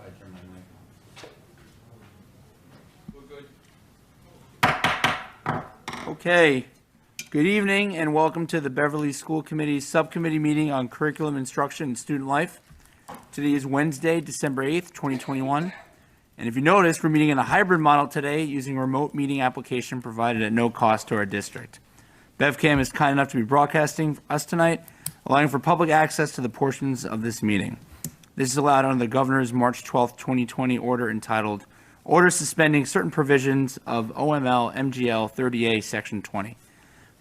I turn my mic on. We're good. Okay. Good evening and welcome to the Beverly School Committee's Subcommittee meeting on Curriculum Instruction and Student Life. Today is Wednesday, December 8th, 2021. And if you notice, we're meeting in a hybrid model today using a remote meeting application provided at no cost to our district. BevCam is kind enough to be broadcasting us tonight, allowing for public access to the portions of this meeting. This is allowed under the Governor's March 12th, 2020 order entitled Order Suspending Certain Provisions of OML MGL 30A Section 20.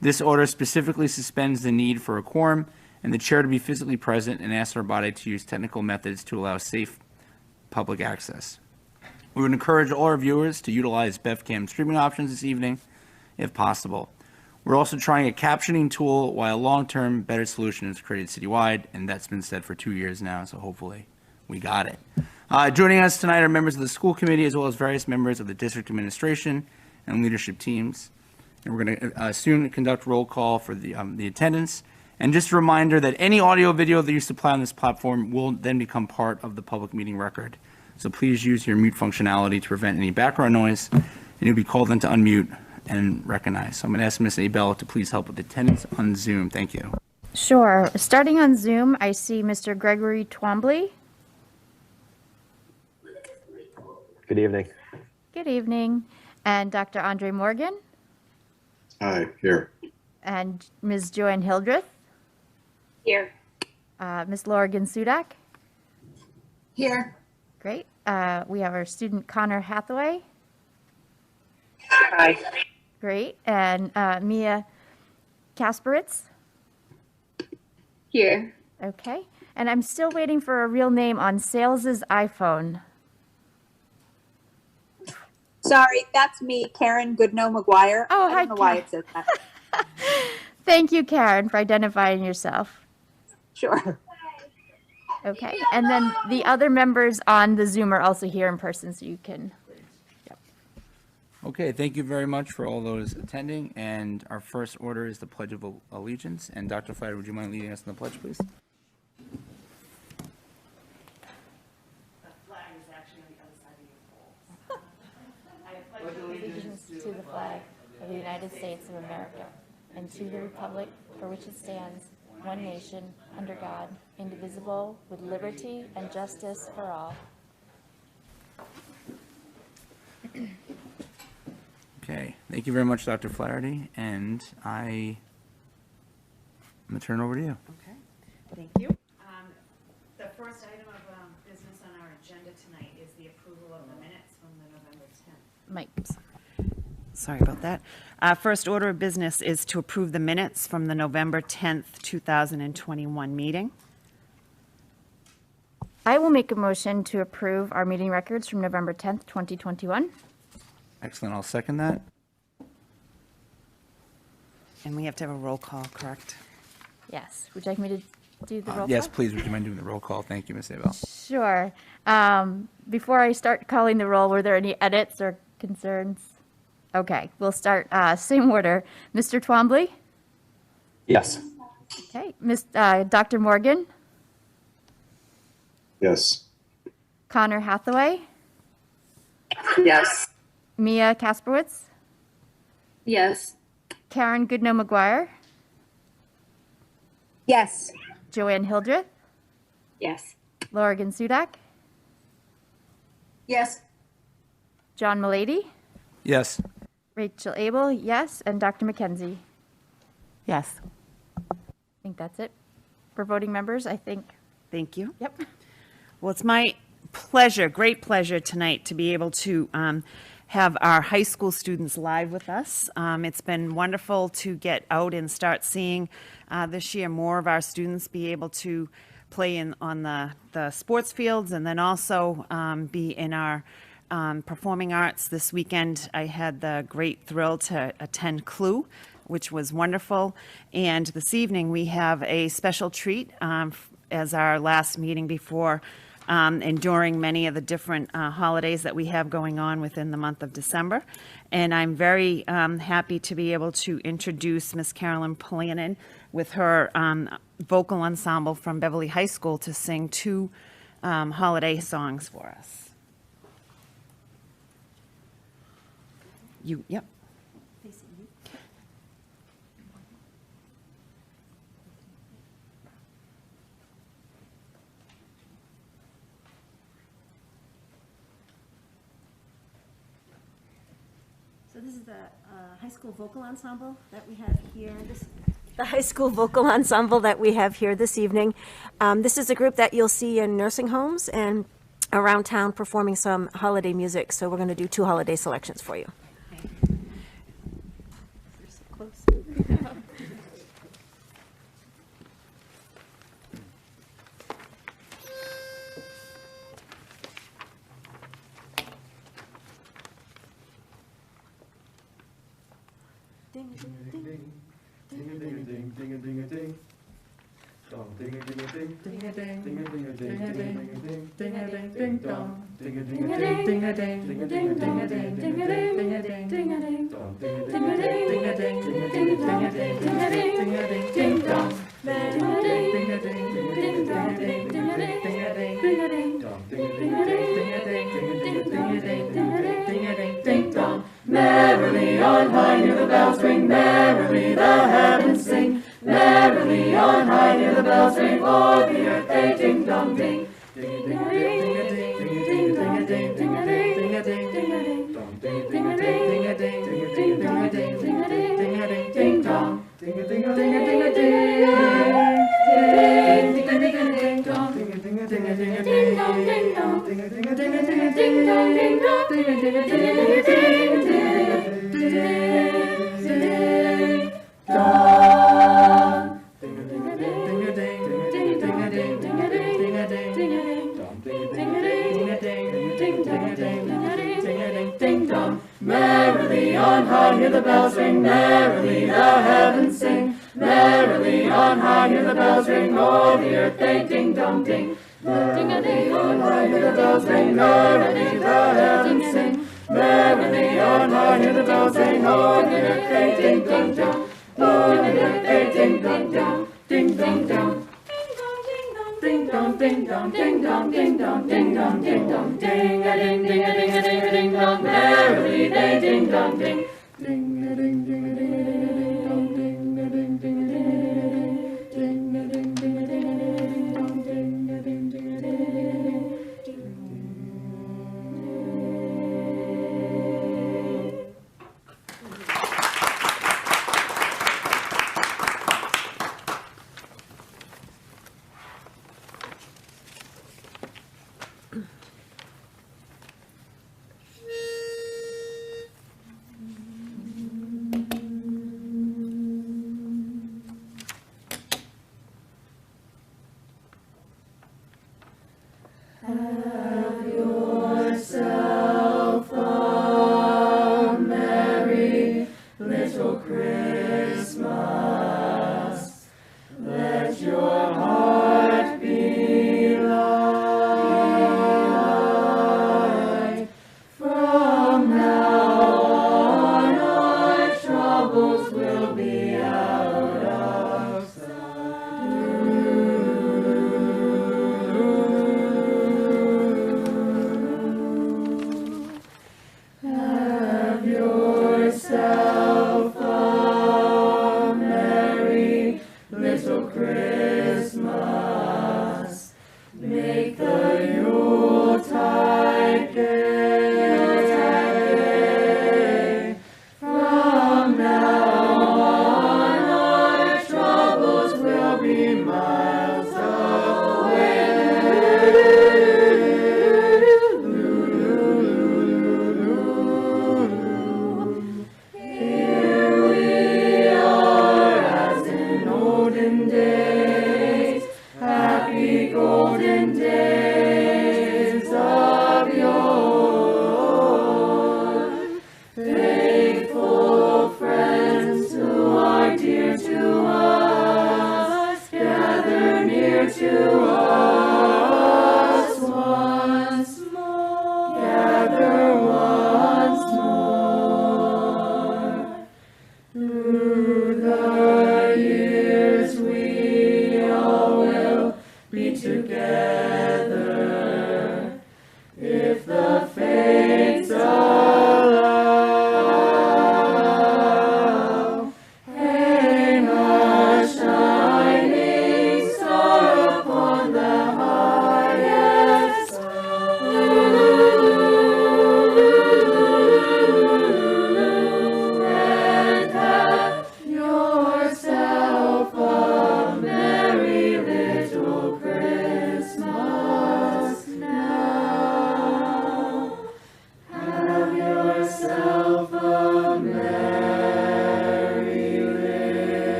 This order specifically suspends the need for a quorum and the chair to be physically present and asks our body to use technical methods to allow safe public access. We would encourage all our viewers to utilize BevCam streaming options this evening if possible. We're also trying a captioning tool while a long-term better solution is created citywide, and that's been said for 2 years now, so hopefully we got it. Joining us tonight are members of the school committee as well as various members of the district administration and leadership teams. And we're going to soon conduct roll call for the attendance. And just a reminder that any audio video that you supply on this platform will then become part of the public meeting record. So please use your mute functionality to prevent any background noise, and you'll be called in to unmute and recognize. So I'm going to ask Ms. Abel to please help with attendance on Zoom. Thank you. Sure. Starting on Zoom, I see Mr. Gregory Twombly. Good evening. Good evening. And Dr. Andre Morgan. Hi, here. And Ms. Joanne Hildreth. Here. Ms. Lorigan Sudak. Here. Great. We have our student Connor Hathaway. Hi. Great. And Mia Kasperitz. Here. Okay. And I'm still waiting for a real name on Sales's iPhone. Sorry, that's me, Karen Goodnow-McGuire. Oh, I hi, don't know why Karen. it says that. Thank you, Karen, for identifying yourself. Sure. Okay. And then the other members on the Zoom are also here in person, so you can. Yep. Okay, thank you very much for all those attending. And our first order is the Pledge of Allegiance. And Dr. Flatter, would you mind leading us in the pledge, please? The flag is actually on the other side of your poles. I pledge Allegiance to the flag of the United States of America and to the republic for which it stands, one nation, under God, indivisible, with liberty and justice for all. Okay, thank you very much, Dr. Flaherty. And I'm going to turn it over to you. Okay, thank you. The first item of business on our agenda tonight is the approval of the minutes from the November 10th. Mike. Sorry about that. First order of business is to approve the minutes from the November 10th, 2021 meeting. I will make a motion to approve our meeting records from November 10th, 2021. Excellent, I'll second that. And we have to have a roll call, correct? Yes. Would you like me to do the roll Yes, call? please, would you mind doing the roll call? Thank you, Ms. Abel. Sure. Before I start calling the roll, were there any edits or concerns? Okay, we'll start same order. Mr. Twombly? Yes. Okay. Dr. Morgan? Yes. Connor Hathaway? Yes. Mia Kasperwitz? Yes. Karen Goodnow-McGuire? Yes. Joanne Hildreth? Yes. Lorigan Sudak? Yes. John Mulady? Yes. Rachel Abel, yes. And Dr. McKenzie? Yes. I think that's it for voting members, I think. Thank you. Yep. Well, it's my pleasure, great pleasure tonight to be able to have our high school students live with us. It's been wonderful to get out and start seeing this year more of our students be able to play on the sports fields and then also be in our performing arts. This weekend I had the great thrill to attend CLU, which was wonderful. And this evening we have a special treat as our last meeting before and during many of the different holidays that we have going on within the month of December. And I'm very happy to be able to introduce Miss Carolyn Polanin with her vocal ensemble from Beverly High School to sing two holiday songs for us. Yep. So this is the high school vocal ensemble that we have here. The high school vocal ensemble that we have here this evening. This is a group that you'll see in nursing homes and around town performing some holiday music. So we're going to do 2 holiday selections for you. You're so close. Ding, ding, ding. Ding a ding a ding, ding a ding a ding. Dong, ding a ding a ding, ding a ding, ding a ding a ding, ding a ding a ding, ding a ding ding dong, ding a ding a ding, ding a ding, ding a ding a ding a ding, ding a ding, ding a ding, ding a ding, dong, ding a ding a ding, ding a ding, ding a ding, ding a ding, ding a ding, ding a ding ding dong, ding a ding, ding a ding, ding a ding, ding a ding, ding a ding, ding a ding, ding a ding, dong, ding a ding a ding, ding a ding, ding a ding, ding a ding, ding a ding, ding a ding ding dong. Merrily on high, hear the bells ring, merrily the heavens sing. Merrily on high, hear the bells ring, o'er the earth they ding dong ding. Ding a ding a ding, ding a ding, ding a ding, ding a ding, ding a ding, ding a ding, dong ding a ding, ding a ding, ding a ding, ding a ding, ding a ding, ding a ding, ding dong. Ding a ding a ding a ding a ding, ding a ding a ding dong, ding a ding a ding a ding a ding dong, ding dong, ding a ding a ding a ding a ding dong, ding dong, ding a ding a ding a ding a ding, ding ding dong. Ding a ding a ding, ding a ding, ding a ding, ding a ding, ding a ding, ding a ding, dong, ding a ding a ding, ding a ding, ding ding a ding, ding a ding, ding a ding, ding dong. Merrily on high, hear the bells ring, merrily the heavens sing. Merrily on high, hear the bells ring, o'er the earth they ding dong ding. Merrily on high, hear the bells ring, merrily the heavens sing. Merrily on high, hear the bells ring, o'er the earth they ding dong dong. O'er the earth they ding dong dong, ding dong dong. Ding dong, ding dong, ding dong, ding dong, ding dong, ding dong, ding a ding, ding a ding a ding a ding dong. Merrily they ding dong ding, ding a ding, ding a ding a ding a ding dong, ding a ding, ding a ding a ding a ding, ding a ding, ding a ding a ding a ding dong, ding a ding, ding a ding a ding a ding.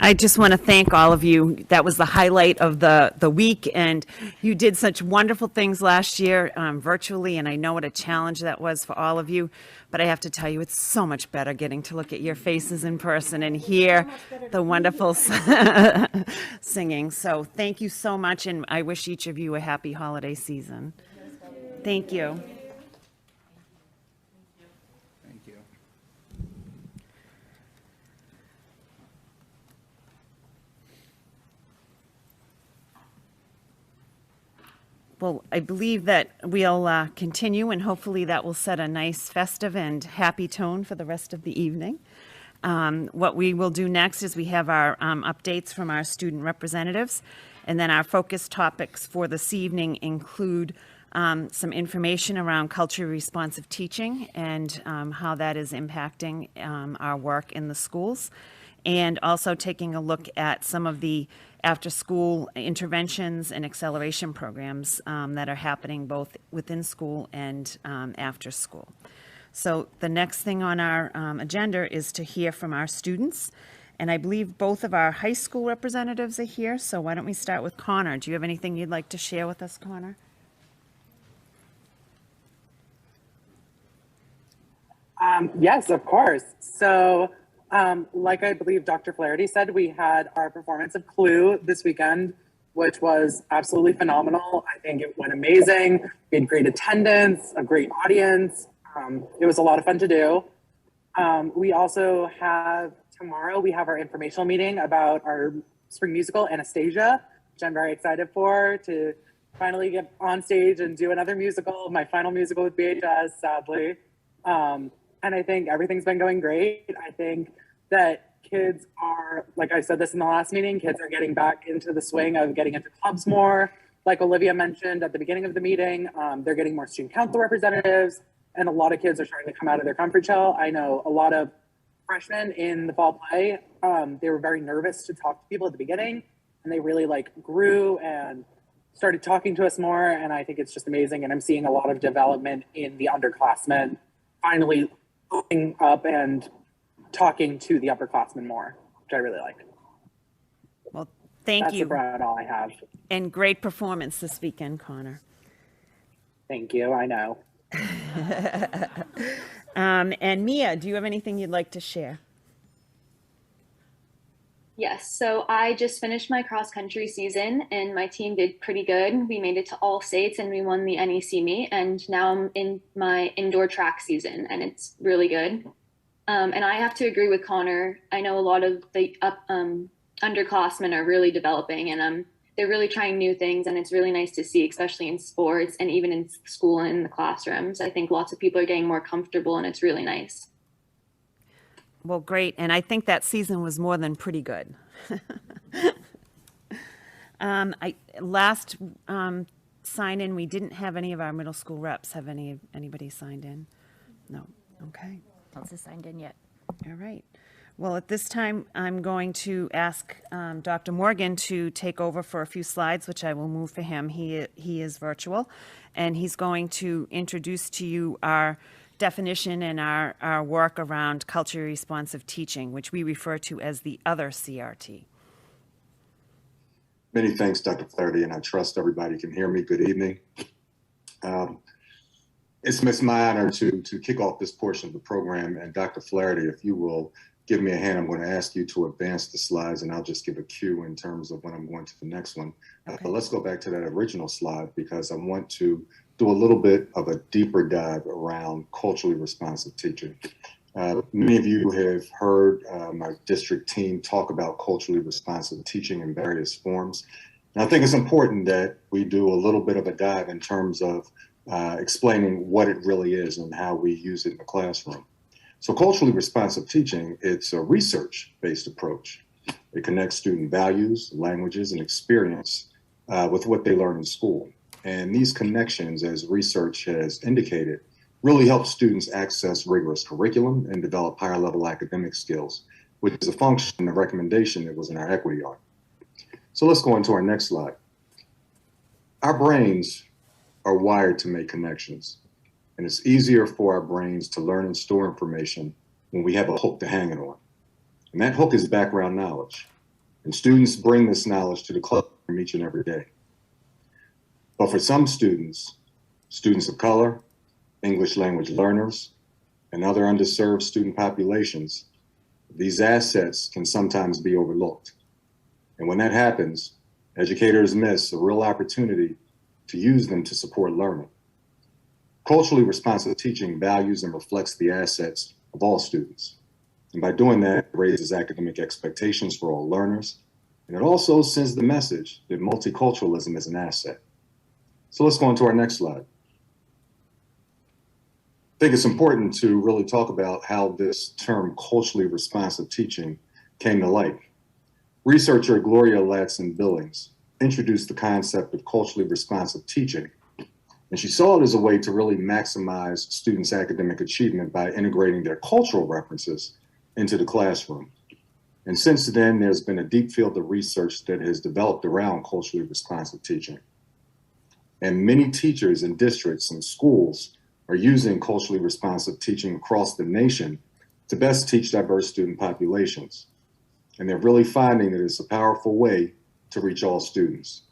I just want to thank all of you. That was the highlight of the week, and you did such wonderful things last year virtually, and I know what a challenge that was for all of you. But I have to tell you, it's so much better getting to look at your faces in person and hear the wonderful singing. So thank you so much, and I wish each of you a happy holiday season. Thank you. Thank you. Well, I believe that we'll continue, and hopefully that will set a nice festive and happy tone for the rest of the evening. What we will do next is we have our updates from our student representatives, and then our focus topics for this evening include some information around culturally responsive teaching and how that is impacting our work in the schools, and also taking a look at some of the after-school interventions and acceleration programs that are happening both within school and after school. So the next thing on our agenda is to hear from our students. And I believe both of our high school representatives are here. So why don't we start with Connor? Do you have anything you'd like to share with us, Connor? Yes, of course. So like I believe Dr. Flaherty said, we had our performance of Clue this weekend, which was absolutely phenomenal. I think it went amazing. We had great attendance, a great audience. It was a lot of fun to do. We also have tomorrow, we have our informational meeting about our spring musical, Anastasia, which I'm very excited for, to finally get on stage and do another musical, my final musical with BHS, sadly. And I think everything's been going great. I think that kids are, like I said this in the last meeting, kids are getting back into the swing of getting into clubs more. Like Olivia mentioned at the beginning of the meeting, they're getting more student council representatives, and a lot of kids are starting to come out of their comfort shell. I know a lot of freshmen in the fall play, they were very nervous to talk to people at the beginning, and they really grew and started talking to us more. And I think it's just amazing. And I'm seeing a lot of development in the underclassmen finally opening up and talking to the upperclassmen more, which I really like. Well, thank you. That's about all I have. And great performance this weekend, Connor. Thank you, I know. And Mia, do you have anything you'd like to share? Yes, so I just finished my cross country season and my team did pretty good. We made it to all states and we won the NEC meet, and now I'm in my indoor track season and it's really good. And I have to agree with Connor. I know a lot of the underclassmen are really developing, and they're really trying new things, and it's really nice to see, especially in sports and even in school and in the classrooms. I think lots of people are getting more comfortable, and it's really nice. Well, great. And I think that season was more than pretty good. Last sign in, we didn't have any of our middle school reps. Have anybody signed in? No. Okay. Else is signed in yet. All right. Well, at this time, I'm going to ask Dr. Morgan to take over for a few slides, which I will move for him. He is virtual, and he's going to introduce to you our definition and our work around culturally responsive teaching, which we refer to as the other CRT. Many thanks, Dr. Flaherty, and I trust everybody can hear me. Good evening. It's my honor to kick off this portion of the program. And Dr. Flaherty, if you will give me a hand, I'm going to ask you to advance the slides, and I'll just give a cue in terms of when I'm going to the next one. Okay. But let's go back to that original slide, because I want to do a little bit of a deeper dive around culturally responsive teaching. Many of you have heard my district team talk about culturally responsive teaching in various forms. And I think it's important that we do a little bit of a dive in terms of explaining what it really is and how we use it in the classroom. So culturally responsive teaching, it's a research-based approach. It connects student values, languages, and experience with what they learn in school. And these connections, as research has indicated, really help students access rigorous curriculum and develop higher level academic skills, which is a function of recommendation that was in our equity audit. So let's go into our next slide. Our brains are wired to make connections, and it's easier for our brains to learn and store information when we have a hook to hang it on. And that hook is background knowledge. And students bring this knowledge to the classroom each and every day. But for some students, students of color, English language learners, and other underserved student populations, these assets can sometimes be overlooked. And when that happens, educators miss a real opportunity to use them to support learning. Culturally responsive teaching values and reflects the assets of all students. And by doing that, it raises academic expectations for all learners. And it also sends the message that multiculturalism is an asset. So let's go on to our next slide. I think it's important to really talk about how this term culturally responsive teaching came to light. Researcher Gloria Ladson-Billings introduced the concept of culturally responsive teaching, and she saw it as a way to really maximize students' academic achievement by integrating their cultural references into the classroom. And since then, there's been a deep field of research that has developed around culturally responsive teaching. And many teachers in districts and schools are using culturally responsive teaching across the nation to best teach diverse student populations. And they're really finding that it's a powerful way to reach all students.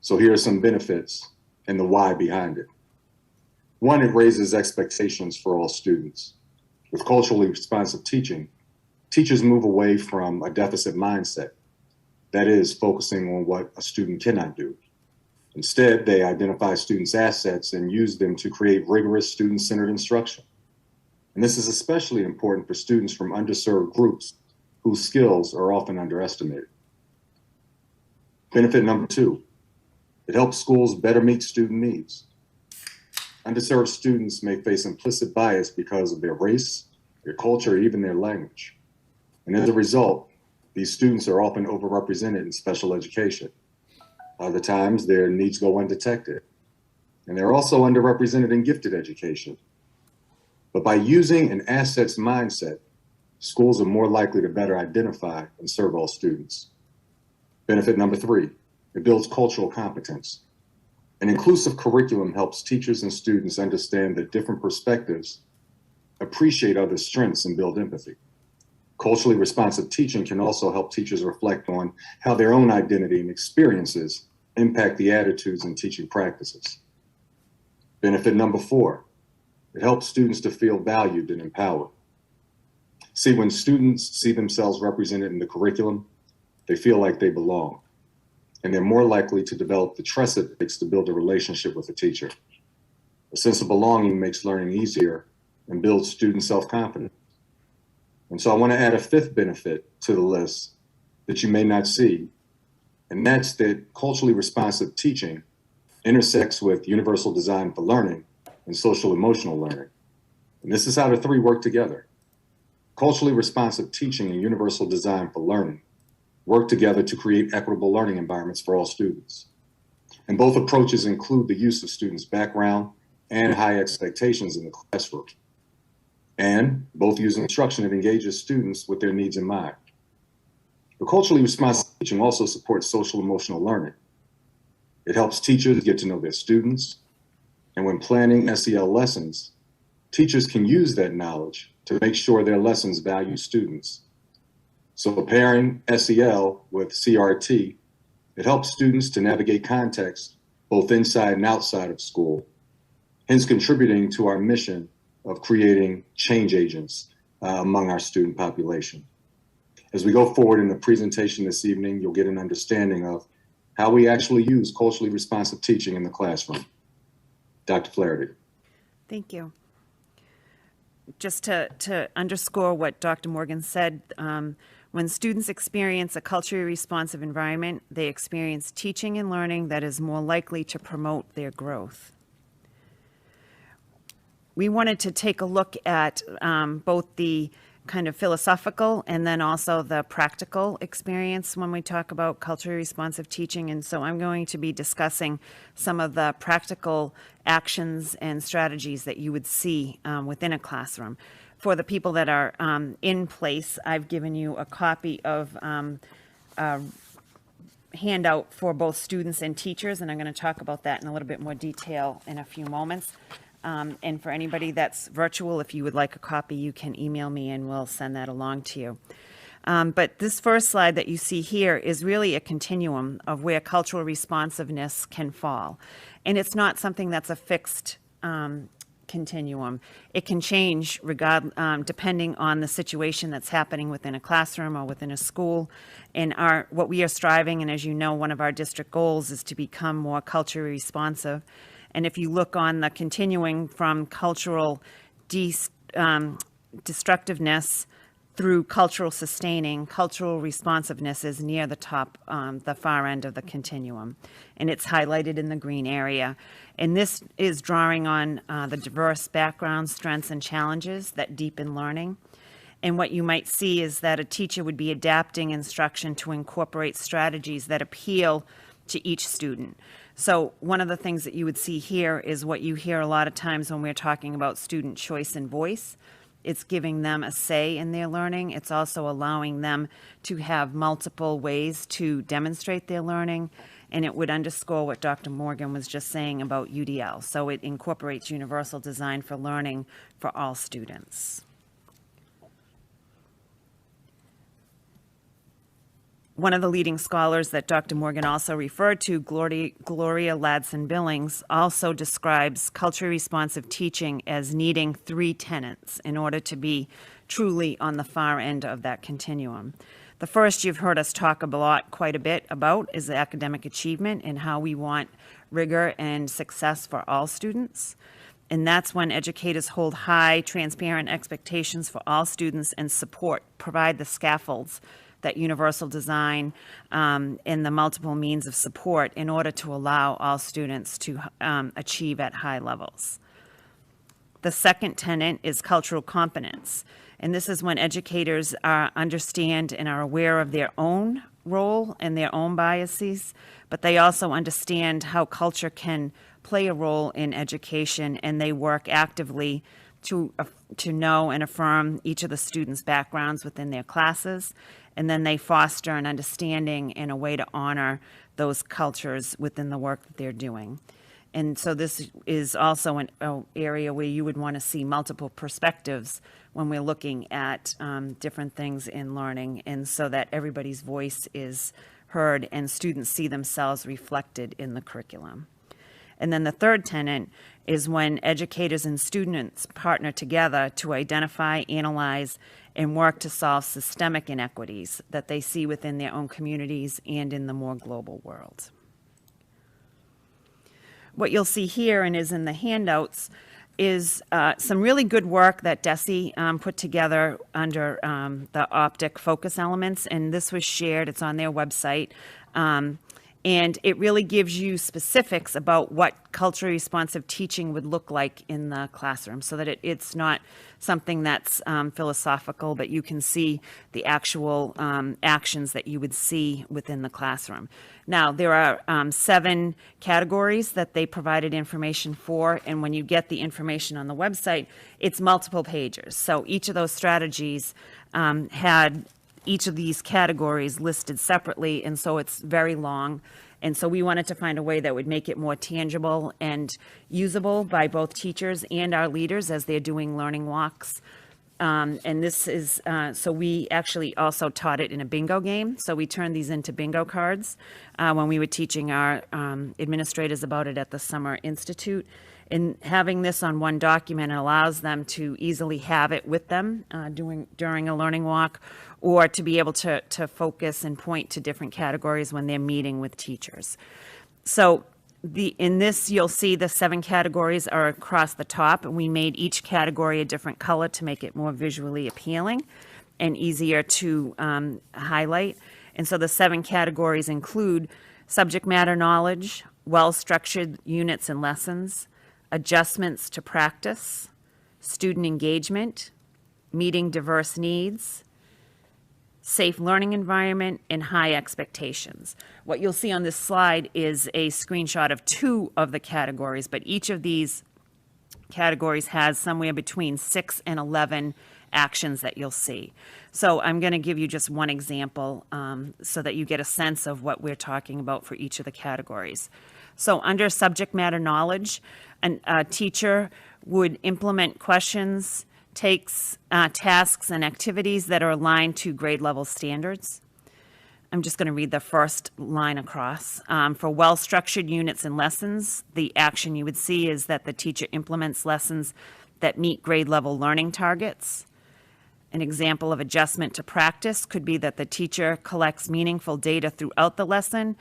So here are some benefits and the why behind it. One, it raises expectations for all students. With culturally responsive teaching, teachers move away from a deficit mindset, that is, focusing on what a student cannot do. Instead, they identify students' assets and use them to create rigorous student-centered instruction. And this is especially important for students from underserved groups whose skills are often underestimated. Benefit number two, it helps schools better meet student needs. Underserved students may face implicit bias because of their race, their culture, or even their language. And as a result, these students are often overrepresented in special education. Other times, their needs go undetected. And they're also underrepresented in gifted education. But by using an assets mindset, schools are more likely to better identify and serve all students. Benefit number three, it builds cultural competence. An inclusive curriculum helps teachers and students understand that different perspectives appreciate other strengths and build empathy. Culturally responsive teaching can also help teachers reflect on how their own identity and experiences impact the attitudes and teaching practices. Benefit number four, it helps students to feel valued and empowered. See, when students see themselves represented in the curriculum, they feel like they belong, and they're more likely to develop the trust it takes to build a relationship with a teacher. A sense of belonging makes learning easier and builds student self-confidence. And so I want to add a fifth benefit to the list that you may not see, and that's that culturally responsive teaching intersects with universal design for learning and social emotional learning. And this is how the three work together. Culturally responsive teaching and universal design for learning work together to create equitable learning environments for all students. And both approaches include the use of students' background and high expectations in the classroom. And both use instruction that engages students with their needs in mind. But culturally responsive teaching also supports social emotional learning. It helps teachers get to know their students. And when planning SEL lessons, teachers can use that knowledge to make sure their lessons value students. So pairing SEL with CRT, it helps students to navigate context both inside and outside of school, hence contributing to our mission of creating change agents among our student population. As we go forward in the presentation this evening, you'll get an understanding of how we actually use culturally responsive teaching in the classroom. Dr. Flaherty. Thank you. Just to underscore what Dr. Morgan said, when students experience a culturally responsive environment, they experience teaching and learning that is more likely to promote their growth. We wanted to take a look at both the kind of philosophical and then also the practical experience when we talk about culturally responsive teaching. And so I'm going to be discussing some of the practical actions and strategies that you would see within a classroom. For the people that are in place, I've given you a copy of a handout for both students and teachers, and I'm going to talk about that in a little bit more detail in a few moments. And for anybody that's virtual, if you would like a copy, you can email me and we'll send that along to you. But this first slide that you see here is really a continuum of where cultural responsiveness can fall. And it's not something that's a fixed continuum. It can change depending on the situation that's happening within a classroom or within a school. And what we are striving, and as you know, one of our district goals is to become more culturally responsive. And if you look on the continuing from cultural destructiveness through cultural sustaining, cultural responsiveness is near the top, the far end of the continuum. And it's highlighted in the green area. And this is drawing on the diverse backgrounds, strengths, and challenges that deepen learning. And what you might see is that a teacher would be adapting instruction to incorporate strategies that appeal to each student. So one of the things that you would see here is what you hear a lot of times when we're talking about student choice and voice. It's giving them a say in their learning. It's also allowing them to have multiple ways to demonstrate their learning. And it would underscore what Dr. Morgan was just saying about UDL. So it incorporates universal design for learning for all students. One of the leading scholars that Dr. Morgan also referred to, Gloria Ladson-Billings, also describes culturally responsive teaching as needing 3 tenets in order to be truly on the far end of that continuum. The first you've heard us talk quite a bit about is academic achievement and how we want rigor and success for all students. And that's when educators hold high, transparent expectations for all students and provide the scaffolds that universal design and the multiple means of support in order to allow all students to achieve at high levels. The second tenet is cultural competence. And this is when educators understand and are aware of their own role and their own biases, but they also understand how culture can play a role in education, and they work actively to know and affirm each of the students' backgrounds within their classes, and then they foster an understanding and a way to honor those cultures within the work that they're doing. And so this is also an area where you would want to see multiple perspectives when we're looking at different things in learning, and so that everybody's voice is heard and students see themselves reflected in the curriculum. And then the third tenet is when educators and students partner together to identify, analyze, and work to solve systemic inequities that they see within their own communities and in the more global world. What you'll see here and is in the handouts is some really good work that DESE put together under the optic focus elements, and this was shared, it's on their website. And it really gives you specifics about what culturally responsive teaching would look like in the classroom, so that it's not something that's philosophical, but you can see the actual actions that you would see within the classroom. Now, there are 7 categories that they provided information for, and when you get the information on the website, it's multiple pages. So each of those strategies had each of these categories listed separately, and so it's very long. And so we wanted to find a way that would make it more tangible and usable by both teachers and our leaders as they're doing learning walks. And this is, so we actually also taught it in a bingo game. So we turned these into bingo cards when we were teaching our administrators about it at the Summer Institute. And having this on one document allows them to easily have it with them during a learning walk, or to be able to focus and point to different categories when they're meeting with teachers. So in this, you'll see the 7 categories are across the top, and we made each category a different color to make it more visually appealing and easier to highlight. And so the 7 categories include subject matter knowledge, well-structured units and lessons, adjustments to practice, student engagement, meeting diverse needs, safe learning environment, and high expectations. What you'll see on this slide is a screenshot of 2 of the categories, but each of these categories has somewhere between 6 and 11 actions that you'll see. So I'm going to give you just one example so that you get a sense of what we're talking about for each of the categories. So under subject matter knowledge, a teacher would implement questions takes tasks and activities that are aligned to grade level standards. I'm just going to read the first line across. For well-structured units and lessons, the action you would see is that the teacher implements lessons that meet grade level learning targets. An example of adjustment to practice could be that the teacher collects meaningful data throughout the lesson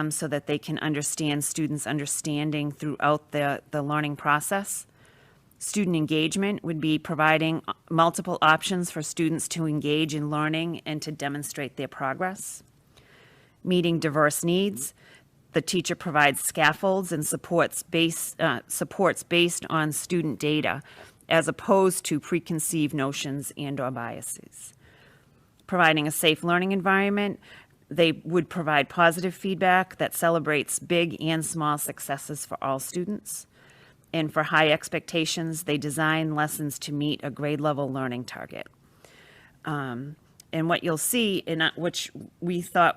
so that they can understand students' understanding throughout the learning process. Student engagement would be providing multiple options for students to engage in learning and to demonstrate their progress. Meeting diverse needs, the teacher provides scaffolds and supports based on student data, as opposed to preconceived notions and/or biases. Providing a safe learning environment, they would provide positive feedback that celebrates big and small successes for all students. And for high expectations, they design lessons to meet a grade level learning target. And what you'll see, which we thought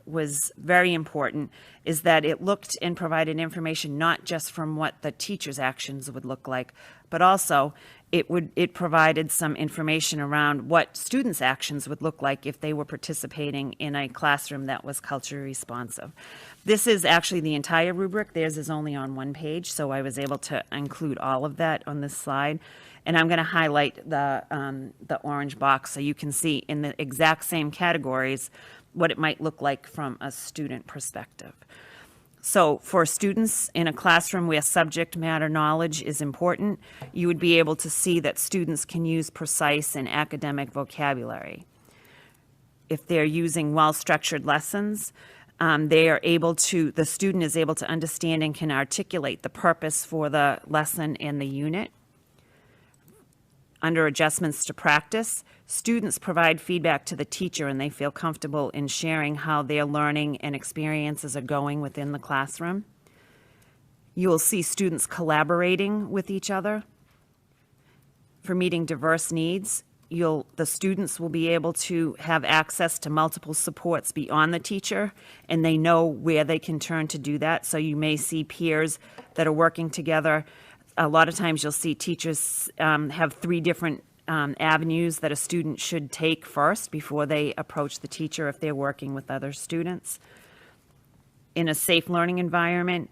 was very important, is that it looked and provided information not just from what the teacher's actions would look like, but also it provided some information around what students' actions would look like if they were participating in a classroom that was culturally responsive. This is actually the entire rubric. Theirs is only on one page, so I was able to include all of that on this slide. And I'm going to highlight the orange box so you can see in the exact same categories what it might look like from a student perspective. So for students in a classroom where subject matter knowledge is important, you would be able to see that students can use precise and academic vocabulary. If they're using well-structured lessons, the student is able to understand and can articulate the purpose for the lesson and the unit. Under adjustments to practice, students provide feedback to the teacher and they feel comfortable in sharing how their learning and experiences are going within the classroom. You will see students collaborating with each other. For meeting diverse needs, the students will be able to have access to multiple supports beyond the teacher, and they know where they can turn to do that. So you may see peers that are working together. A lot of times you'll see teachers have 3 different avenues that a student should take first before they approach the teacher if they're working with other students. In a safe learning environment,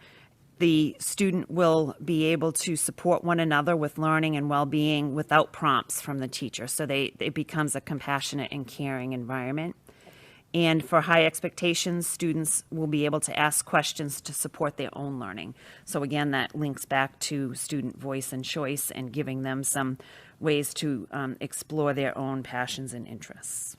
the student will be able to support one another with learning and well-being without prompts from the teacher. So it becomes a compassionate and caring environment. And for high expectations, students will be able to ask questions to support their own learning. So again, that links back to student voice and choice and giving them some ways to explore their own passions and interests.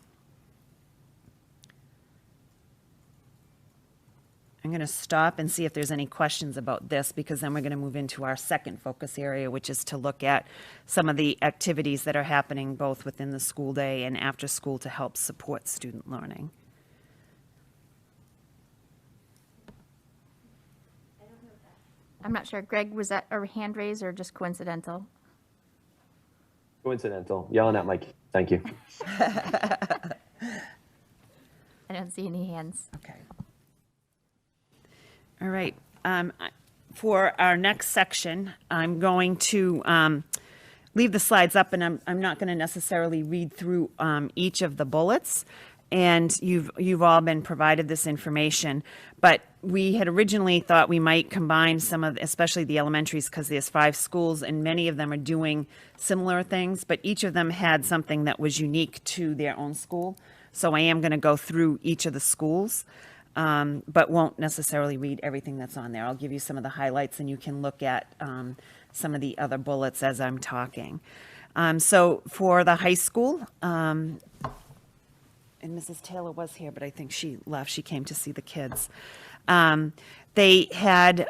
I'm going to stop and see if there's any questions about this, because then we're going to move into our second focus area, which is to look at some of the activities that are happening both within the school day and after school to help support student learning. I'm not sure. Greg, was that a hand raise or just coincidental? Coincidental. Yelling at Mike. Thank you. I don't see any hands. Okay. All right. For our next section, I'm going to leave the slides up, and I'm not going to necessarily read through each of the bullets. And you've all been provided this information, but we had originally thought we might combine some of, especially the elementaries, because there's 5 schools and many of them are doing similar things, but each of them had something that was unique to their own school. So I am going to go through each of the schools, but won't necessarily read everything that's on there. I'll give you some of the highlights and you can look at some of the other bullets as I'm talking. So for the high school, and Mrs. Taylor was here, but I think she left. She came to see the kids. They had,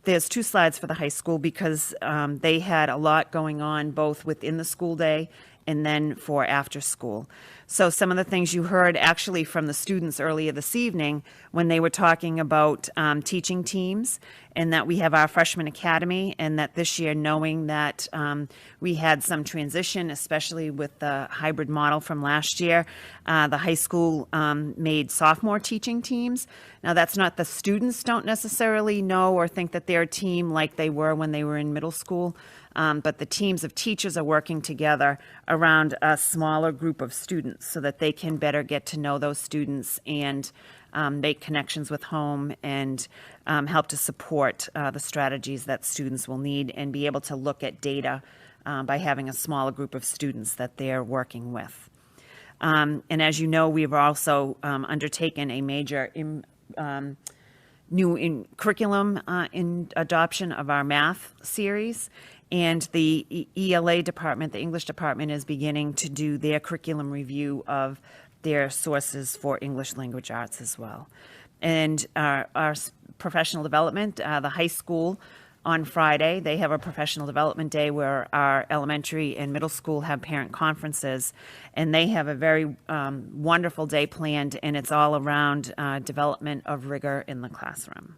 there's 2 slides for the high school because they had a lot going on both within the school day and then for after school. So some of the things you heard actually from the students earlier this evening when they were talking about teaching teams, and that we have our freshman academy, and that this year, knowing that we had some transition, especially with the hybrid model from last year, the high school made sophomore teaching teams. Now that's not, the students don't necessarily know or think that they're a team like they were when they were in middle school, but the teams of teachers are working together around a smaller group of students so that they can better get to know those students and make connections with home and help to support the strategies that students will need and be able to look at data by having a smaller group of students that they're working with. And as you know, we've also undertaken a major new curriculum in adoption of our math series. And the ELA department, the English department, is beginning to do their curriculum review of their sources for English language arts as well. And our professional development, the high school, on Friday, they have a professional development day where our elementary and middle school have parent conferences, and they have a very wonderful day planned, and it's all around development of rigor in the classroom.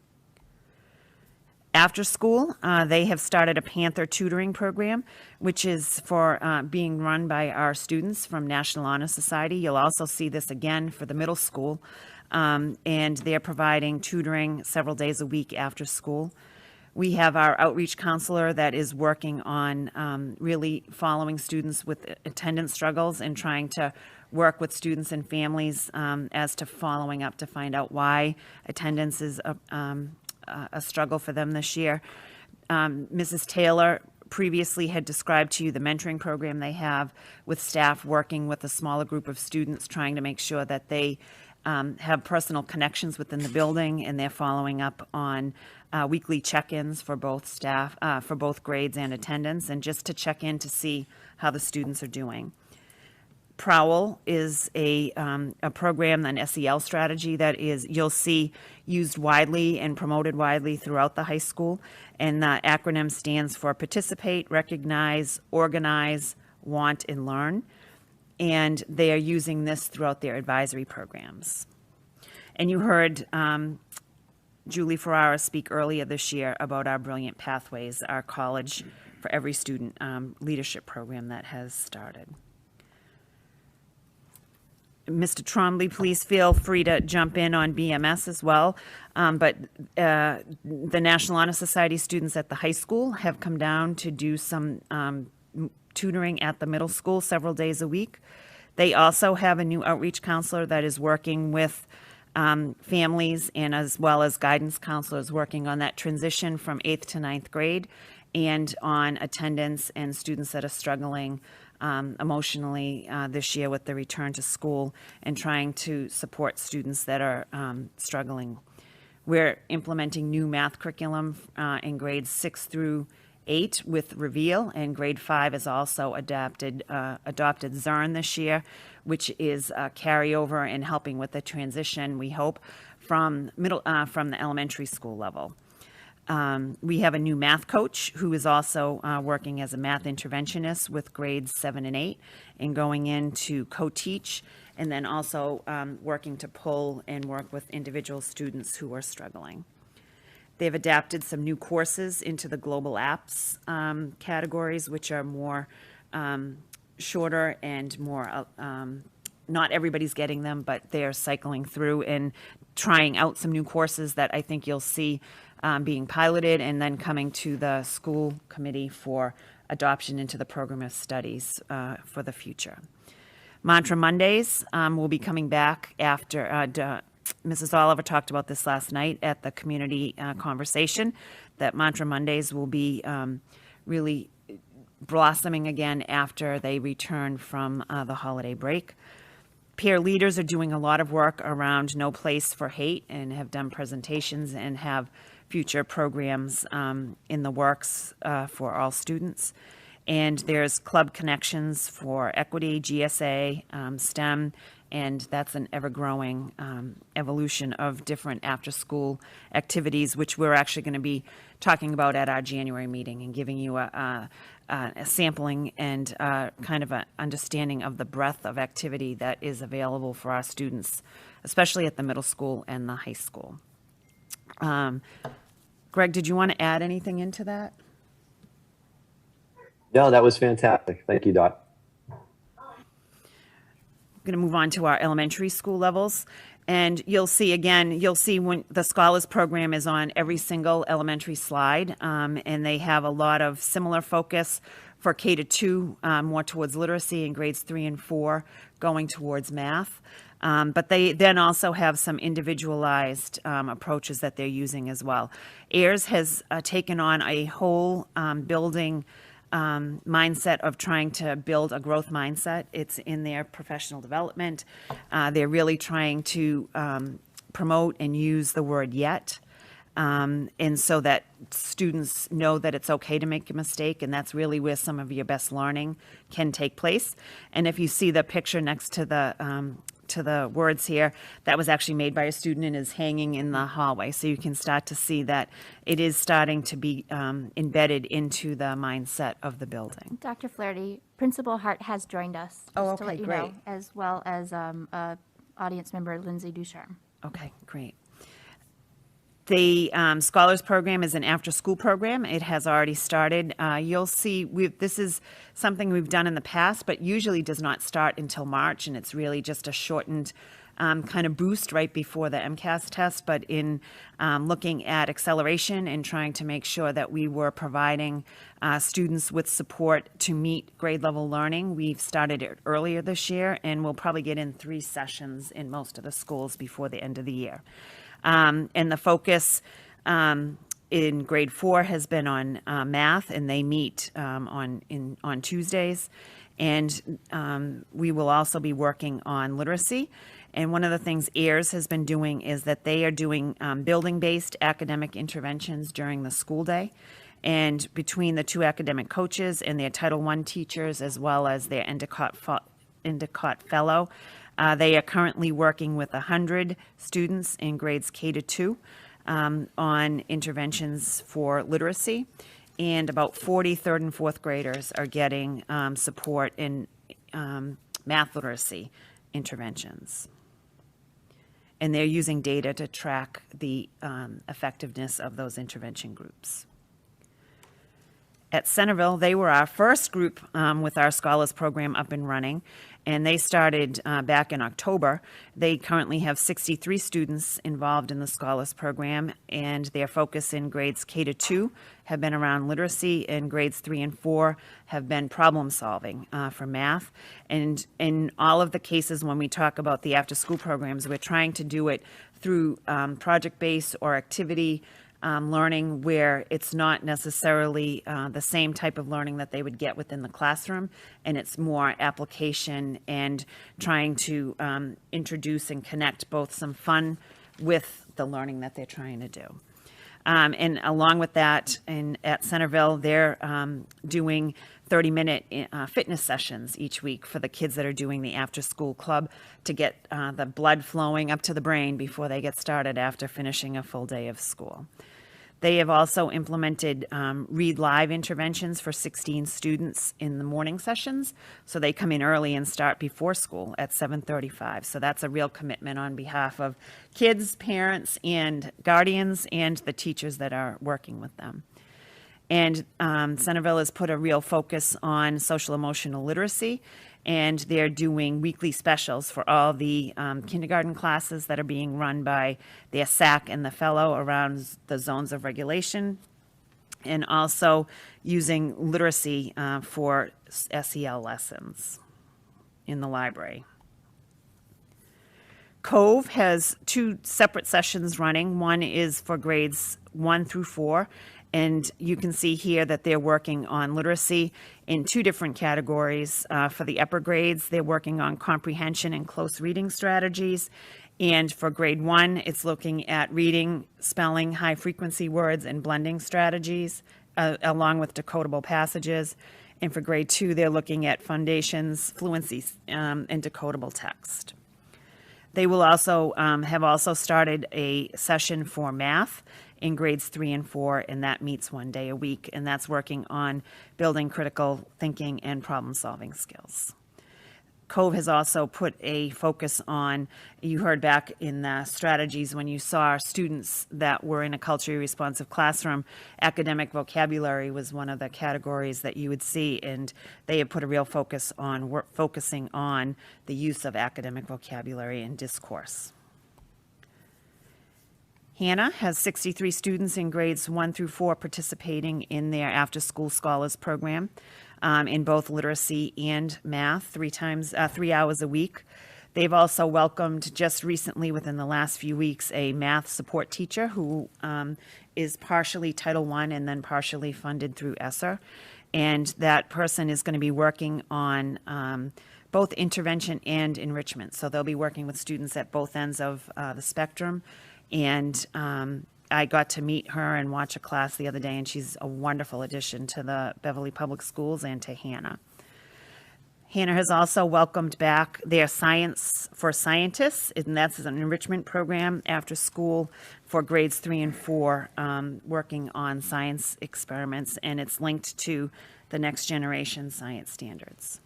After school, they have started a Panther tutoring program, which is for being run by our students from National Honor Society. You'll also see this again for the middle school, and they're providing tutoring several days a week after school. We have our outreach counselor that is working on really following students with attendance struggles and trying to work with students and families as to following up to find out why attendance is a struggle for them this year. Mrs. Taylor previously had described to you the mentoring program they have with staff working with a smaller group of students, trying to make sure that they have personal connections within the building, and they're following up on weekly check-ins for both staff, for both grades and attendance, and just to check in to see how the students are doing. Prowl is a program, an SEL strategy that is, you'll see, used widely and promoted widely throughout the high school. And the acronym stands for Participate, Recognize, Organize, Want, and Learn. And they are using this throughout their advisory programs. And you heard Julie Ferrara speak earlier this year about our Brilliant Pathways, our College for Every Student leadership program that has started. Mr. Trombley, please feel free to jump in on BMS as well. But the National Honor Society students at the high school have come down to do some tutoring at the middle school several days a week. They also have a new outreach counselor that is working with families and as well as guidance counselors working on that transition from 8th to 9th grade and on attendance and students that are struggling emotionally this year with the return to school and trying to support students that are struggling. We're implementing new math curriculum in grades 6 through 8 with Reveal, and grade 5 has also adopted Zern this year, which is a carryover and helping with the transition, we hope, from the elementary school level. We have a new math coach who is also working as a math interventionist with grades 7 and 8 and going in to co-teach, and then also working to pull and work with individual students who are struggling. They've adapted some new courses into the global apps categories, which are more shorter and more, not everybody's getting them, but they're cycling through and trying out some new courses that I think you'll see being piloted and then coming to the school committee for adoption into the program of studies for the future. Mantra Mondays will be coming back after Mrs. Oliver talked about this last night at the community conversation, that Mantra Mondays will be really blossoming again after they return from the holiday break. Peer leaders are doing a lot of work around No Place for Hate and have done presentations and have future programs in the works for all students. And there's Club Connections for Equity, GSA, STEM, and that's an ever-growing evolution of different after-school activities, which we're actually going to be talking about at our January meeting and giving you a sampling and kind of an understanding of the breadth of activity that is available for our students, especially at the middle school and the high school. Greg, did you want to add anything into that? No, that was fantastic. Thank you, Dot. Going to move on to our elementary school levels. And you'll see when the Scholars Program is on every single elementary slide, and they have a lot of similar focus for K to 2, more towards literacy, in grades 3 and 4, going towards math. But they then also have some individualized approaches that they're using as well. AIRS has taken on a whole building mindset of trying to build a growth mindset. It's in their professional development. They're really trying to promote and use the word yet. And so that students know that it's okay to make a mistake, and that's really where some of your best learning can take place. And if you see the picture next to the words here, that was actually made by a student and is hanging in the hallway. So you can start to see that it is starting to be embedded into the mindset of the building. Dr. Flaherty, Principal Hart has joined us. Oh, just to okay, let you great. know, as well as audience member Lindsay Ducharme. Okay, great. The Scholars Program is an after-school program. It has already started. You'll see this is something we've done in the past, but usually does not start until March, and it's really just a shortened kind of boost right before the MCAS test. But in looking at acceleration and trying to make sure that we were providing students with support to meet grade level learning, we've started it earlier this year, and we'll probably get in 3 sessions in most of the schools before the end of the year. And the focus in grade 4 has been on math, and they meet on Tuesdays. And we will also be working on literacy. And one of the things AIRS has been doing is that they are doing building-based academic interventions during the school day. And between the 2 academic coaches and their Title I teachers, as well as their Endicott fellow, they are currently working with 100 students in grades K to 2 on interventions for literacy, and about 40 third and fourth graders are getting support in math literacy interventions. And they're using data to track the effectiveness of those intervention groups. At Centerville, they were our first group with our Scholars Program up and running, and they started back in October. They currently have 63 students involved in the Scholars Program, and their focus in grades K to 2 have been around literacy, and grades 3 and 4 have been problem solving for math. And in all of the cases when we talk about the after-school programs, we're trying to do it through project-based or activity learning, where it's not necessarily the same type of learning that they would get within the classroom, and it's more application and trying to introduce and connect both some fun with the learning that they're trying to do. And along with that, at Centerville, they're doing 30-minute fitness sessions each week for the kids that are doing the after-school club to get the blood flowing up to the brain before they get started after finishing a full day of school. They have also implemented Read Live interventions for 16 students in the morning sessions. So they come in early and start before school at 7:35. So that's a real commitment on behalf of kids, parents, and guardians, and the teachers that are working with them. And Centerville has put a real focus on social emotional literacy, and they're doing weekly specials for all the kindergarten classes that are being run by their SAC and the fellow around the zones of regulation, and also using literacy for SEL lessons in the library. Cove has 2 separate sessions running. One is for grades 1 through 4, and you can see here that they're working on literacy in 2 different categories. For the upper grades, they're working on comprehension and close reading strategies. And for grade 1, it's looking at reading, spelling, high-frequency words, and blending strategies, along with decodable passages. And for grade 2, they're looking at foundations, fluency, and decodable text. They will also have also started a session for math in grades 3 and 4, and that meets 1 day a week, and that's working on building critical thinking and problem-solving skills. Cove has also put a focus on, you heard back in the strategies when you saw our students that were in a culturally responsive classroom, academic vocabulary was one of the categories that you would see, and they have put a real focus on focusing on the use of academic vocabulary and discourse. Hannah has 63 students in grades 1 through 4 participating in their after-school scholars program in both literacy and math, 3 hours a week. They've also welcomed just recently, within the last few weeks, a math support teacher who is partially Title I and then partially funded through ESSER. And that person is going to be working on both intervention and enrichment. So they'll be working with students at both ends of the spectrum. And I got to meet her and watch a class the other day, and she's a wonderful addition to the Beverly Public Schools and to Hannah. Hannah has also welcomed back their Science for Scientists, and that's an enrichment program after school for grades 3 and 4, working on science experiments, and it's linked to the next generation science standards.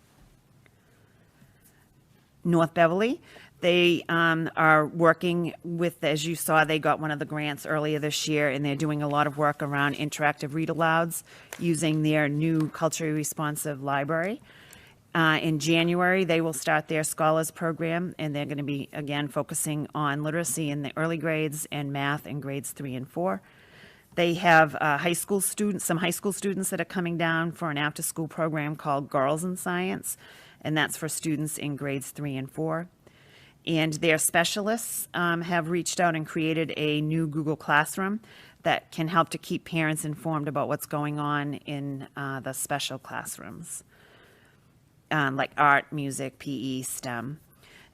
North Beverly, they are working with, as you saw, they got one of the grants earlier this year, and they're doing a lot of work around interactive read-alouds using their new culturally responsive library. In January, they will start their scholars program, and they're going to be, again, focusing on literacy in the early grades and math in grades 3 and 4. They have some high school students that are coming down for an after-school program called Girls in Science, and that's for students in grades 3 and 4. And their specialists have reached out and created a new Google Classroom that can help to keep parents informed about what's going on in the special classrooms. Like art, music, PE, STEM.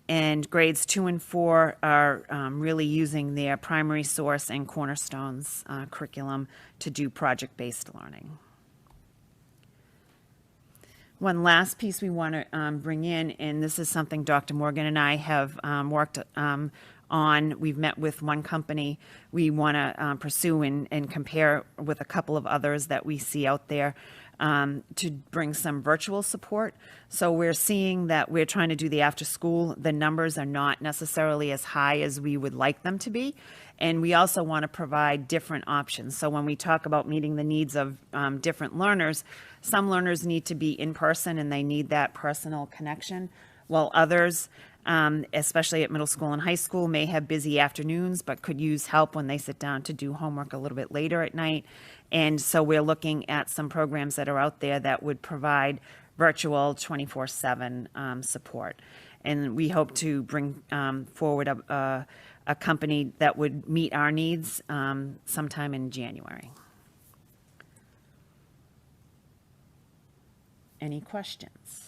And grades 2 and 4 are really using their primary source and cornerstones curriculum to do project-based learning. One last piece we want to bring in, and this is something Dr. Morgan and I have worked on. We've met with one company we want to pursue and compare with a couple of others that we see out there. To bring some virtual support. So we're seeing that we're trying to do the after school. The numbers are not necessarily as high as we would like them to be. And we also want to provide different options. So when we talk about meeting the needs of different learners, some learners need to be in person and they need that personal connection, while others, especially at middle school and high school, may have busy afternoons but could use help when they sit down to do homework a little bit later at night. And so we're looking at some programs that are out there that would provide virtual 24/7 support. And we hope to bring forward a company that would meet our needs sometime in January. Any questions?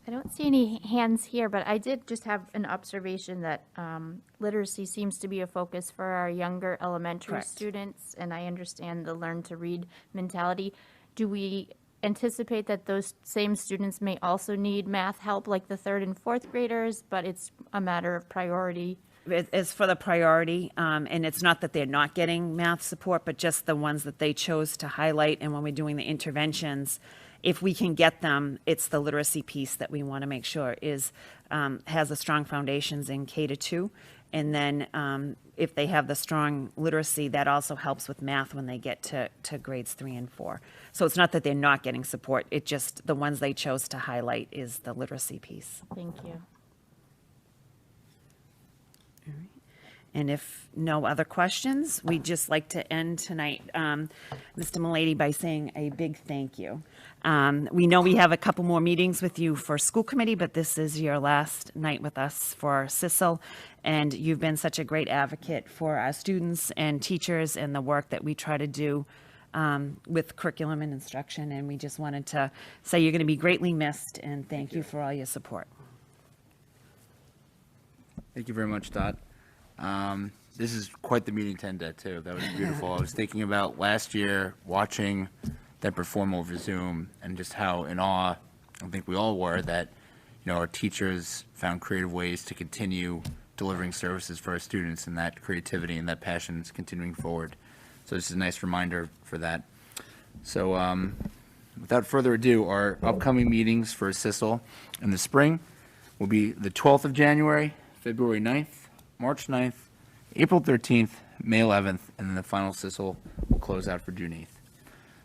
I don't see any hands here, but I did just have an observation that literacy seems to be a focus for our younger elementary Correct. students, and I understand the learn to read mentality. Do we anticipate that those same students may also need math help like the 3rd and 4th graders, but it's a matter of priority? It's for the priority, and it's not that they're not getting math support, but just the ones that they chose to highlight. And when we're doing the interventions, if we can get them, it's the literacy piece that we want to make sure is has the strong foundations in K-2. And then if they have the strong literacy, that also helps with math when they get to grades 3 and 4. So it's not that they're not getting support. It just, the ones they chose to highlight is the literacy piece. Thank you. And if no other questions, we'd just like to end tonight, Mr. Mulady, by saying a big thank you. We know we have a couple more meetings with you for school committee, but this is your last night with us for CISL, and you've been such a great advocate for our students and teachers and the work that we try to do with curriculum and instruction, and we just wanted to say you're going to be greatly missed, and thank you for all your support. Thank you very much, Dot. This is quite the meeting to end at, too. That was beautiful. I was thinking about last year, watching them perform over Zoom, and just how in awe I think we all were that, you know, our teachers found creative ways to continue delivering services for our students, and that creativity and that passion is continuing forward. So this is a nice reminder for that. So without further ado, our upcoming meetings for CISL in the spring will be the 12th of January, February 9th, March 9th, April 13th, May 11th, and then the final CISL will close out for June 8th.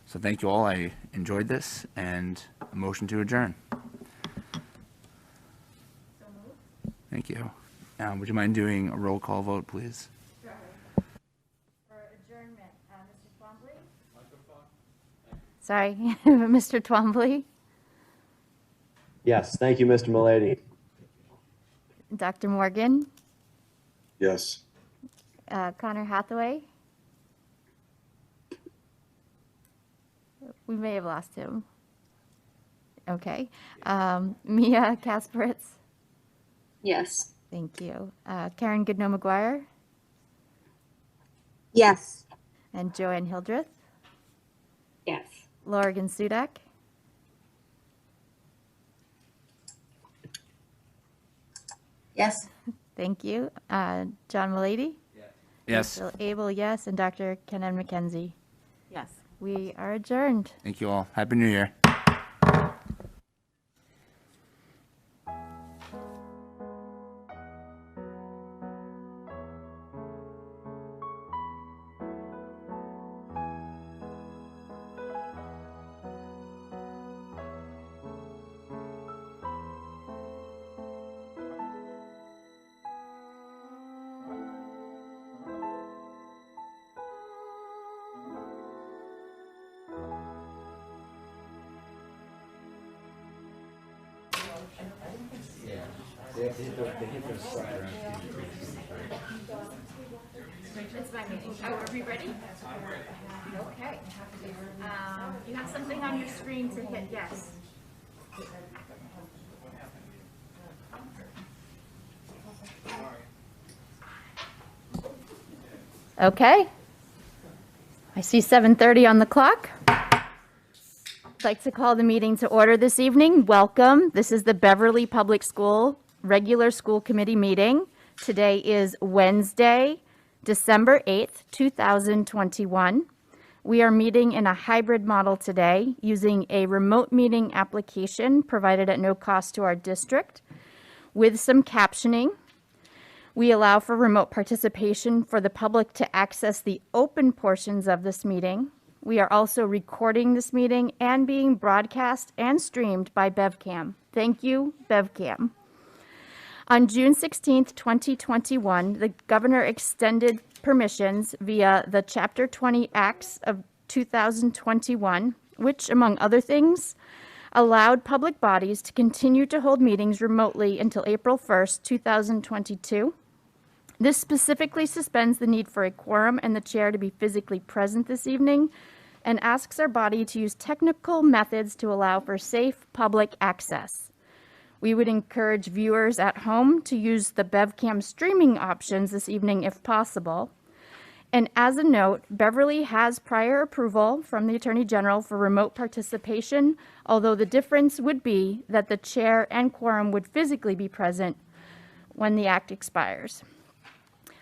So thank you all. I enjoyed this, and a motion to adjourn. Thank you. Would you mind doing a roll call vote, please? For adjournment, Mr. Twombly? Sorry, Mr. Twombly, Yes, thank you, Mr. Milady. Dr. Morgan, Yes. Connor Hathaway. We may have lost him. Okay. Mia Kasperitz. Yes. Thank you. Karen Goodnow-McGuire Yes. and Joanne Hildreth. Yes. Lorigan Sudak. Yes. Thank you. John Milady. Yes. Bill Abel, yes. And Dr. Kenan McKenzie. Yes. We are adjourned. Thank you all. Happy New Year. It's my meeting. Oh, are we ready? Okay. You have something on your screen to hit yes. Okay. I see 7:30 on the clock. I'd like to call the meeting to order this evening. Welcome. This is the Beverly Public School Regular School Committee meeting. Today is Wednesday, December 8th, 2021. We are meeting in a hybrid model today using a remote meeting application provided at no cost to our district with some captioning. We allow for remote participation for the public to access the open portions of this meeting. We are also recording this meeting and being broadcast and streamed by BevCam. Thank you, BevCam. On June 16th, 2021, the governor extended permissions via the Chapter 20 Acts of 2021, which, among other things, allowed public bodies to continue to hold meetings remotely until April 1st, 2022. This specifically suspends the need for a quorum and the chair to be physically present this evening and asks our body to use technical methods to allow for safe public access. We would encourage viewers at home to use the BevCam streaming options this evening if possible. And as a note, Beverly has prior approval from the Attorney General for remote participation, although the difference would be that the chair and quorum would physically be present when the act expires.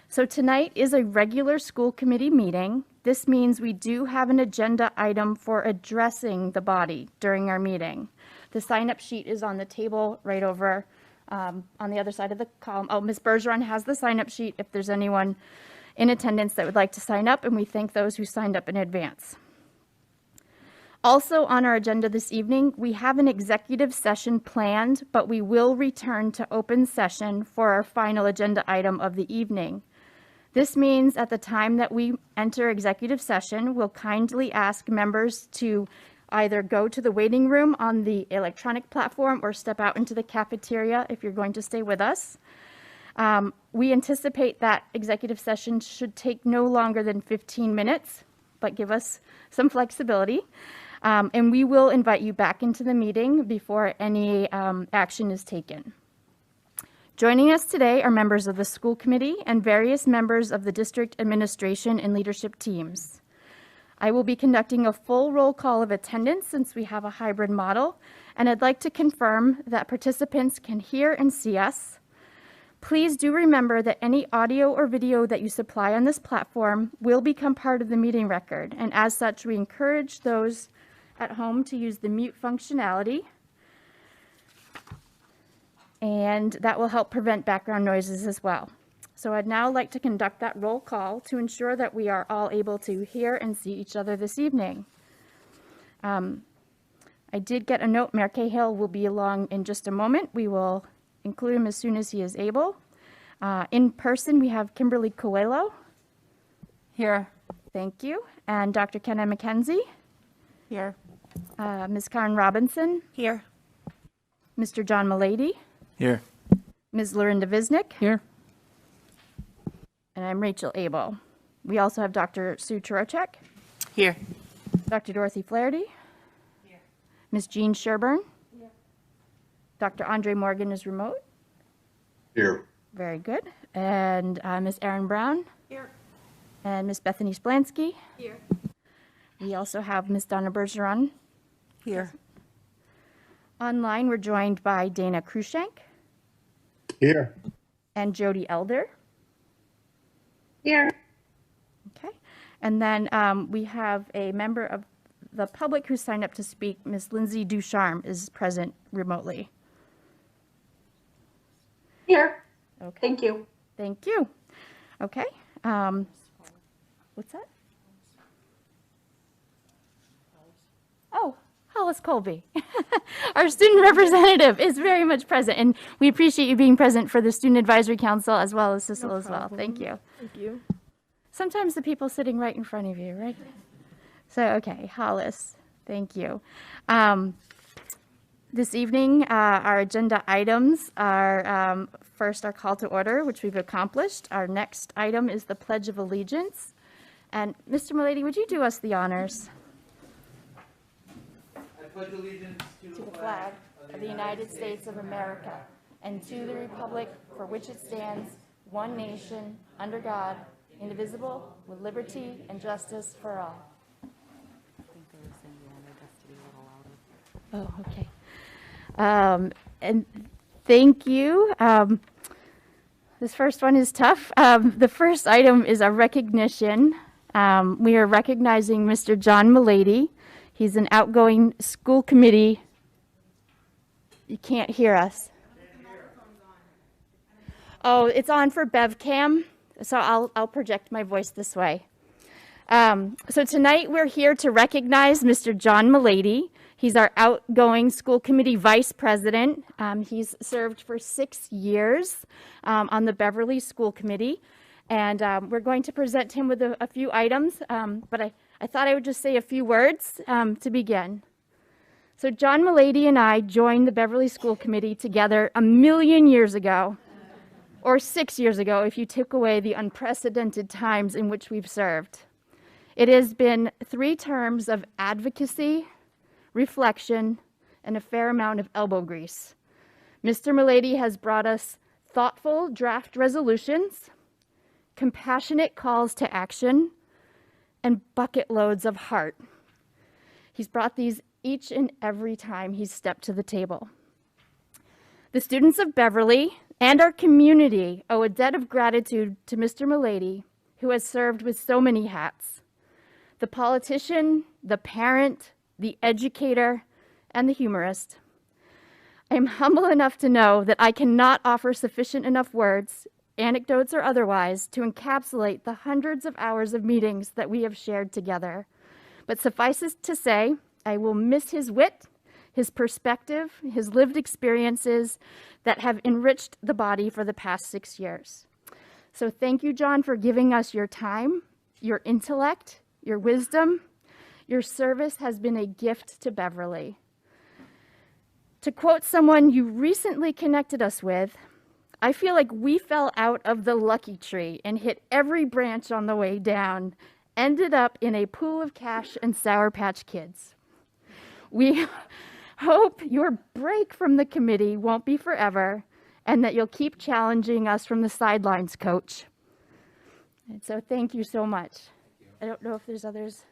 So tonight is a regular school committee meeting. This means we do have an agenda item for addressing the body during our meeting. The sign-up sheet is on the table right over on the other side of the column. Oh, Ms. Bergeron has the sign-up sheet if there's anyone in attendance that would like to sign up, and we thank those who signed up in advance. Also on our agenda this evening, we have an executive session planned, but we will return to open session for our final agenda item of the evening. This means at the time that we enter executive session, we'll kindly ask members to either go to the waiting room on the electronic platform or step out into the cafeteria if you're going to stay with us. We anticipate that executive session should take no longer than 15 minutes, but give us some flexibility. And we will invite you back into the meeting before any action is taken. Joining us today are members of the school committee and various members of the district administration and leadership teams. I will be conducting a full roll call of attendance since we have a hybrid model, and I'd like to confirm that participants can hear and see us. Please do remember that any audio or video that you supply on this platform will become part of the meeting record, and as such, we encourage those at home to use the mute functionality, and that will help prevent background noises as well. So I'd now like to conduct that roll call to ensure that we are all able to hear and see each other this evening. I did get a note, Mayor Cahill will be along in just a moment. We will include him as soon as he is able. In person, we have Kimberly Coelho. Here. Thank you. And Dr. Kenna McKenzie. Here. Ms. Karen Robinson. Here. Mr. John Mulady. Here. Ms. Lorinda Visnick. Here. And I'm Rachel Abel. We also have Dr. Sue Turocek. Here. Dr. Dorothy Flaherty. Here. Ms. Jean Sherburne. Here. Dr. Andre Morgan is remote. Here. Very good. And Ms. Erin Brown. Here. And Ms. Bethany Splansky. Here. We also have Ms. Donna Bergeron. Here. Online, we're joined by Dana Krushank Here. and Jody Elder. Here. Okay. And then we have a member of the public who signed up to speak. Ms. Lindsay Ducharme is present remotely. Here. Okay. Thank you. Thank you. Okay. What's that? Oh, Hollis Colby. Our student representative is very much present, and we appreciate you being present for the Student Advisory Council as well as CISL as well. Thank you. Thank you. Sometimes the people sitting right in front of you, right? So, okay, Hollis, thank you. This evening, our agenda items are first our call to order, which we've accomplished. Our next item is the Pledge of Allegiance. And Mr. Mulady, would you do us the honors? I pledge allegiance To the flag of the United States of America and to the republic for which it stands, one nation, under God, indivisible, with liberty and justice for all. Oh, okay. And thank you. This first one is tough. The first item is a recognition. We are recognizing Mr. John Mulady. He's an outgoing school committee. You can't hear us. Oh, it's on for BevCam, so I'll project my voice this way. So tonight we're here to recognize Mr. John Mulady. He's our outgoing school committee vice president. He's served for 6 years on the Beverly School Committee. And we're going to present him with a few items, but I thought I would just say a few words to begin. So John Mulady and I joined the Beverly School Committee together 1,000,000 years ago, or 6 years ago if you took away the unprecedented times in which we've served. It has been 3 terms of advocacy, reflection, and a fair amount of elbow grease. Mr. Mulady has brought us thoughtful draft resolutions, compassionate calls to action, and bucket loads of heart. He's brought these each and every time he's stepped to the table. The students of Beverly and our community owe a debt of gratitude to Mr. Mulady, who has served with so many hats: the politician, the parent, the educator, and the humorist. I am humble enough to know that I cannot offer sufficient enough words, anecdotes or otherwise, to encapsulate the hundreds of hours of meetings that we have shared together. But suffice it to say, I will miss his wit, his perspective, his lived experiences that have enriched the body for the past 6 years. So thank you, John, for giving us your time, your intellect, your wisdom. Your service has been a gift to Beverly. To quote someone you recently connected us with, I feel like we fell out of the lucky tree and hit every branch on the way down, ended up in a pool of cash and Sour Patch Kids. We hope your break from the committee won't be forever and that you'll keep challenging us from the sidelines, Coach. And so thank you so much. I don't know if there's others.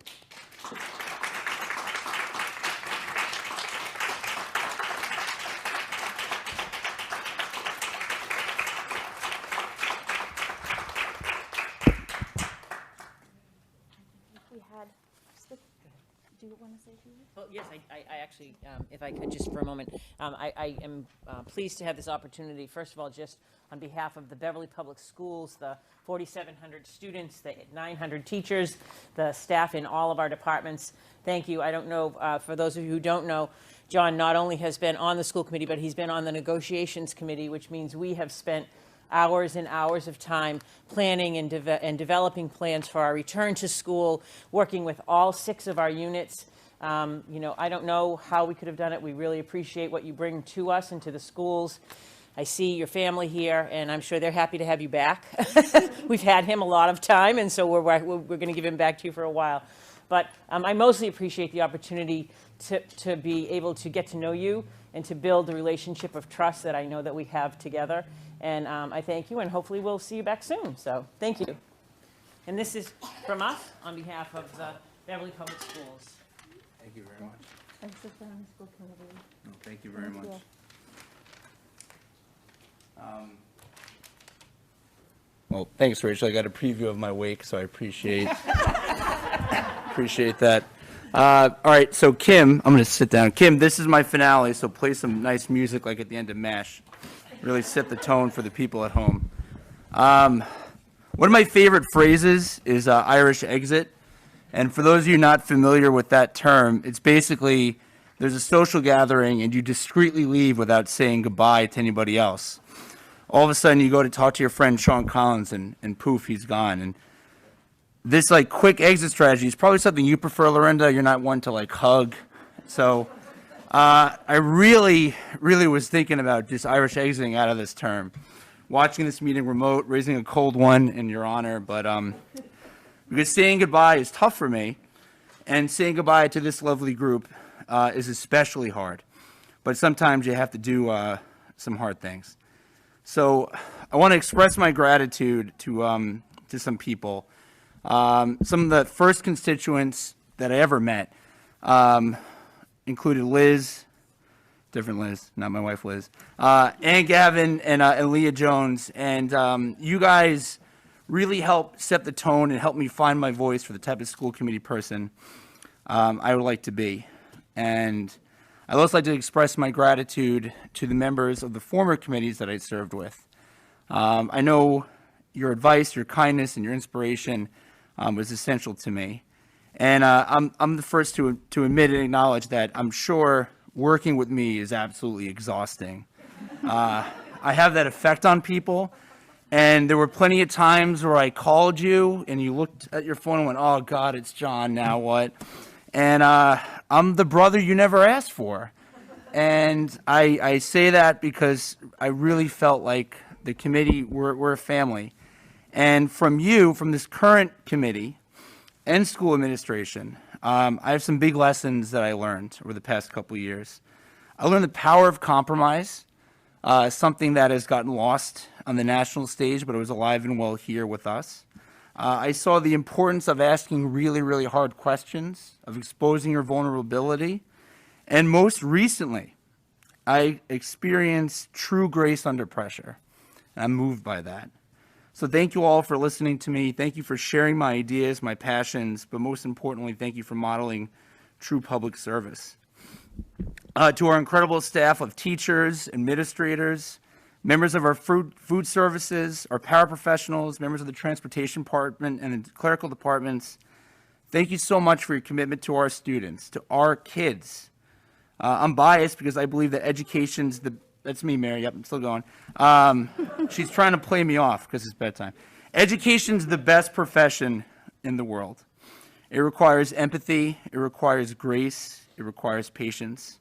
Do you want to say a few words? Well, yes, I actually, if I could just for a moment, I am pleased to have this opportunity, first of all, just on behalf of the Beverly Public Schools, the 4,700 students, the 900 teachers, the staff in all of our departments. Thank you. I don't know, for those of you who don't know, John not only has been on the school committee, but he's been on the negotiations committee, which means we have spent hours and hours of time planning and developing plans for our return to school, working with all 6 of our units. You know, I don't know how we could have done it. We really appreciate what you bring to us and to the schools. I see your family here, and I'm sure they're happy to have you back. We've had him a lot of time, and so we're going to give him back to you for a while. But I mostly appreciate the opportunity to be able to get to know you and to build the relationship of trust that I know that we have together. And I thank you, and hopefully we'll see you back soon. So thank you. And this is from us on behalf of the Beverly Public Schools. Thank you very much. Thanks for being on the school committee. No, thank you very much. Well, thanks, Rachel. I got a preview of my wake, so I appreciate that. All right, so Kim, I'm going to sit down. Kim, this is my finale, so play some nice music like at the end of MASH. Really set the tone for the people at home. One of my favorite phrases is Irish exit. And for those of you not familiar with that term, it's basically there's a social gathering and you discreetly leave without saying goodbye to anybody else. All of a sudden you go to talk to your friend Sean Collins and poof, he's gone. And this like quick exit strategy is probably something you prefer, Lorinda. You're not one to like hug. So I really was thinking about just Irish exiting out of this term. Watching this meeting remote, raising a cold one in your honor, but because saying goodbye is tough for me, and saying goodbye to this lovely group is especially hard. But sometimes you have to do some hard things. So I want to express my gratitude to some people. Some of the first constituents that I ever met included Liz, different Liz, not my wife Liz, and Gavin and Leah Jones. And you guys really helped set the tone and helped me find my voice for the type of school committee person I would like to be. And I'd also like to express my gratitude to the members of the former committees that I served with. I know your advice, your kindness, and your inspiration was essential to me. And I'm the first to admit and acknowledge that I'm sure working with me is absolutely exhausting. I have that effect on people. And there were plenty of times where I called you and you looked at your phone and went, oh, God, it's John, now what? And I'm the brother you never asked for. And I say that because I really felt like the committee, we're a family. And from you, from this current committee and school administration, I have some big lessons that I learned over the past couple of years. I learned the power of compromise, something that has gotten lost on the national stage, but it was alive and well here with us. I saw the importance of asking really hard questions, of exposing your vulnerability. And most recently, I experienced true grace under pressure. And I'm moved by that. So thank you all for listening to me. Thank you for sharing my ideas, my passions, but most importantly, thank you for modeling true public service. To our incredible staff of teachers, administrators, members of our food services, our paraprofessionals, members of the transportation department and the clerical departments, thank you so much for your commitment to our students, to our kids. I'm biased because I believe that education's that's me, Mary, yep, I'm still going. She's trying to play me off because it's bedtime. Education's the best profession in the world. It requires empathy, it requires grace, it requires patience.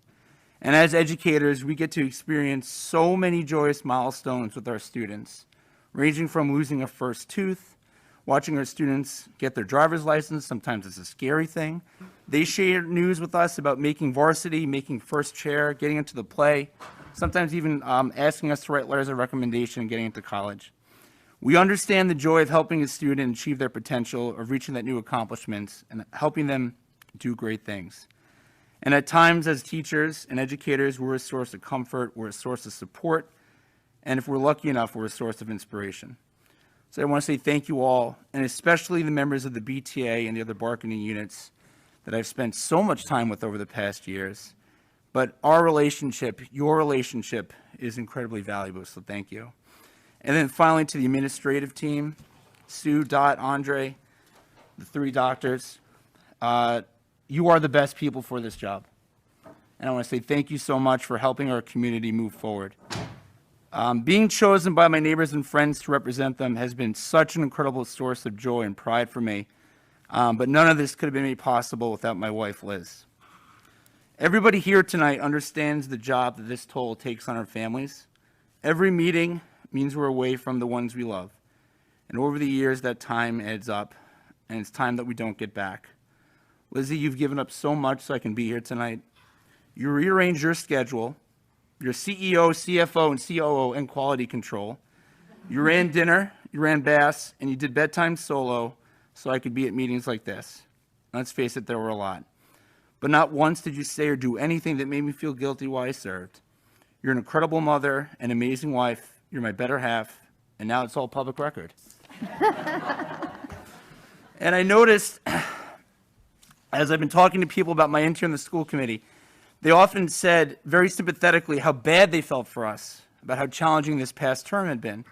And as educators, we get to experience so many joyous milestones with our students, ranging from losing a first tooth, watching our students get their driver's license. Sometimes it's a scary thing. They share news with us about making varsity, making first chair, getting into the play, sometimes even asking us to write letters of recommendation and getting into college. We understand the joy of helping a student achieve their potential, of reaching that new accomplishments, and helping them do great things. And at times, as teachers and educators, we're a source of comfort, we're a source of support, and if we're lucky enough, we're a source of inspiration. So I want to say thank you all, and especially the members of the BTA and the other bargaining units that I've spent so much time with over the past years. But our relationship, your relationship, is incredibly valuable, so thank you. And then finally to the administrative team, Sue, Dot, Andre, the three doctors. You are the best people for this job. and I want to say thank you so much for helping our community move forward. Being chosen by my neighbors and friends to represent them has been such an incredible source of joy and pride for me, but none of this could have been made possible without my wife, Liz. Everybody here tonight understands the job that this toll takes on our families. Every meeting means we're away from the ones we love, and over the years, that time adds up, and it's time that we don't get back. Lizzie, you've given up so much so I can be here tonight. You rearranged your schedule. You're CEO, CFO, and COO, and quality control. You ran dinner, you ran bass, and you did bedtime solo so I could be at meetings like this. Let's face it, there were a lot. But not once did you say or do anything that made me feel guilty while I served. You're an incredible mother, an amazing wife, you're my better half, and now it's all public record. And I noticed, as I've been talking to people about my intern in the school committee, they often said very sympathetically how bad they felt for us, about how challenging this past term had been.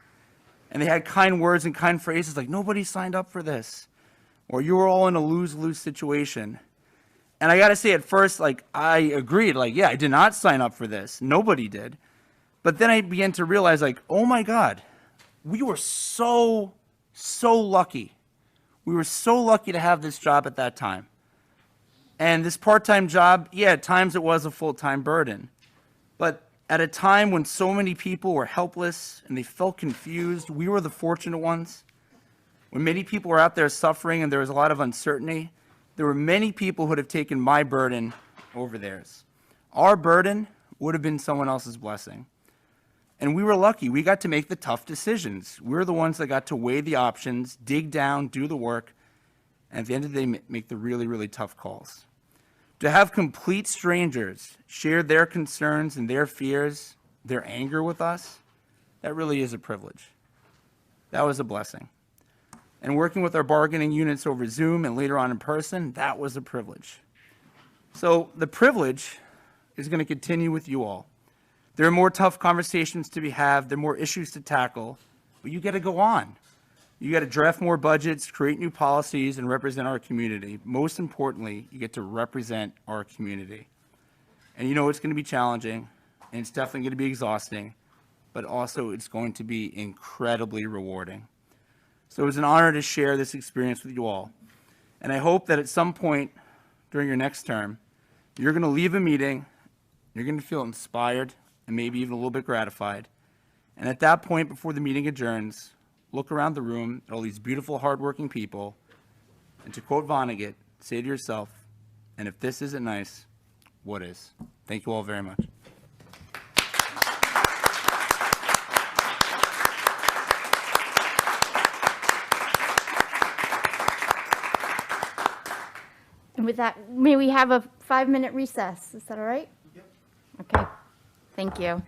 And they had kind words and kind phrases like, nobody signed up for this, or you were all in a lose-lose situation. And I gotta say, at first, like, I agreed, like, yeah, I did not sign up for this. Nobody did. But then I began to realize, like, oh my God, we were so lucky. We were so lucky to have this job at that time. And this part-time job, yeah, at times it was a full-time burden. But at a time when so many people were helpless and they felt confused, we were the fortunate ones. When many people were out there suffering and there was a lot of uncertainty, there were many people who would have taken my burden over theirs. Our burden would have been someone else's blessing. And we were lucky. We got to make the tough decisions. We were the ones that got to weigh the options, dig down, do the work, and at the end of the day, make the really, really tough calls. To have complete strangers share their concerns and their fears, their anger with us, that really is a privilege. That was a blessing. And working with our bargaining units over Zoom and later on in person, that was a privilege. So the privilege is going to continue with you all. There are more tough conversations to be had, there are more issues to tackle, but you got to go on. You got to draft more budgets, create new policies, and represent our community. Most importantly, you get to represent our community. And you know it's going to be challenging, and it's definitely going to be exhausting, but also it's going to be incredibly rewarding. So it was an honor to share this experience with you all. And I hope that at some point during your next term, you're going to leave a meeting, you're going to feel inspired, and maybe even a little bit gratified. And at that point, before the meeting adjourns, look around the room at all these beautiful, hardworking people, and to quote Vonnegut, say to yourself, and if this isn't nice, what is? Thank you all very much. And with that, may we have a 5-minute recess? Is that all right? Yep. Okay. Thank you.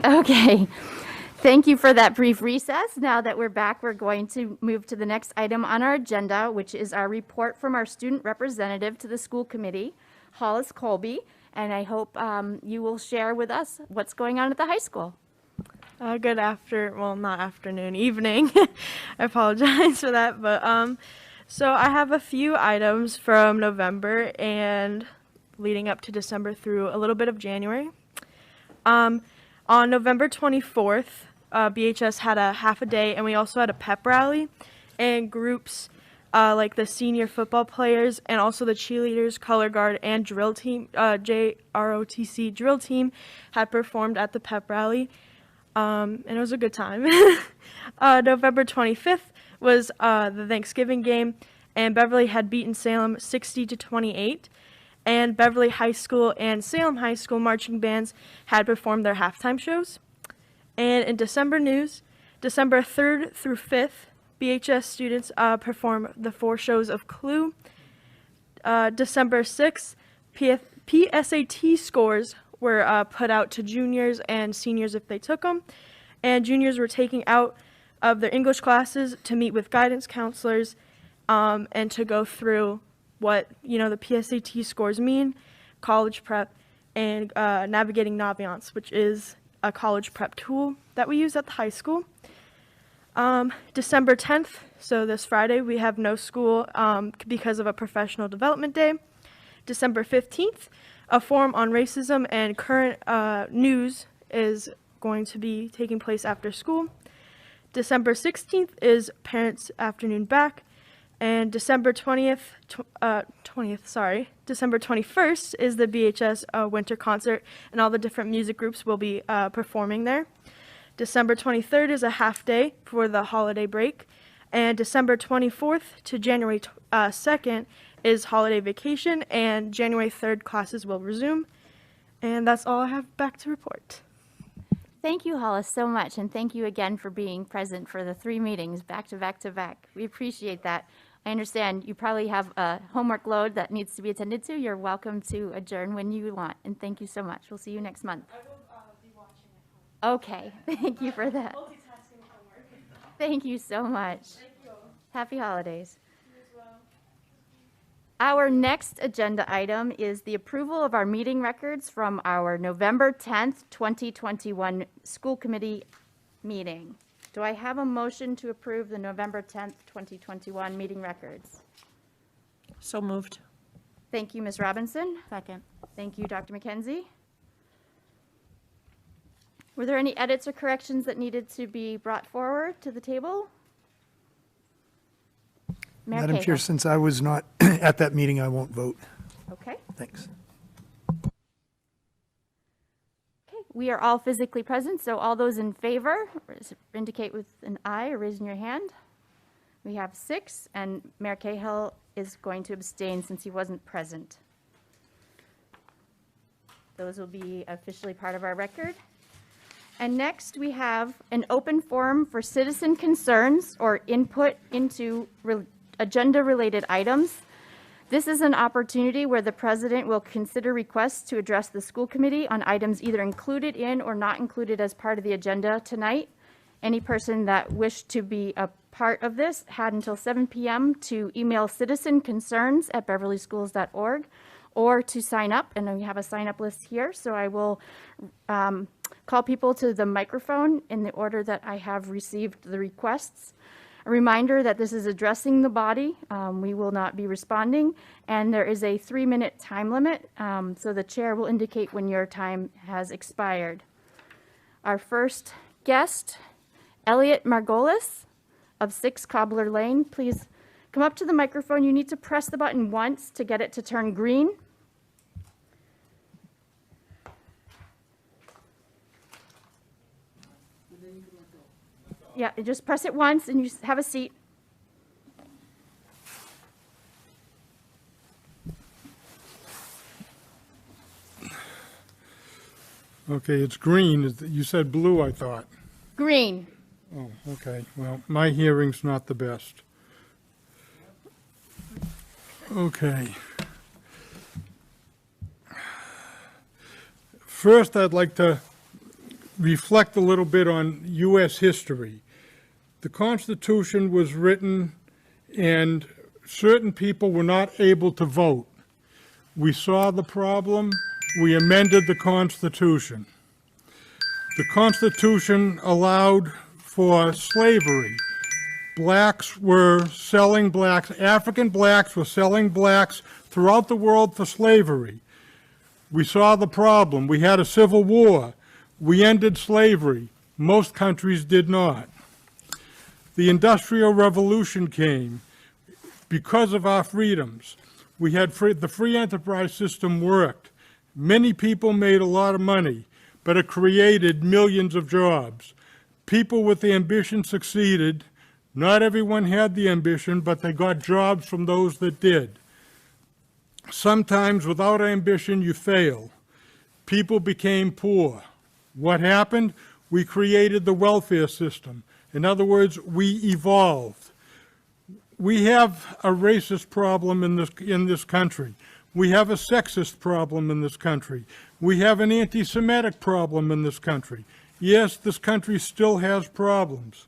Okay. Thank you for that brief recess. Now that we're back, we're going to move to the next item on our agenda, which is our report from our student representative to the school committee, Hollis Colby. And I hope you will share with us what's going on at the high school. Good not afternoon, evening. I apologize for that. But so I have a few items from November and leading up to December through a little bit of January. On November 24th, BHS had a half a day, and we also had a pep rally, and groups like the senior football players and also the cheerleaders, color guard, and drill team, JROTC drill team, had performed at the pep rally, and it was a good time. November 25th was the Thanksgiving game, and Beverly had beaten Salem 60-28. And Beverly High School and Salem High School marching bands had performed their halftime shows. And in December news, December 3rd through 5th, BHS students performed the 4 shows of Clue. December 6th, PSAT scores were put out to juniors and seniors if they took them. And juniors were taken out of their English classes to meet with guidance counselors and to go through what, the PSAT scores mean, college prep, and navigating Naviance, which is a college prep tool that we use at the high school. December 10th, so this Friday, we have no school because of a professional development day. December 15th, a forum on racism and current news is going to be taking place after school. December 16th is Parents Afternoon Back. And December 21st is the BHS winter concert, and all the different music groups will be performing there. December 23rd is a half day for the holiday break, and December 24th to January 2nd is holiday vacation, and January 3rd classes will resume. And that's all I have back to report. Thank you, Hollis, so much, and thank you again for being present for the 3 meetings back to back to back. We appreciate that. I understand you probably have a homework load that needs to be attended to. You're welcome to adjourn when you want, and thank you so much. We'll see you next month. I will be watching at home. Okay, thank you for that. Multitasking homework. Thank you so much. Thank you. Happy holidays. You as well. Our next agenda item is the approval of our meeting records from our November 10th, 2021 school committee meeting. Do I have a motion to approve the November 10th, 2021 meeting records? So moved. Thank you, Ms. Robinson. Second. Thank you, Dr. McKenzie. Were there any edits or corrections that needed to be brought forward to the table? Mayor Madam Cahill. Chair, since I was not at that meeting, I won't vote. Okay. Thanks. Okay, we are all physically present, so all those in favor indicate with an aye or raising your hand. We have 6, and Mayor Cahill is going to abstain since he wasn't present. Those will be officially part of our record. And next, we have an open forum for citizen concerns or input into agenda-related items. This is an opportunity where the president will consider requests to address the school committee on items either included in or not included as part of the agenda tonight. Any person that wished to be a part of this had until 7 p.m. to email citizenconcerns@beverlyschools.org or to sign up, and we have a sign-up list here, so I will call people to the microphone in the order that I have received the requests. A reminder that this is addressing the body. We will not be responding, and there is a 3-minute time limit, so the chair will indicate when your time has expired. Our first guest, Elliot Margolis of 6 Cobbler Lane. Please come up to the microphone. You need to press the button once to get it to turn green. Yeah, just press it once and you just have a seat. Okay, it's green. You said blue, I thought. Green. Oh, okay. Well, my hearing's not the best. Okay. First, I'd like to reflect a little bit on U.S. history. The Constitution was written and certain people were not able to vote. We saw the problem. We amended the Constitution. The Constitution allowed for slavery. Blacks were selling blacks, African blacks were selling blacks throughout the world for slavery. We saw the problem. We had a civil war. We ended slavery. Most countries did not. The Industrial Revolution came because of our freedoms. We had the free enterprise system worked. Many people made a lot of money, but it created millions of jobs. People with ambition succeeded. Not everyone had the ambition, but they got jobs from those that did. Sometimes without ambition, you fail. People became poor. What happened? We created the welfare system. In other words, we evolved. We have a racist problem in this country. We have a sexist problem in this country. We have an anti-Semitic problem in this country. Yes, this country still has problems.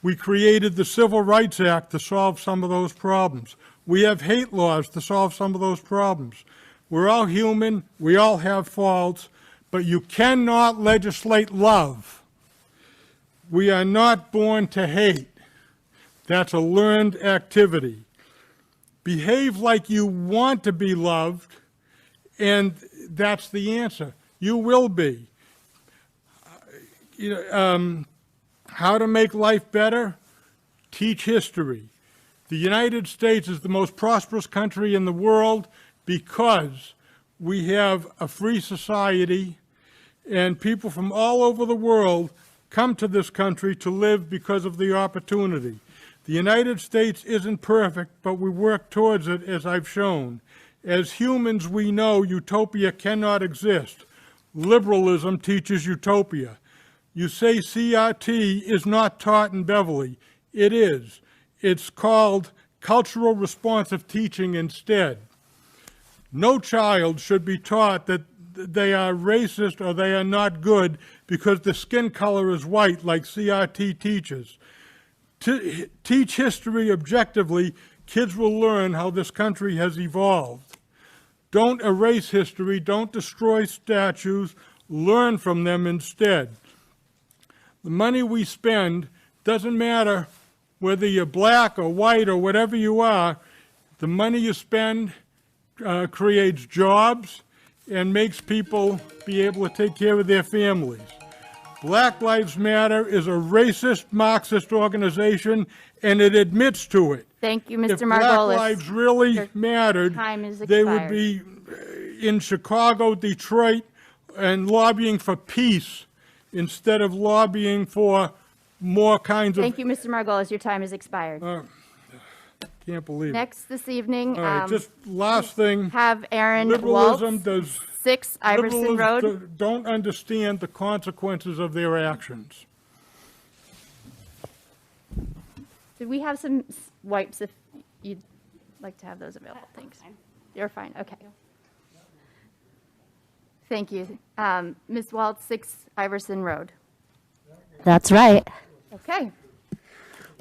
We created the Civil Rights Act to solve some of those problems. We have hate laws to solve some of those problems. We're all human, we all have faults, but you cannot legislate love. We are not born to hate. That's a learned activity. Behave like you want to be loved, and that's the answer. You will be. How to make life better? Teach history. The United States is the most prosperous country in the world because we have a free society, and people from all over the world come to this country to live because of the opportunity. The United States isn't perfect, but we work towards it, as I've shown. As humans, we know utopia cannot exist. Liberalism teaches utopia. You say CRT is not taught in Beverly. It is. It's called cultural responsive teaching instead. No child should be taught that they are racist or they are not good because the skin color is white, like CRT teaches. To teach history objectively, kids will learn how this country has evolved. Don't erase history, don't destroy statues, learn from them instead. The money we spend doesn't matter whether you're black or white or whatever you are. The money you spend creates jobs and makes people be able to take care of their families. Black Lives Matter is a racist, Marxist organization, and it admits to it. Thank you, Mr. If Margolis. Black Lives really mattered, time is they would expired. be in Chicago, Detroit, and lobbying for peace instead of lobbying for more kinds of... Thank you, Mr. Margolis. Your time has expired. Can't believe it. Next this evening, All right, just last thing. have Aaron Liberalism Waltz, does... 6 Iverson Liberals Road. don't understand the consequences of their actions. Do we have some wipes if you'd like to have those available? Thanks. You're fine, okay. Thank you. Ms. Waltz, 6 Iverson Road. That's right. Okay.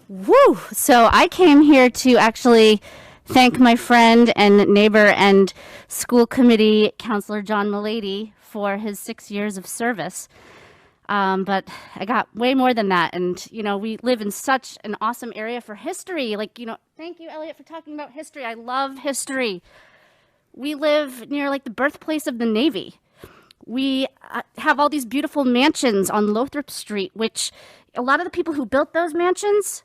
Woo! So I came here to actually thank my friend and neighbor and school committee counselor John Mulady for his 6 years of service. But I got way more than that. And, you know, we live in such an awesome area for history. Like, you know, thank you, Elliot, for talking about history. I love history. We live near, like, the birthplace of the Navy. We have all these beautiful mansions on Lothrop Street, which a lot of the people who built those mansions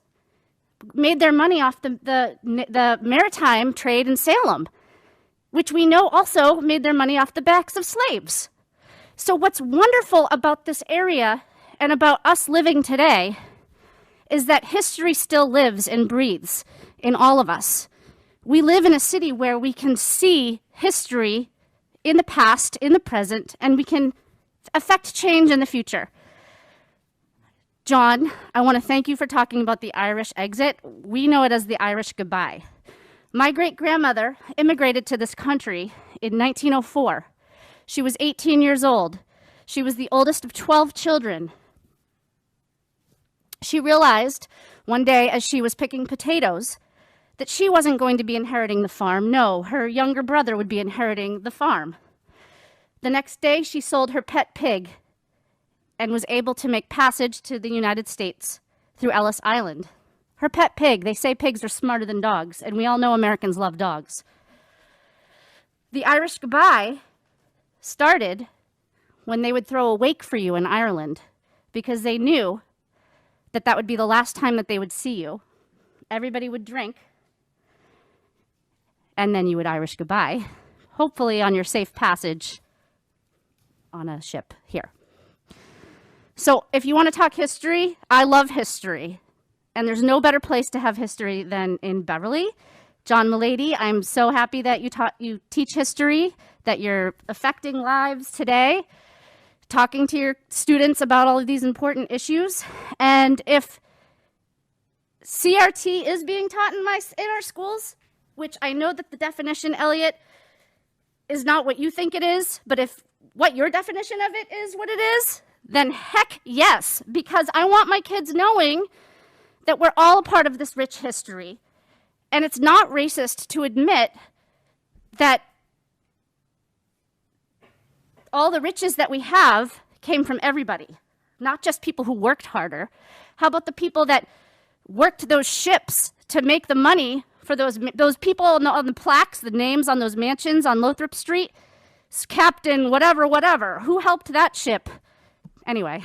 made their money off the maritime trade in Salem, which we know also made their money off the backs of slaves. So what's wonderful about this area and about us living today is that history still lives and breathes in all of us. We live in a city where we can see history in the past, in the present, and we can affect change in the future. John, I want to thank you for talking about the Irish exit. We know it as the Irish goodbye. My great-grandmother immigrated to this country in 1904. She was 18 years old. She was the oldest of 12 children. She realized one day as she was picking potatoes that she wasn't going to be inheriting the farm. No, her younger brother would be inheriting the farm. The next day, she sold her pet pig and was able to make passage to the United States through Ellis Island. Her pet pig, they say pigs are smarter than dogs, and we all know Americans love dogs. The Irish goodbye started when they would throw a wake for you in Ireland because they knew that that would be the last time that they would see you. Everybody would drink, and then you would Irish goodbye, hopefully on your safe passage on a ship here. So if you want to talk history, I love history. And there's no better place to have history than in Beverly. John Mulady, I'm so happy that you teach history, that you're affecting lives today, talking to your students about all of these important issues. And if CRT is being taught in our schools, which I know that the definition, Elliot, is not what you think it is, but if what your definition of it is what it is, then heck yes, because I want my kids knowing that we're all a part of this rich history. And it's not racist to admit that all the riches that we have came from everybody, not just people who worked harder. How about the people that worked those ships to make the money for those people on the plaques, the names on those mansions on Lothrop Street? Captain whatever. Who helped that ship? Anyway,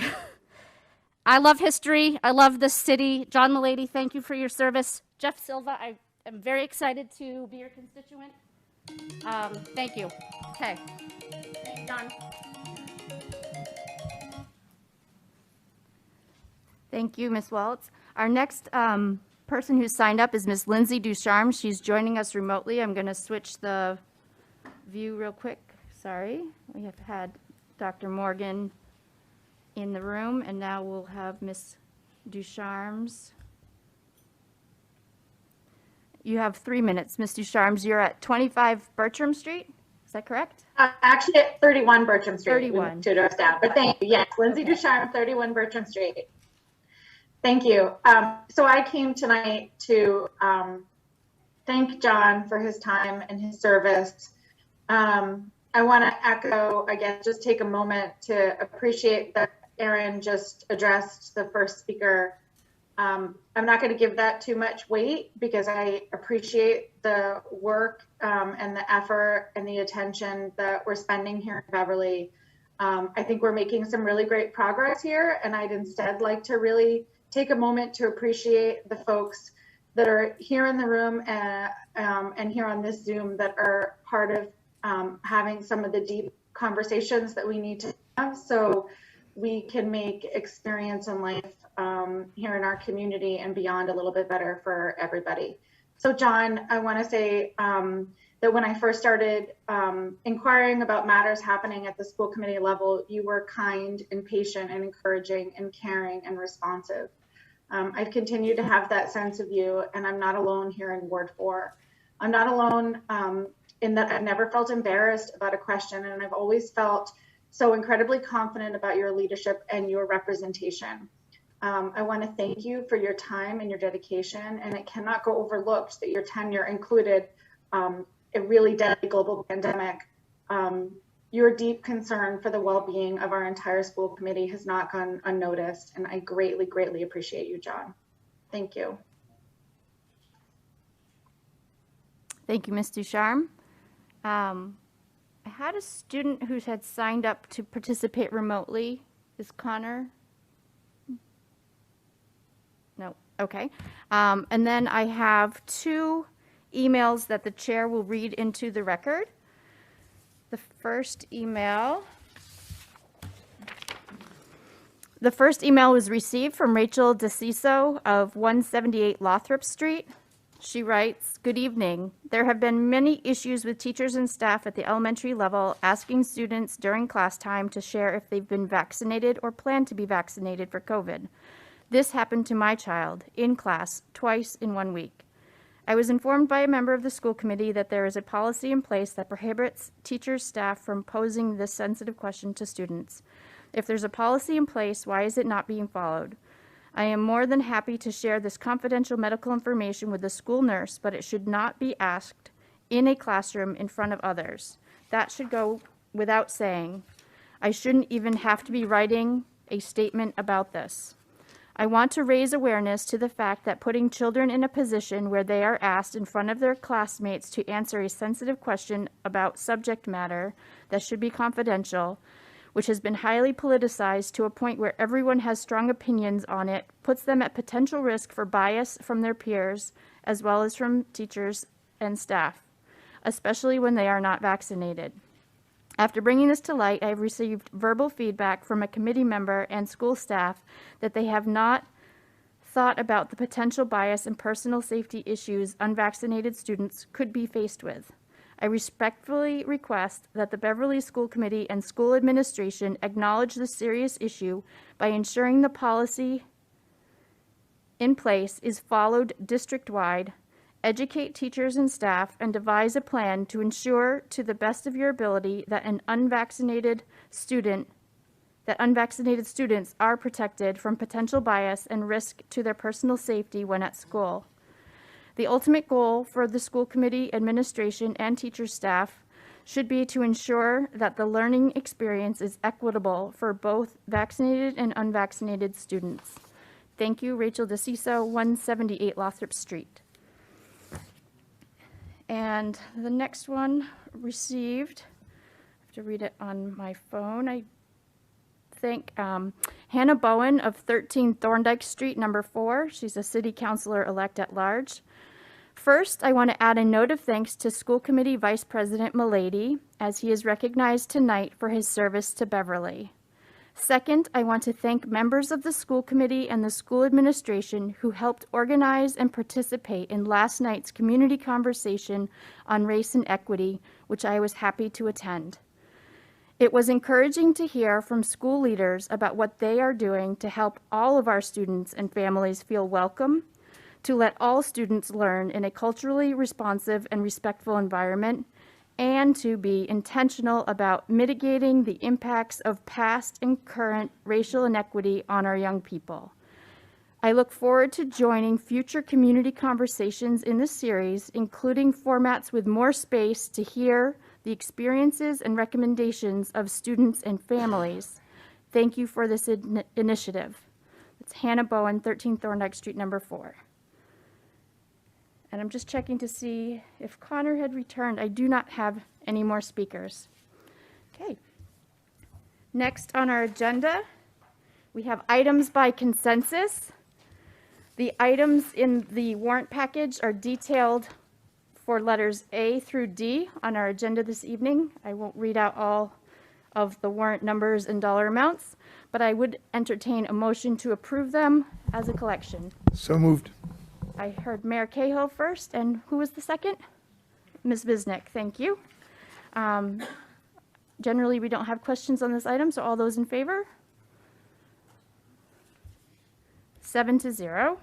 I love history. I love this city. John Mulady, thank you for your service. Jeff Silva, I am very excited to be your constituent. Thank you. Okay. John. Thank you, Ms. Waltz. Our next person who's signed up is Ms. Lindsay Ducharme. She's joining us remotely. I'm going to switch the view real quick. Sorry. We have had Dr. Morgan in the room, and now we'll have Ms. Ducharme's. You have 3 minutes, Ms. Ducharme's. You're at 25 Bertram Street. Is that correct? Actually, at 31 Bertram Street. 31. 2 doors down. But thank you. Yes, Lindsay Ducharme, 31 Bertram Street. Thank you. So I came tonight to thank John for his time and his service. I want to echo again, just take a moment to appreciate that Aaron just addressed the first speaker. I'm not going to give that too much weight because I appreciate the work and the effort and the attention that we're spending here in Beverly. I think we're making some really great progress here, and I'd instead like to really take a moment to appreciate the folks that are here in the room and here on this Zoom that are part of having some of the deep conversations that we need to have so we can make experience in life here in our community and beyond a little bit better for everybody. So John, I want to say that when I first started inquiring about matters happening at the school committee level, you were kind and patient and encouraging and caring and responsive. I've continued to have that sense of you, and I'm not alone here in Ward 4. I'm not alone in that I've never felt embarrassed about a question, and I've always felt so incredibly confident about your leadership and your representation. I want to thank you for your time and your dedication, and it cannot go overlooked that your tenure included a really deadly global pandemic. Your deep concern for the well-being of our entire school committee has not gone unnoticed, and I greatly, greatly appreciate you, John. Thank you. Thank you, Ms. Ducharme. I had a student who had signed up to participate remotely. Is Connor? No, okay. And then I have 2 emails that the chair will read into the record. The first email was received from Rachel DeCiso of 178 Lothrop Street. She writes, "Good evening. There have been many issues with teachers and staff at the elementary level asking students during class time to share if they've been vaccinated or plan to be vaccinated for COVID. This happened to my child in class twice in 1 week. I was informed by a member of the school committee that there is a policy in place that prohibits teachers, staff from posing this sensitive question to students. If there's a policy in place, why is it not being followed? I am more than happy to share this confidential medical information with the school nurse, but it should not be asked in a classroom in front of others. That should go without saying. I shouldn't even have to be writing a statement about this. I want to raise awareness to the fact that putting children in a position where they are asked in front of their classmates to answer a sensitive question about subject matter that should be confidential, which has been highly politicized to a point where everyone has strong opinions on it, puts them at potential risk for bias from their peers, as well as from teachers and staff, especially when they are not vaccinated. After bringing this to light, I have received verbal feedback from a committee member and school staff that they have not thought about the potential bias and personal safety issues unvaccinated students could be faced with. I respectfully request that the Beverly School Committee and school administration acknowledge the serious issue by ensuring the policy in place is followed district-wide, educate teachers and staff, and devise a plan to ensure to the best of your ability that unvaccinated students are protected from potential bias and risk to their personal safety when at school. The ultimate goal for the school committee, administration, and teacher staff should be to ensure that the learning experience is equitable for both vaccinated and unvaccinated students. Thank you, Rachel DeCiso, 178 Lothrop Street. And the next one received, I have to read it on my phone. I thank Hannah Bowen of 13 Thorndike Street, number 4. She's a city councilor-elect at large. First, I want to add a note of thanks to School Committee Vice President Milady, as he is recognized tonight for his service to Beverly. Second, I want to thank members of the school committee and the school administration who helped organize and participate in last night's community conversation on race and equity, which I was happy to attend. It was encouraging to hear from school leaders about what they are doing to help all of our students and families feel welcome, to let all students learn in a culturally responsive and respectful environment, and to be intentional about mitigating the impacts of past and current racial inequity on our young people. I look forward to joining future community conversations in this series, including formats with more space to hear the experiences and recommendations of students and families. Thank you for this initiative. It's Hannah Bowen, 13 Thorndike Street, number 4. And I'm just checking to see if Connor had returned. I do not have any more speakers. Okay. Next on our agenda, we have items by consensus. The items in the warrant package are detailed for letters A through D on our agenda this evening. I won't read out all of the warrant numbers and dollar amounts, but I would entertain a motion to approve them as a collection. So moved. I heard Mayor Cahill first, and who was the second? Ms. Visnick, thank you. Generally, we don't have questions on this item, so all those in favor? 7-0.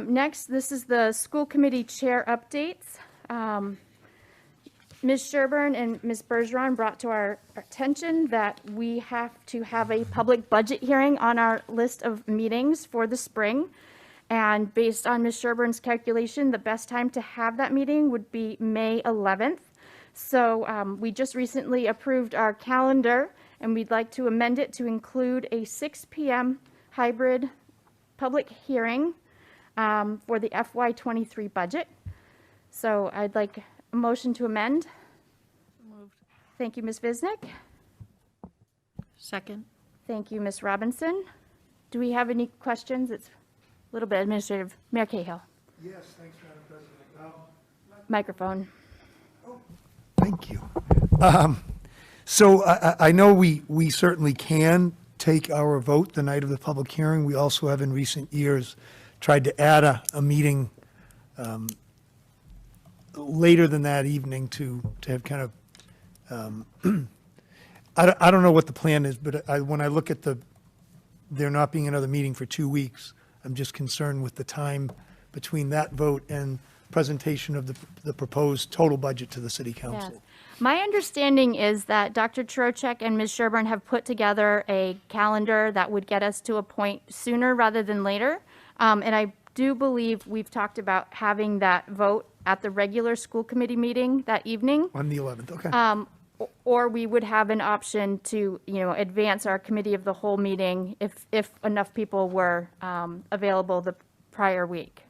Next, this is the school committee chair updates. Ms. Sherburne and Ms. Bergeron brought to our attention that we have to have a public budget hearing on our list of meetings for the spring. And based on Ms. Sherburne's calculation, the best time to have that meeting would be May 11th. So we just recently approved our calendar, and we'd like to amend it to include a 6 p.m. hybrid public hearing for the FY23 budget. So I'd like a motion to amend. Moved. Thank you, Ms. Visnick. Second. Thank you, Ms. Robinson. Do we have any questions? It's a little bit administrative. Mayor Cahill. Yes, thanks, Madam President. Microphone. Thank you. So I know we certainly can take our vote the night of the public hearing. We also have in recent years tried to add a meeting later than that evening to have kind of, I don't know what the plan is, but when I look at there not being another meeting for 2 weeks, I'm just concerned with the time between that vote and presentation of the proposed total budget to the city council. Yes. My understanding is that Dr. Trocheck and Ms. Sherburne have put together a calendar that would get us to a point sooner rather than later. And I do believe we've talked about having that vote at the regular school committee meeting that evening. On the 11th, okay. Or we would have an option to, advance our committee of the whole meeting if enough people were available the prior week.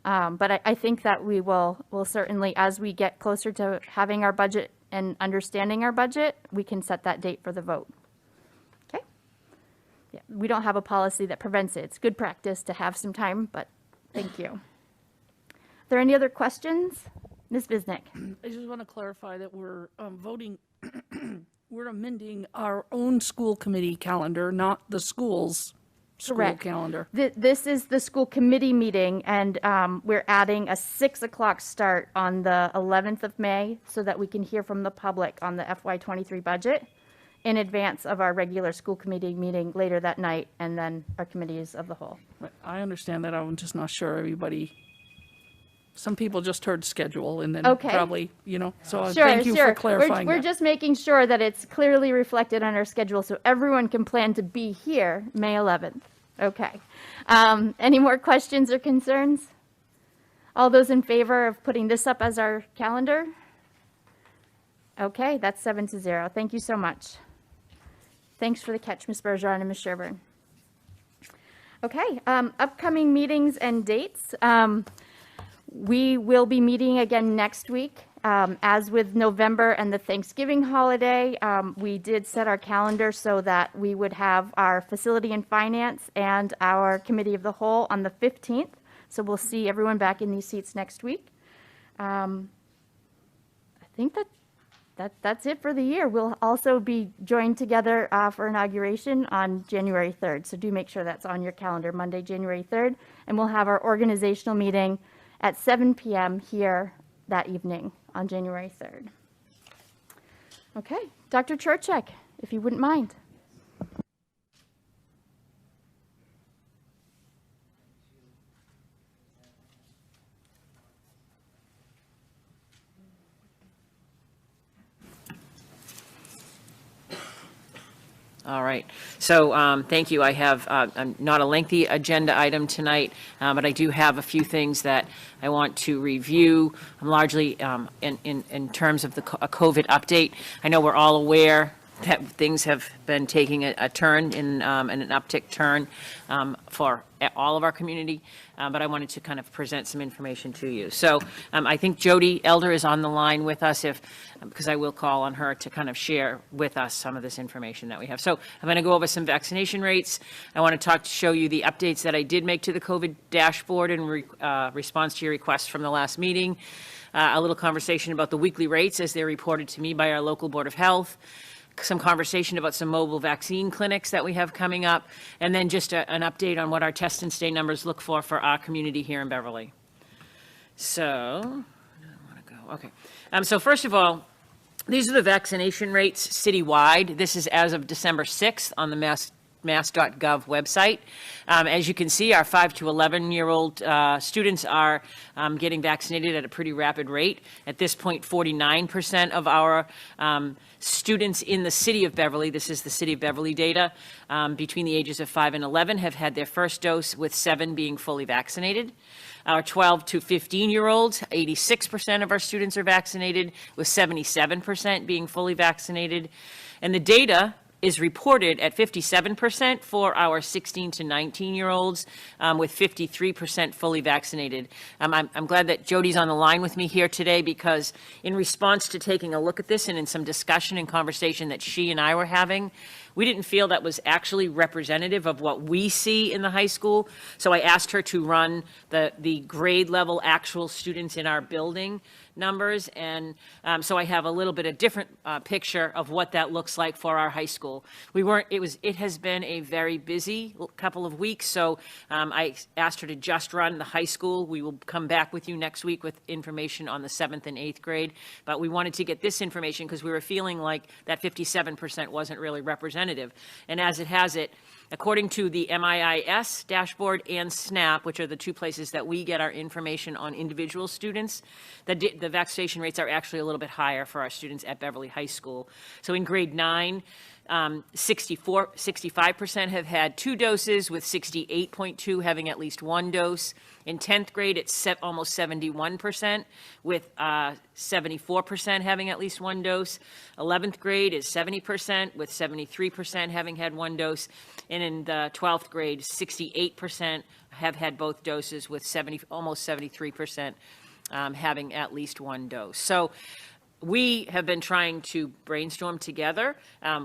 But I think that we will certainly, as we get closer to having our budget and understanding our budget, we can set that date for the vote. Okay? Yeah, we don't have a policy that prevents it. It's good practice to have some time, but thank you. Are there any other questions? Ms. Visnick. I just want to clarify that we're voting, we're amending our own school committee calendar, not the school's school Correct. calendar. This is the school committee meeting, and we're adding a 6 o'clock start on the 11th of May so that we can hear from the public on the FY23 budget in advance of our regular school committee meeting later that night, and then our committees of the whole. But I understand that. I'm just not sure everybody. Some people just heard schedule and then Okay. probably, so Sure, thank you sure. for clarifying We're that. just making sure that it's clearly reflected on our schedule so everyone can plan to be here May 11th. Okay. Any more questions or concerns? All those in favor of putting this up as our calendar? Okay, that's 7-0. Thank you so much. Thanks for the catch, Ms. Bergeron and Ms. Sherburne. Okay, upcoming meetings and dates. We will be meeting again next week. As with November and the Thanksgiving holiday, we did set our calendar so that we would have our facility and finance and our committee of the whole on the 15th. So we'll see everyone back in these seats next week. I think that's it for the year. We'll also be joined together for inauguration on January 3rd. So do make sure that's on your calendar, Monday, January 3rd. And we'll have our organizational meeting at 7 p.m. here that evening on January 3rd. Okay, Dr. Chorchak, if you wouldn't mind. All right. So thank you. I have not a lengthy agenda item tonight, but I do have a few things that I want to review, largely in terms of a COVID update. I know we're all aware that things have been taking a turn in an uptick turn for all of our community, but I wanted to kind of present some information to you. So I think Jody Elder is on the line with us because I will call on her to kind of share with us some of this information that we have. So I'm going to go over some vaccination rates. I want to show you the updates that I did make to the COVID dashboard in response to your requests from the last meeting. A little conversation about the weekly rates as they're reported to me by our local Board of Health. Some conversation about some mobile vaccine clinics that we have coming up, and then just an update on what our test and stay numbers look for our community here in Beverly. So, I want to go, okay. So first of all, these are the vaccination rates citywide. This is as of December 6th on the mass.gov website. As you can see, our 5 to 11-year-old students are getting vaccinated at a pretty rapid rate. At this point, 49% of our students in the city of Beverly, this is the city of Beverly data, between the ages of 5 and 11 have had their first dose, with 7 being fully vaccinated. Our 12 to 15-year-olds, 86% of our students are vaccinated, with 77% being fully vaccinated. And the data is reported at 57% for our 16 to 19-year-olds, with 53% fully vaccinated. I'm glad that Jody's on the line with me here today, because in response to taking a look at this and in some discussion and conversation that she and I were having, we didn't feel that was actually representative of what we see in the high school. So I asked her to run the grade level actual students in our building numbers, and so I have a little bit of different picture of what that looks like for our high school. It has been a very busy couple of weeks, so I asked her to just run the high school. We will come back with you next week with information on the 7th and 8th grade, but we wanted to get this information because we were feeling like that 57% wasn't really representative. And as it has it, according to the MIIS dashboard and SNAP, which are the two places that we get our information on individual students, the vaccination rates are actually a little bit higher for our students at Beverly High School. So in grade 9, 65% have had 2 doses, with 68.2 having at least 1 dose. In 10th grade, it's almost 71%, with 74% having at least 1 dose. 11th grade is 70%, with 73% having had 1 dose. And in the 12th grade, 68% have had both doses, with almost 73% having at least 1 dose. So we have been trying to brainstorm together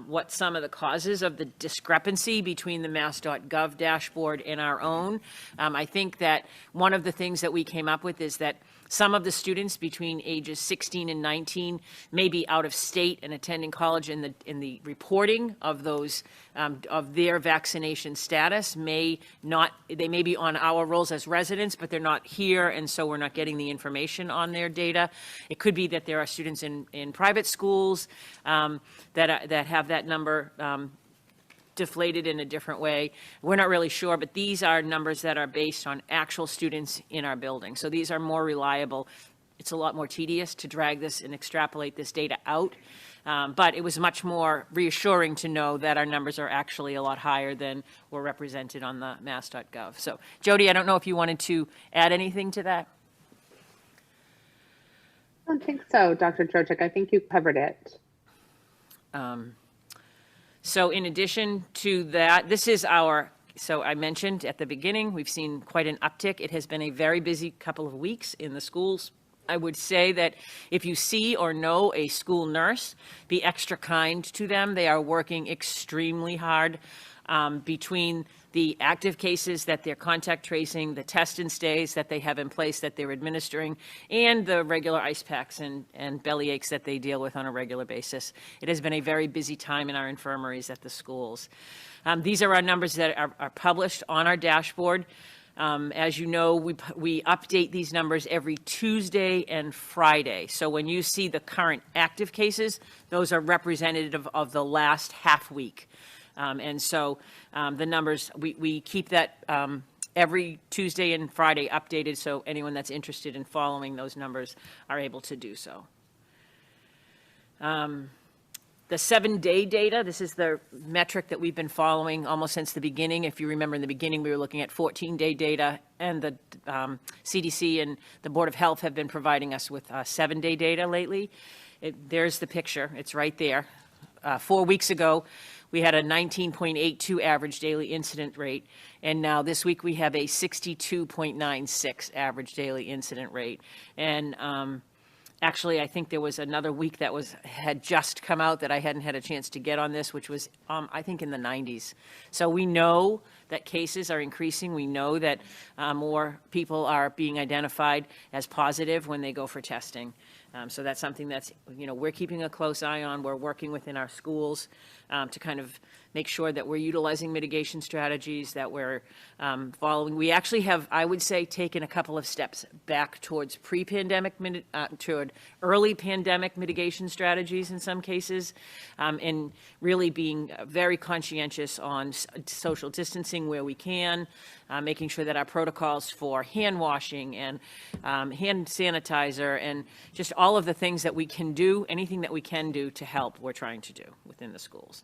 what some of the causes of the discrepancy between the mass.gov dashboard and our own. I think that one of the things that we came up with is that some of the students between ages 16 and 19 may be out of state and attending college, in the reporting of those of their vaccination status may not, they may be on our rolls as residents, but they're not here, and so we're not getting the information on their data. It could be that there are students in private schools that have that number deflated in a different way. We're not really sure, but these are numbers that are based on actual students in our building. So these are more reliable. It's a lot more tedious to drag this and extrapolate this data out. But it was much more reassuring to know that our numbers are actually a lot higher than were represented on the mass.gov. So Jody, I don't know if you wanted to add anything to that. I don't think so, Dr. Trocek. I think you covered it. So in addition to that, this is our, so I mentioned at the beginning, we've seen quite an uptick. It has been a very busy couple of weeks in the schools. I would say that if you see or know a school nurse, be extra kind to them. They are working extremely hard between the active cases that they're contact tracing, the test and stays that they have in place that they're administering, and the regular ice packs and belly aches that they deal with on a regular basis. It has been a very busy time in our infirmaries at the schools. These are our numbers that are published on our dashboard. As you know, we update these numbers every Tuesday and Friday. So when you see the current active cases, those are representative of the last half week. And so the numbers, we keep that every Tuesday and Friday updated, so anyone that's interested in following those numbers are able to do so. The 7-day data, this is the metric that we've been following almost since the beginning. If you remember in the beginning, we were looking at 14-day data, and the CDC and the Board of Health have been providing us with 7-day data lately. There's the picture, it's right there. 4 weeks ago, we had a 19.82 average daily incident rate, and now this week we have a 62.96 average daily incident rate. And actually, I think there was another week that had just come out that I hadn't had a chance to get on this, which was, I think, in the 90s. So we know that cases are increasing. We know that more people are being identified as positive when they go for testing. So that's something that's, we're keeping a close eye on. We're working within our schools to kind of make sure that we're utilizing mitigation strategies, that we're following. We actually have, I would say, taken a couple of steps back towards pre-pandemic, toward early pandemic mitigation strategies in some cases, and really being very conscientious on social distancing where we can, making sure that our protocols for hand washing and hand sanitizer and just all of the things that we can do, anything that we can do to help, we're trying to do within the schools.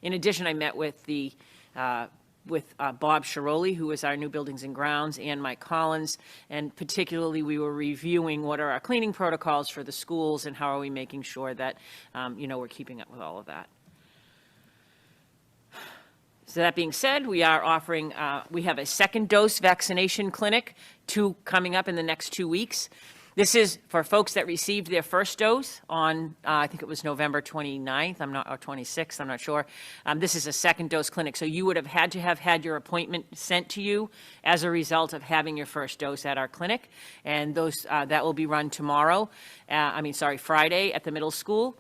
In addition, I met with Bob Shiroli, who is our new Buildings and Grounds, and Mike Collins, and particularly we were reviewing what are our cleaning protocols for the schools and how are we making sure that, we're keeping up with all of that. So that being said, we are offering, we have a second dose vaccination clinic, coming up in the next 2 weeks. This is for folks that received their first dose on, I think it was November 29th, or 26th, I'm not sure. This is a second dose clinic, so you would have had your appointment sent to you as a result of having your first dose at our clinic, and those that will be run tomorrow, Friday at the middle school.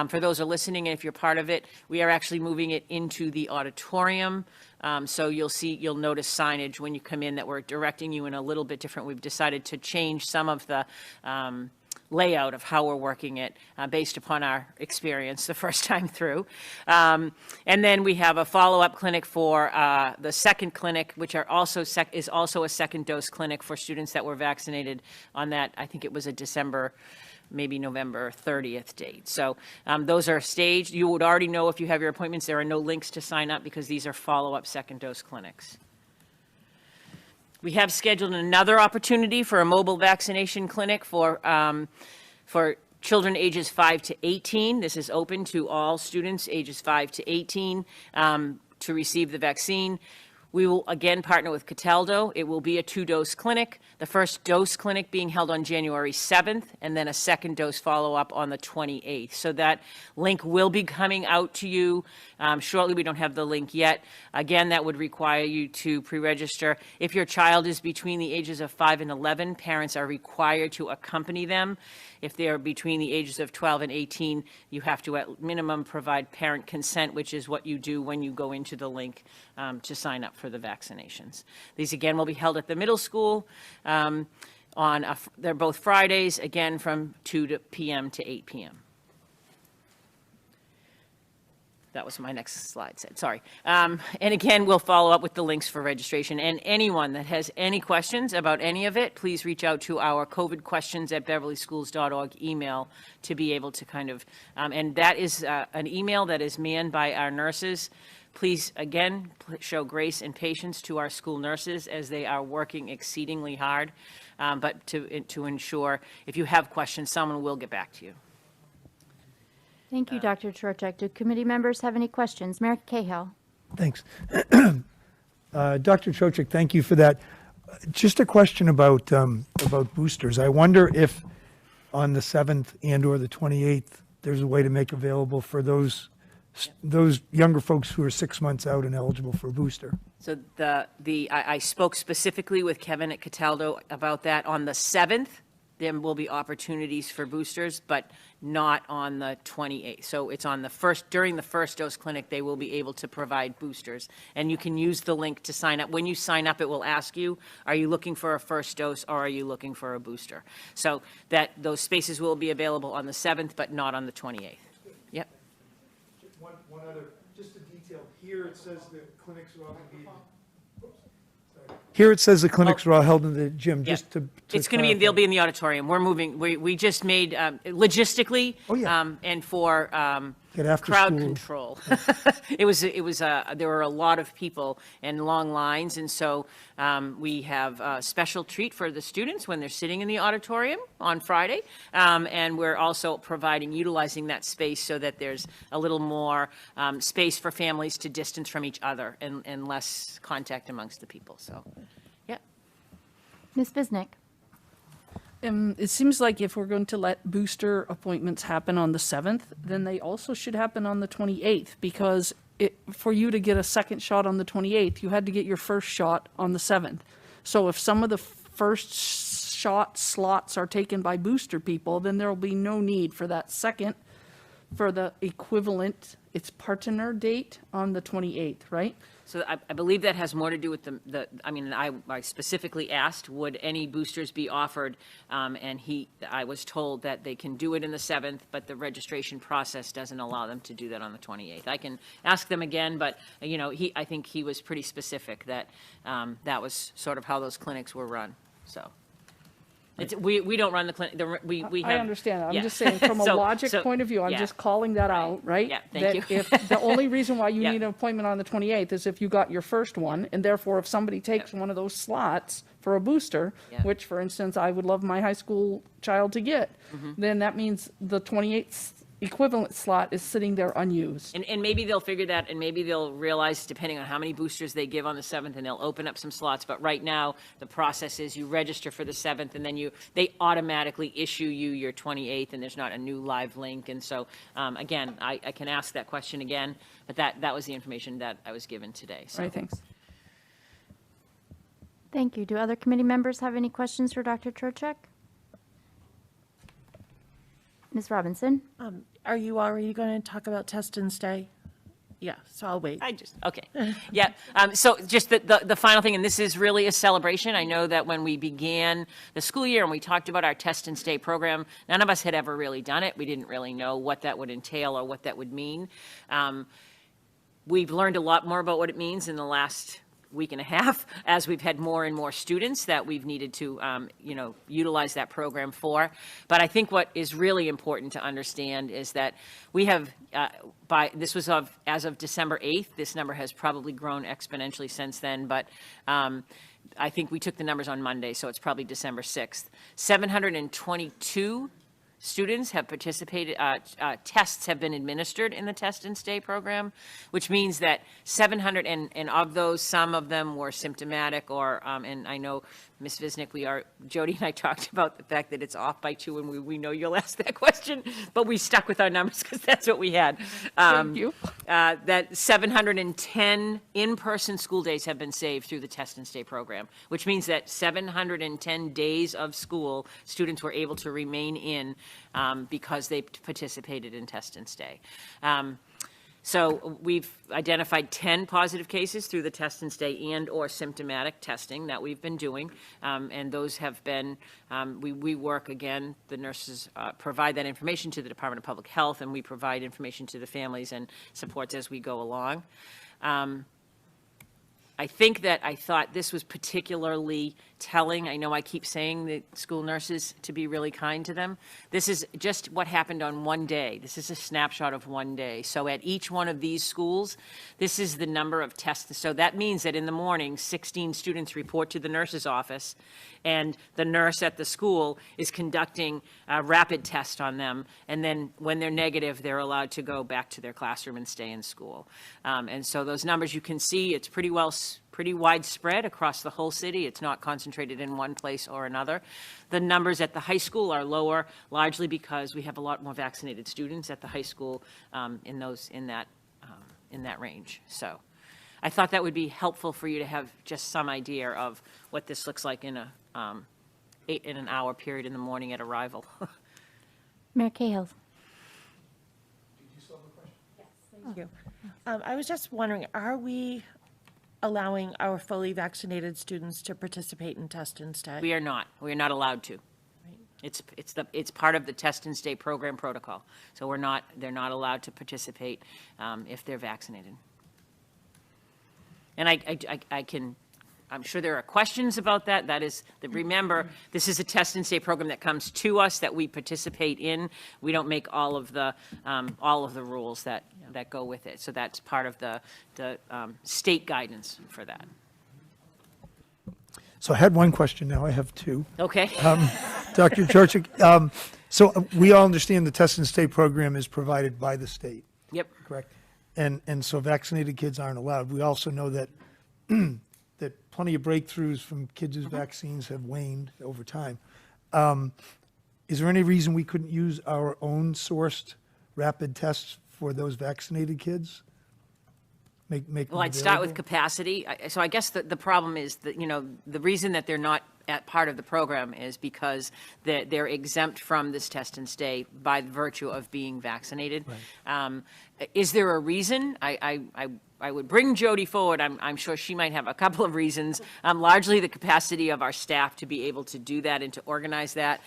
For those who are listening, and if you're part of it, we are actually moving it into the auditorium. So you'll notice signage when you come in that we're directing you in a little bit different. We've decided to change some of the layout of how we're working it based upon our experience the first time through. And then we have a follow-up clinic for the second clinic, which is also a second dose clinic for students that were vaccinated on that, I think it was a maybe November 30th date. So those are staged. You would already know if you have your appointments. There are no links to sign up because these are follow-up second dose clinics. We have scheduled another opportunity for a mobile vaccination clinic for children ages 5 to 18. This is open to all students ages 5 to 18 to receive the vaccine. We will again partner with Cataldo. It will be a 2-dose clinic. The first dose clinic being held on January 7th, and then a second dose follow-up on the 28th. So that link will be coming out to you shortly. We don't have the link yet. Again, that would require you to pre-register. If your child is between the ages of 5 and 11, parents are required to accompany them. If they are between the ages of 12 and 18, you have to at minimum provide parent consent, which is what you do when you go into the link to sign up for the vaccinations. These again will be held at the middle school. They're both Fridays, again from 2 p.m. to 8 p.m. That was my next slide said, sorry. And again, we'll follow up with the links for registration. And anyone that has any questions about any of it, please reach out to our covidquestions@beverlyschools.org email to be able to kind of, and that is an email that is manned by our nurses. Please, again, show grace and patience to our school nurses as they are working exceedingly hard. But to ensure, if you have questions, someone will get back to you. Thank you, Dr. Trocheck. Do committee members have any questions? Mayor Cahill. Thanks. Dr. Trocheck, thank you for that. Just a question about boosters. I wonder if on the 7th and or the 28th, there's a way to make available for those younger folks who are 6 months out and eligible for a booster. So I spoke specifically with Kevin at Cataldo about that. On the 7th, there will be opportunities for boosters, but not on the 28th. So it's on the during the first dose clinic, they will be able to provide boosters. And you can use the link to sign up. When you sign up, it will ask you, are you looking for a first dose or are you looking for a booster? So those spaces will be available on the 7th, but not on the 28th. Yep. One other, just a detail. Here it says the clinics are all going to be. Here it says the clinics are all held in the gym. Yeah. Just to it's going to be. They'll be in the auditorium. We're moving. We just made logistically. Oh, yeah. And for crowd control. It was there were a lot of people and long lines, and so we have a special treat for the students when they're sitting in the auditorium on Friday, and we're also utilizing that space so that there's a little more space for families to distance from each other and less contact amongst the people. So, yeah. Ms. Bisnick. It seems like if we're going to let booster appointments happen on the 7th, then they also should happen on the 28th, because for you to get a second shot on the 28th, you had to get your first shot on the 7th. So if some of the first shot slots are taken by booster people, then there will be no need for that second for the equivalent, its partner date on the 28th, right? So I believe that has more to do with I specifically asked, would any boosters be offered? And I was told that they can do it in the 7th, but the registration process doesn't allow them to do that on the 28th. I can ask them again, but I think he was pretty specific that that was sort of how those clinics were run. So. We don't run the clinic. We have, I understand that. I'm yeah. just saying from a logic point of view, I'm just calling that out, right? Yeah, thank you. If the only reason why you need an appointment on the 28th is if you got your first one, and therefore if somebody takes one of those slots for a booster, which for instance I would love my high school child to get, then that means the 28th equivalent slot is sitting there unused. And maybe they'll figure that, and maybe they'll realize, depending on how many boosters they give on the 7th, and they'll open up some slots. But right now, the process is you register for the 7th, and then they automatically issue you your 28th, and there's not a new live link. And so, again, I can ask that question again, but that was the information that I was given today. So. Right, thanks. Thank you. Do other committee members have any questions for Dr. Trocheck? Ms. Robinson? Are you already going to talk about test and stay? Yeah, so I'll wait. Okay. Yeah. So just the final thing, and this is really a celebration. I know that when we began the school year and we talked about our test and stay program, none of us had ever really done it. We didn't really know what that would entail or what that would mean. We've learned a lot more about what it means in the last week and a half as we've had more and more students that we've needed to utilize that program for. But I think what is really important to understand is that we have this was as of December 8th. This number has probably grown exponentially since then, but I think we took the numbers on Monday, so it's probably December 6th. 722 students have participated, tests have been administered in the Test and Stay program, which means that 700, and of those, some of them were symptomatic or, and I know, Ms. Visnick, Jody and I talked about the fact that it's off by 2, and we know you'll ask that question, but we stuck with our numbers because that's what we had. Thank you. That 710 in-person school days have been saved through the Test and Stay program, which means that 710 days of school, students were able to remain in because they participated in Test and Stay. So we've identified 10 positive cases through the Test and Stay and or symptomatic testing that we've been doing. And those have been, we work, again, the nurses provide that information to the Department of Public Health, and we provide information to the families and supports as we go along. I think that I thought this was particularly telling. I know I keep saying the school nurses to be really kind to them. This is just what happened on one day. This is a snapshot of one day. So at each one of these schools, this is the number of tests. So that means that in the morning, 16 students report to the nurse's office, and the nurse at the school is conducting a rapid test on them. And then when they're negative, they're allowed to go back to their classroom and stay in school. And so those numbers you can see, it's pretty widespread across the whole city. It's not concentrated in one place or another. The numbers at the high school are lower, largely because we have a lot more vaccinated students at the high school in that range. So I thought that would be helpful for you to have just some idea of what this looks like in an hour period in the morning at arrival. Mayor Cahill. Thank you. I was just wondering, are we allowing our fully vaccinated students to participate in Test and Stay? We are not. We are not allowed to. It's part of the Test and Stay program protocol. So they're not allowed to participate if they're vaccinated. And I'm sure there are questions about that. Remember, this is a Test and Stay program that comes to us that we participate in. We don't make all of the rules that go with it. So that's part of the state guidance for that. So I had one question, now I have two. Okay. Dr. Chorchik, so we all understand the Test and Stay program is provided by the state. Yep. Correct. And so vaccinated kids aren't allowed. We also know that that plenty of breakthroughs from kids whose vaccines have waned over time. Is there any reason we couldn't use our own sourced rapid tests for those vaccinated kids? Well, I'd start with capacity. So I guess the problem is that, the reason that they're not at part of the program is because they're exempt from this Test and Stay by virtue of being vaccinated. Right. Is there a reason? I would bring Jody forward. I'm sure she might have a couple of reasons. Largely the capacity of our staff to be able to do that and to organize that.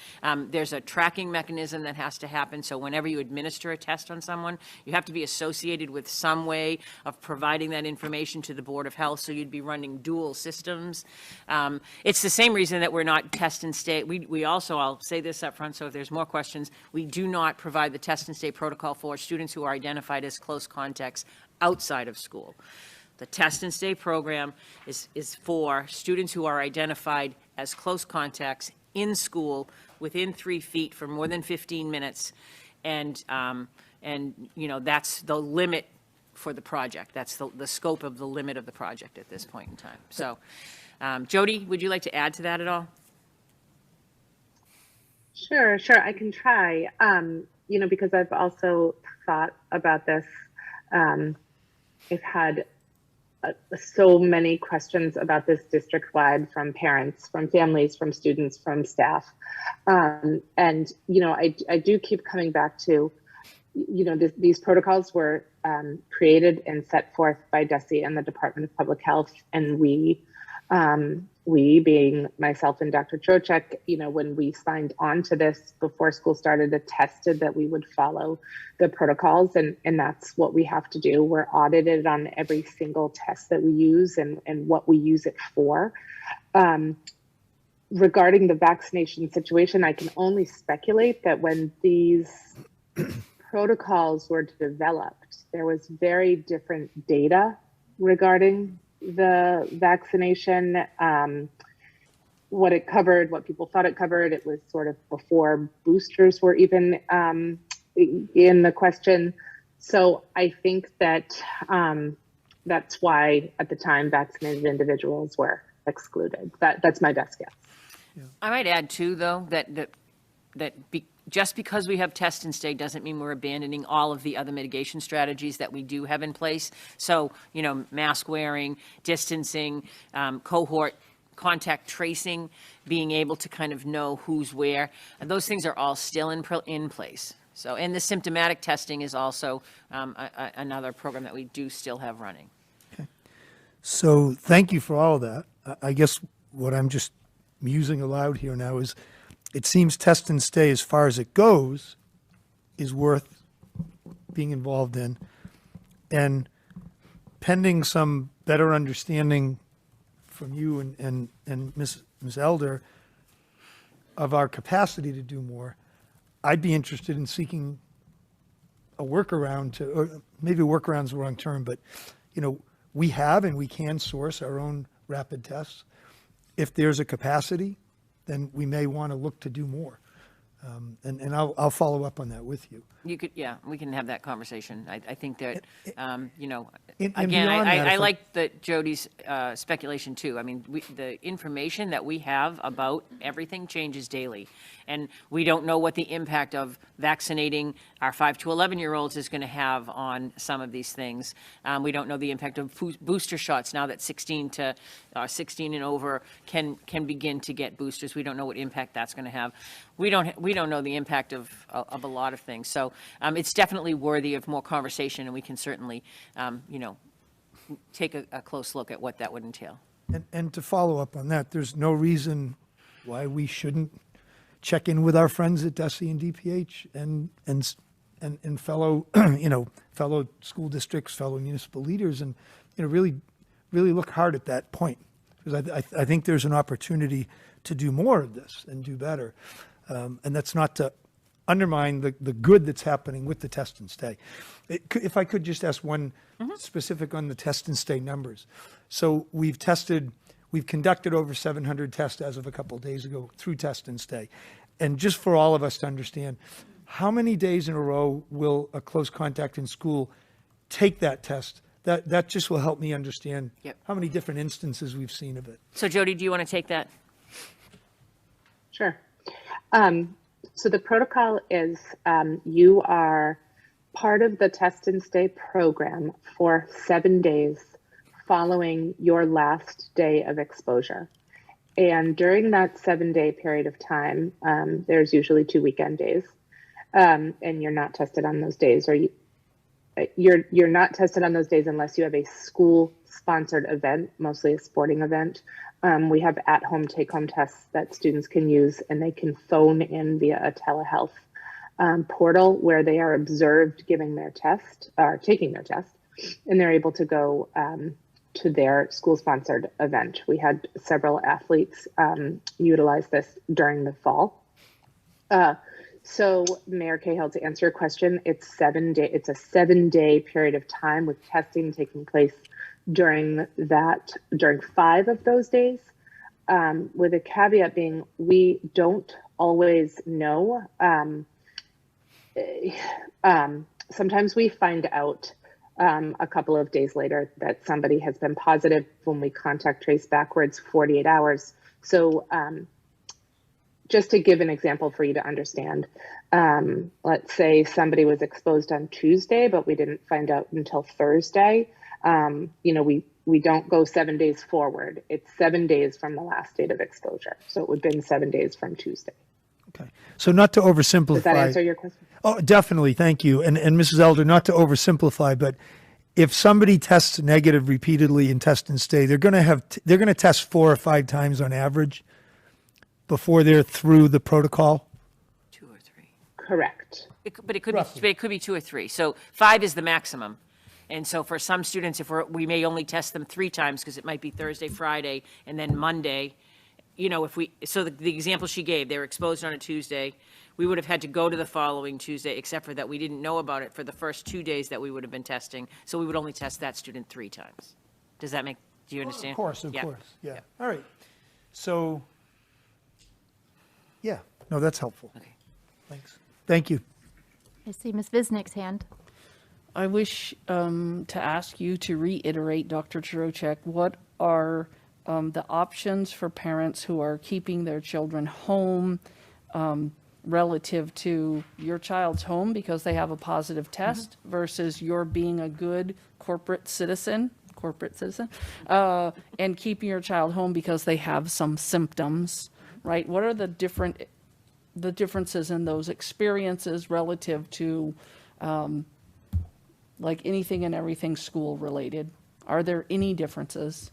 There's a tracking mechanism that has to happen. So whenever you administer a test on someone, you have to be associated with some way of providing that information to the Board of Health. So you'd be running dual systems. It's the same reason that we're not Test and Stay. We also, I'll say this up front, so if there's more questions, we do not provide the Test and Stay protocol for students who are identified as close contacts outside of school. The Test and Stay program is for students who are identified as close contacts in school within 3 feet for more than 15 minutes. And that's the limit for the project. That's the scope of the limit of the project at this point in time. So, Jody, would you like to add to that at all? Sure, I can try. Because I've also thought about this. I've had so many questions about this district-wide from parents, from families, from students, from staff. I do keep coming back to, these protocols were created and set forth by DESE and the Department of Public Health, and we being myself and Dr. Chorchik, when we signed on to this before school started, attested that we would follow the protocols, and that's what we have to do. We're audited on every single test that we use and what we use it for. Regarding the vaccination situation, I can only speculate that when these protocols were developed, there was very different data regarding the vaccination. what it covered, what people thought it covered. It was sort of before boosters were even in the question. So I think that that's why at the time vaccinated individuals were excluded. That's my best guess. I might add too, though, just because we have test and stay doesn't mean we're abandoning all of the other mitigation strategies that we do have in place. So, you know, mask wearing, distancing, cohort contact tracing, being able to kind of know who's where. And those things are all still in place. So, and the symptomatic testing is also another program that we do still have running. Okay. So thank you for all of that. I guess what I'm just musing aloud here now is it seems test and stay as far as it goes is worth being involved in. And pending some better understanding from you and Ms. Elder of our capacity to do more, I'd be interested in seeking a workaround to, or maybe workaround's the wrong term, but you know, we have and we can source our own rapid tests. If there's a capacity, then we may want to look to do more. And I'll follow up on that with you. You could, yeah, we can have that conversation. I think that, you know, and again, beyond that, I if like Jody's speculation too. I mean, the information that we have about everything changes daily. And we don't know what the impact of vaccinating our 5 to 11-year-olds is going to have on some of these things. We don't know the impact of booster shots now that 16 and over can begin to get boosters. We don't know what impact that's going to have. We don't know the impact of a lot of things. So it's definitely worthy of more conversation, and we can certainly, you know, take a close look at what that would entail. And to follow up on that, there's no reason why we shouldn't check in with our friends at DESE and DPH and fellow, you know, fellow school districts, fellow municipal leaders, and you know, really look hard at that point, because I think there's an opportunity to do more of this and do better, and that's not to undermine the good that's happening with the test and stay. If I could just ask one specific on the test and stay numbers. So we've conducted over 700 tests as of a couple of days ago through test and stay. And just for all of us to understand, how many days in a row will a close contact in school take that test? That just will help me understand how many different instances we've seen of it. So Jody, do you want to take that? Sure. So the protocol is you are part of the test and stay program for 7 days following your last day of exposure. And during that 7-day period of time, there's usually 2 weekend days, and you're not tested on those days, or you're not tested on those days unless you have a school-sponsored event, mostly a sporting event. We have at-home take-home tests that students can use, and they can phone in via a telehealth portal where they are observed giving their test or taking their test, and they're able to go to their school-sponsored event. We had several athletes utilize this during the fall. So Mayor Cahill, to answer your question, it's a 7-day period of time with testing taking place during 5 of those days, with a caveat being we don't always know. Sometimes we find out a couple of days later that somebody has been positive when we contact trace backwards 48 hours. So just to give an example for you to understand, let's say somebody was exposed on Tuesday, but we didn't find out until Thursday. You know, we don't go 7 days forward. It's 7 days from the last date of exposure. So it would have been 7 days from Tuesday. Okay. So not to oversimplify. Does that answer your question? Oh, definitely. Thank you. And Mrs. Elder, not to oversimplify, but if somebody tests negative repeatedly in test and stay, they're going to test 4 or 5 times on average before they're through the protocol. 2 or 3. Correct. But it could be 2 or 3. So 5 is the maximum. And so for some students, we may only test them 3 times because it might be Thursday, Friday, and then Monday. You know, so the example she gave, they were exposed on a Tuesday. We would have had to go to the following Tuesday, except for that we didn't know about it for the first 2 days that we would have been testing. So we would only test that student 3 times. Do you understand? Of course. Yeah. All right. So Yeah, no, that's helpful. Okay. Thanks. Thank you. I see Ms. Visnick's hand. I wish to ask you to reiterate, Dr. Chirocek, what are the options for parents who are keeping their children home relative to your child's home because they have a positive test versus your being a good corporate citizen, and keeping your child home because they have some symptoms, right? What are the differences in those experiences relative to like anything and everything school related? Are there any differences?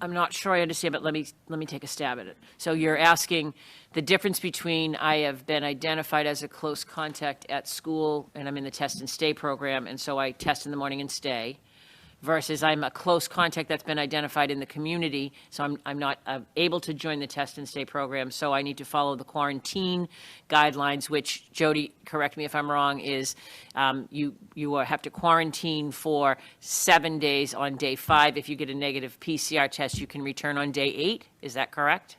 I'm not sure I understand, but let me take a stab at it. So you're asking the difference between I have been identified as a close contact at school and I'm in the test and stay program, and so I test in the morning and stay, versus I'm a close contact that's been identified in the community, so I'm not able to join the test and stay program, so I need to follow the quarantine guidelines, which, Jody, correct me if I'm wrong, is you have to quarantine for 7 days on day 5. If you get a negative PCR test, you can return on day 8. Is that correct?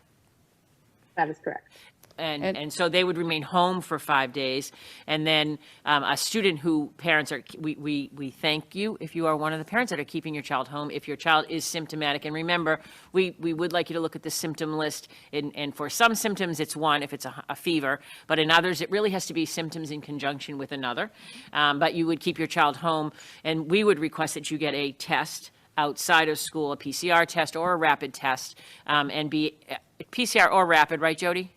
That is correct. And so they would remain home for 5 days. And then a student who parents are, we thank you if you are one of the parents that are keeping your child home. If your child is symptomatic, and remember, we would like you to look at the symptom list. And for some symptoms, it's one, if it's a fever. But in others, it really has to be symptoms in conjunction with another. But you would keep your child home. And we would request that you get a test outside of school, a PCR test or a rapid test, and be PCR or rapid, right, Jody?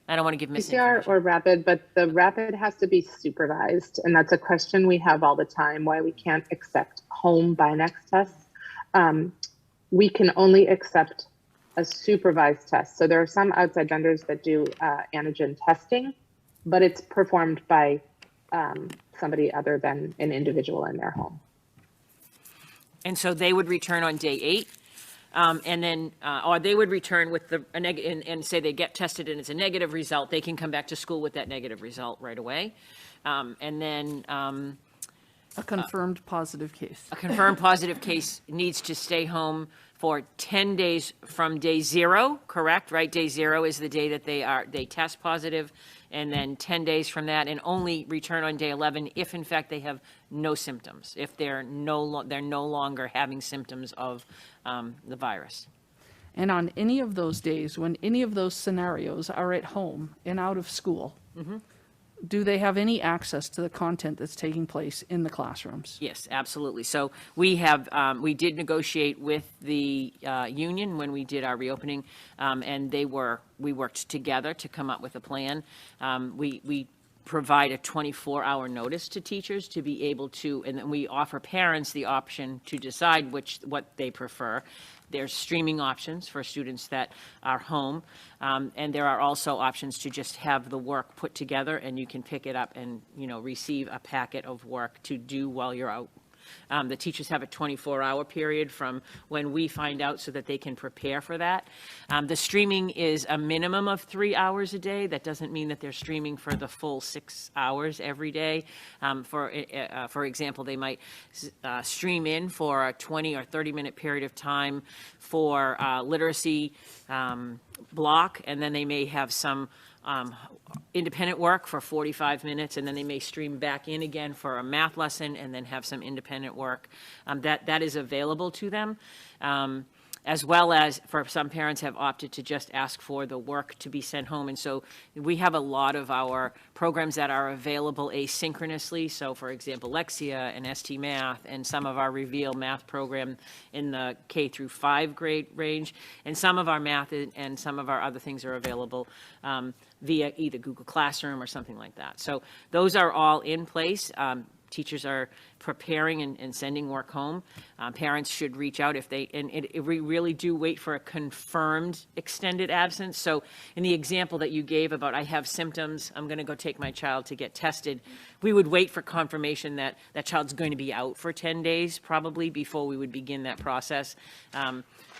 I don't want to give misinformation. PCR or rapid, but the rapid has to be supervised. And that's a question we have all the time, why we can't accept home by next tests. We can only accept a supervised test. So there are some outside vendors that do antigen testing, but it's performed by somebody other than an individual in their home. And so they would return on day 8. And then, or they would return with and say they get tested and it's a negative result, they can come back to school with that negative result right away. And then a confirmed positive case. A confirmed positive case needs to stay home for 10 days from day 0, correct? Right? Day 0 is the day that they test positive, and then 10 days from that, and only return on day 11 if in fact they have no symptoms, if they're no longer having symptoms of the virus. And on any of those days, when any of those scenarios are at home and out of school, do they have any access to the content that's taking place in the classrooms? Yes, absolutely. So we did negotiate with the union when we did our reopening, and we worked together to come up with a plan. We provide a 24-hour notice to teachers to be able to, and then we offer parents the option to decide what they prefer. There's streaming options for students that are home, and there are also options to just have the work put together, and you can pick it up and receive a packet of work to do while you're out. The teachers have a 24-hour period from when we find out so that they can prepare for that. The streaming is a minimum of 3 hours a day. That doesn't mean that they're streaming for the full 6 hours every day. For example, they might stream in for a 20 or 30-minute period of time for literacy block, and then they may have some independent work for 45 minutes, and then they may stream back in again for a math lesson and then have some independent work. That is available to them. As well as for some parents have opted to just ask for the work to be sent home. And so we have a lot of our programs that are available asynchronously. So for example, Lexia and ST Math and some of our Reveal math program in the K through 5 grade range. And some of our math and some of our other things are available via either Google Classroom or something like that. So those are all in place. Teachers are preparing and sending work home. Parents should reach out if we really do wait for a confirmed extended absence. So in the example that you gave about I have symptoms, I'm going to go take my child to get tested, we would wait for confirmation that that child's going to be out for 10 days probably before we would begin that process.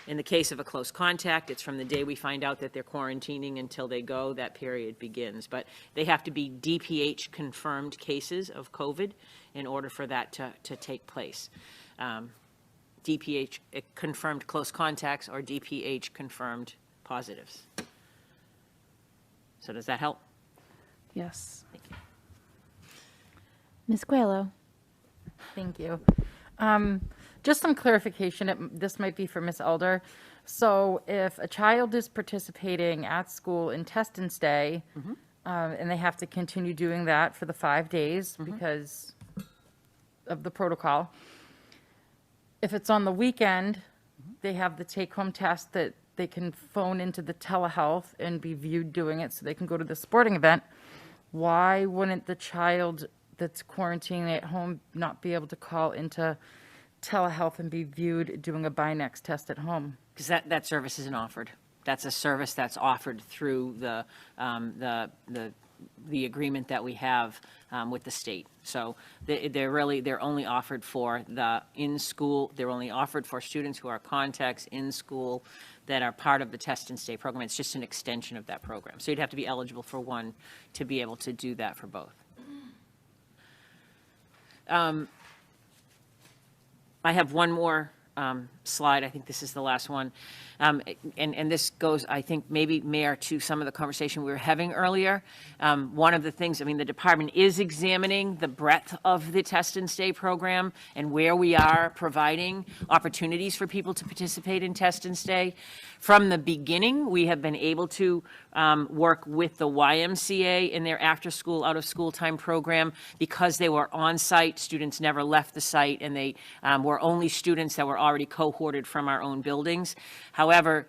In the case of a close contact, it's from the day we find out that they're quarantining until they go, that period begins. But they have to be DPH confirmed cases of COVID in order for that to take place. DPH confirmed close contacts or DPH confirmed positives. So does that help? Yes. Thank you. Ms. Coelho. Thank you. Just some clarification, this might be for Ms. Elder. So if a child is participating at school in test and stay, and they have to continue doing that for the 5 days because of the protocol, if it's on the weekend, they have the take-home test that they can phone into the telehealth and be viewed doing it so they can go to the sporting event. Why wouldn't the child that's quarantining at home not be able to call into telehealth and be viewed doing a Binex test at home? Because that service isn't offered. That's a service that's offered through the agreement that we have with the state. So they're only offered for the in-school. They're only offered for students who are contacts in school that are part of the test and stay program. It's just an extension of that program. So you'd have to be eligible for one to be able to do that for both. I have one more slide. I think this is the last one. And this goes, I think, maybe, Mayor, to some of the conversation we were having earlier. One of the things, I mean, the department is examining the breadth of the test and stay program and where we are providing opportunities for people to participate in test and stay. From the beginning, we have been able to work with the YMCA in their after-school, out-of-school time program because they were on-site. Students never left the site, and they were only students that were already cohorted from our own buildings. However,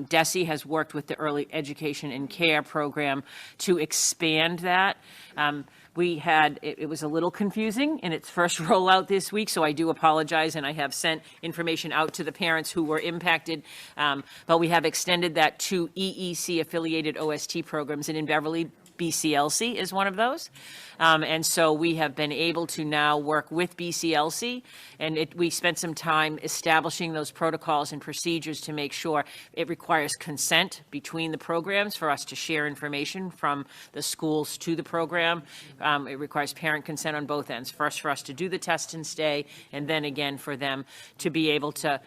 DESE has worked with the Early Education and Care program to expand that. It was a little confusing in its first rollout this week, so I do apologize, and I have sent information out to the parents who were impacted, but we have extended that to EEC-affiliated OST programs, and in Beverly, BCLC is one of those. And so we have been able to now work with BCLC, and we spent some time establishing those protocols and procedures to make sure it requires consent between the programs for us to share information from the schools to the program. It requires parent consent on both ends, first for us to do the test and stay, and then again for them to be able to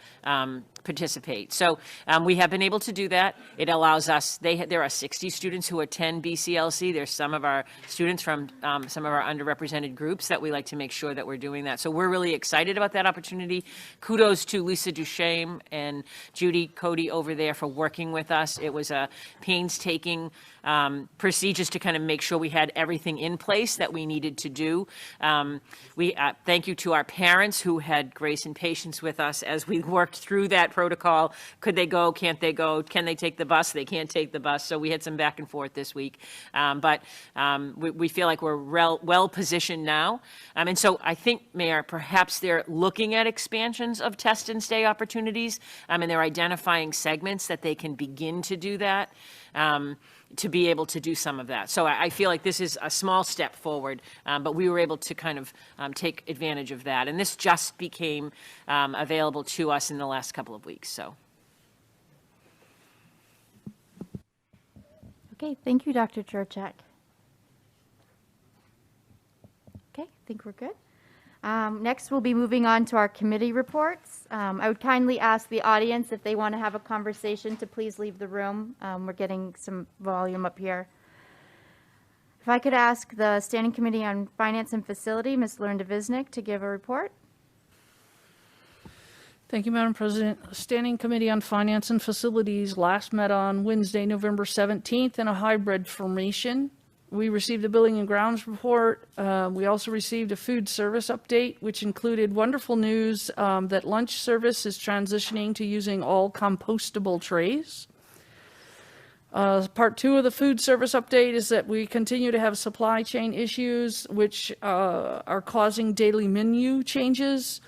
participate. So we have been able to do that. It allows us, there are 60 students who attend BCLC. There's some of our students from some of our underrepresented groups that we like to make sure that we're doing that. So we're really excited about that opportunity. Kudos to Lisa Duchesne and Judy Cody over there for working with us. It was a painstaking procedures to kind of make sure we had everything in place that we needed to do. We thank you to our parents who had grace and patience with us as we worked through that protocol. Could they go? Can't they go? Can they take the bus? They can't take the bus. So we had some back and forth this week. But we feel like we're well positioned now. And so I think, Mayor, perhaps they're looking at expansions of test and stay opportunities, and they're identifying segments that they can begin to do that. To be able to do some of that. So I feel like this is a small step forward, but we were able to kind of take advantage of that. And this just became available to us in the last couple of weeks, so. Okay, thank you, Dr. Churchak. Okay, I think we're good. Next, we'll be moving on to our committee reports. I would kindly ask the audience if they want to have a conversation to please leave the room. We're getting some volume up here. If I could ask the Standing Committee on Finance and Facility, Ms. Linda Visnick, to give a report. Thank you, Madam President. Standing Committee on Finance and Facilities last met on Wednesday, November 17th in a hybrid formation. We received a building and grounds report. We also received a food service update, which included wonderful news that lunch service is transitioning to using all compostable trays. Part two of the food service update is that we continue to have supply chain issues, which are causing daily menu changes.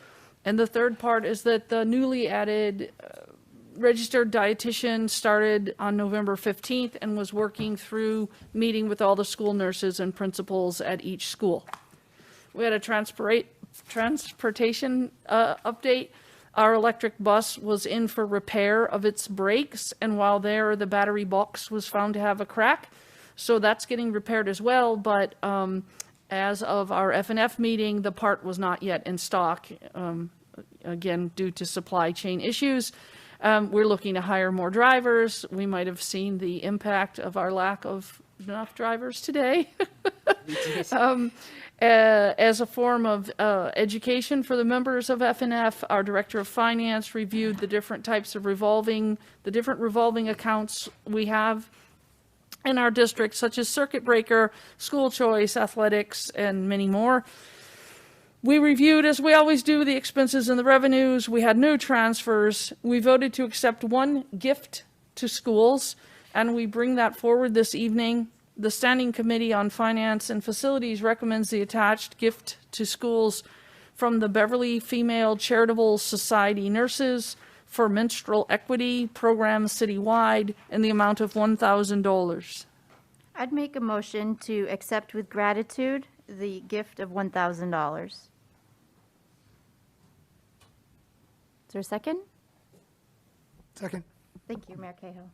And the third part is that the newly added registered dietitian started on November 15th and was working through meeting with all the school nurses and principals at each school. We had a transportation update. Our electric bus was in for repair of its brakes, and while there, the battery box was found to have a crack. So that's getting repaired as well, but as of our F&F meeting, the part was not yet in stock, again, due to supply chain issues. We're looking to hire more drivers. We might have seen the impact of our lack of enough drivers today. As a form of education for the members of FNF, our Director of Finance reviewed the different types of revolving accounts we have in our district, such as circuit breaker, school choice, athletics, and many more. We reviewed, as we always do, the expenses and the revenues. We had no transfers. We voted to accept one gift to schools, and we bring that forward this evening. The Standing Committee on Finance and Facilities recommends the attached gift to schools from the Beverly Female Charitable Society Nurses for Menstrual Equity Program citywide in the amount of $1,000. I'd make a motion to accept with gratitude the gift of $1,000. Is there a second? Second. Thank you, Mayor Cahill.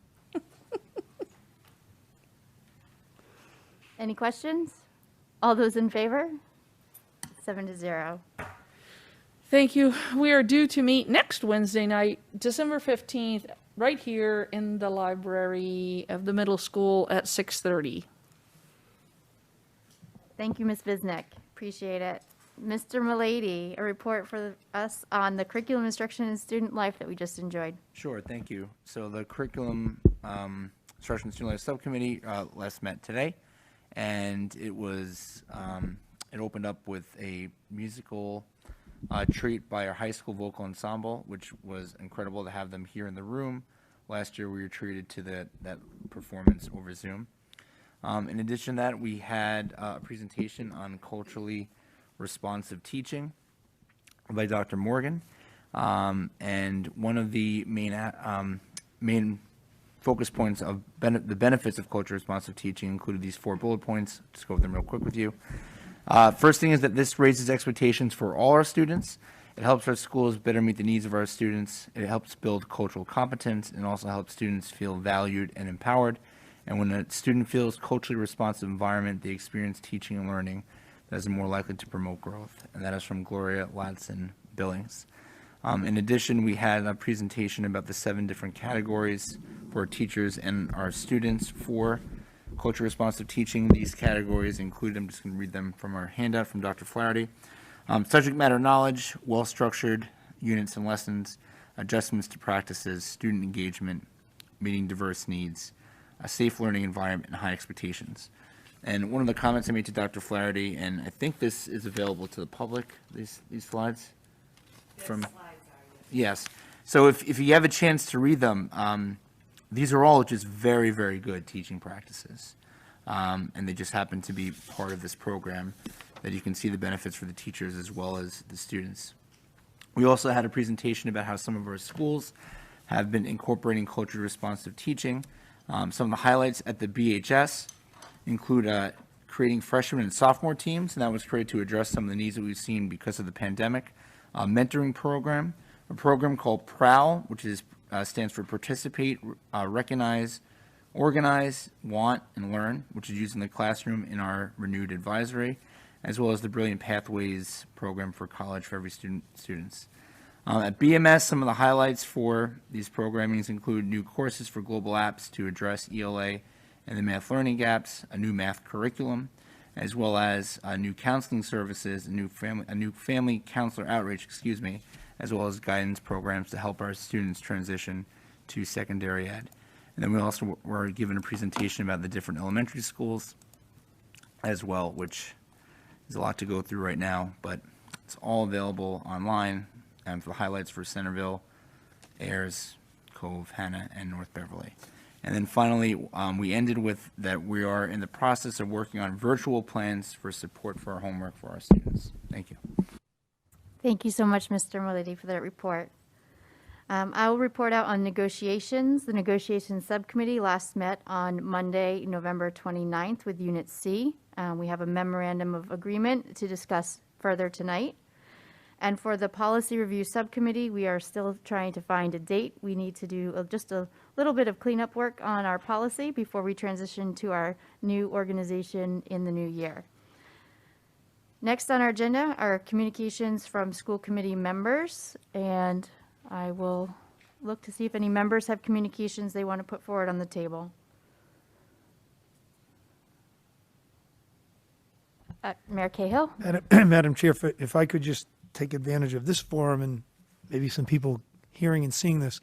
Any questions? All those in favor? 7-0. Thank you. We are due to meet next Wednesday night, December 15th, right here in the library of the middle school at 6:30. Thank you, Ms. Visnick. Appreciate it. Mr. Milady, a report for us on the curriculum instruction and student life that we just enjoyed. Sure, thank you. So the curriculum instruction and student life subcommittee last met today, and it was it opened up with a musical treat by our high school vocal ensemble, which was incredible to have them here in the room. Last year we were treated to that performance over Zoom. In addition to that, we had a presentation on culturally responsive teaching by Dr. Morgan. And one of the main focus points of the benefits of culturally responsive teaching included these 4 bullet points. Just go over them real quick with you. First thing is that this raises expectations for all our students. It helps our schools better meet the needs of our students. It helps build cultural competence and also helps students feel valued and empowered. And when a student feels culturally responsive environment, they experience teaching and learning that is more likely to promote growth. And that is from Gloria Ladson-Billings. In addition, we had a presentation about the 7 different categories for teachers and our students for culturally responsive teaching. These categories include, I'm just going to read them from our handout from Dr. Flaherty. Subject matter knowledge, well-structured units and lessons, adjustments to practices, student engagement, meeting diverse needs, a safe learning environment, and high expectations. And one of the comments I made to Dr. Flaherty, and I think this is available to the public, these slides? Yes. So if you have a chance to read them, these are all just very, very good teaching practices. And they just happen to be part of this program that you can see the benefits for the teachers as well as the students. We also had a presentation about how some of our schools have been incorporating culturally responsive teaching. Some of the highlights at the BHS include creating freshman and sophomore teams, and that was created to address some of the needs that we've seen because of the pandemic. Mentoring program, a program called PROWL, which stands for Participate, Recognize, Organize, Want, and Learn, which is used in the classroom in our renewed advisory, as well as the Brilliant Pathways program for college for every students. At BMS, some of the highlights for these programmings include new courses for global apps to address ELA and the math learning gaps, a new math curriculum, as well as new counseling services, a new family counselor outreach, as well as guidance programs to help our students transition to secondary ed. And then we also were given a presentation about the different elementary schools as well, which is a lot to go through right now, but it's all available online. And for the highlights for Centerville, Ayers, Cove, Hannah, and North Beverly. And then finally, we ended with that we are in the process of working on virtual plans for support for our homework for our students. Thank you. Thank you so much, Mr. Milady, for that report. I will report out on negotiations. The negotiations subcommittee last met on Monday, November 29th with Unit C. We have a memorandum of agreement to discuss further tonight. And for the policy review subcommittee, we are still trying to find a date. We need to do just a little bit of cleanup work on our policy before we transition to our new organization in the new year. Next on our agenda are communications from school committee members, and I will look to see if any members have communications they want to put forward on the table. Mayor Cahill? Madam Chair, if I could just take advantage of this forum and maybe some people hearing and seeing this,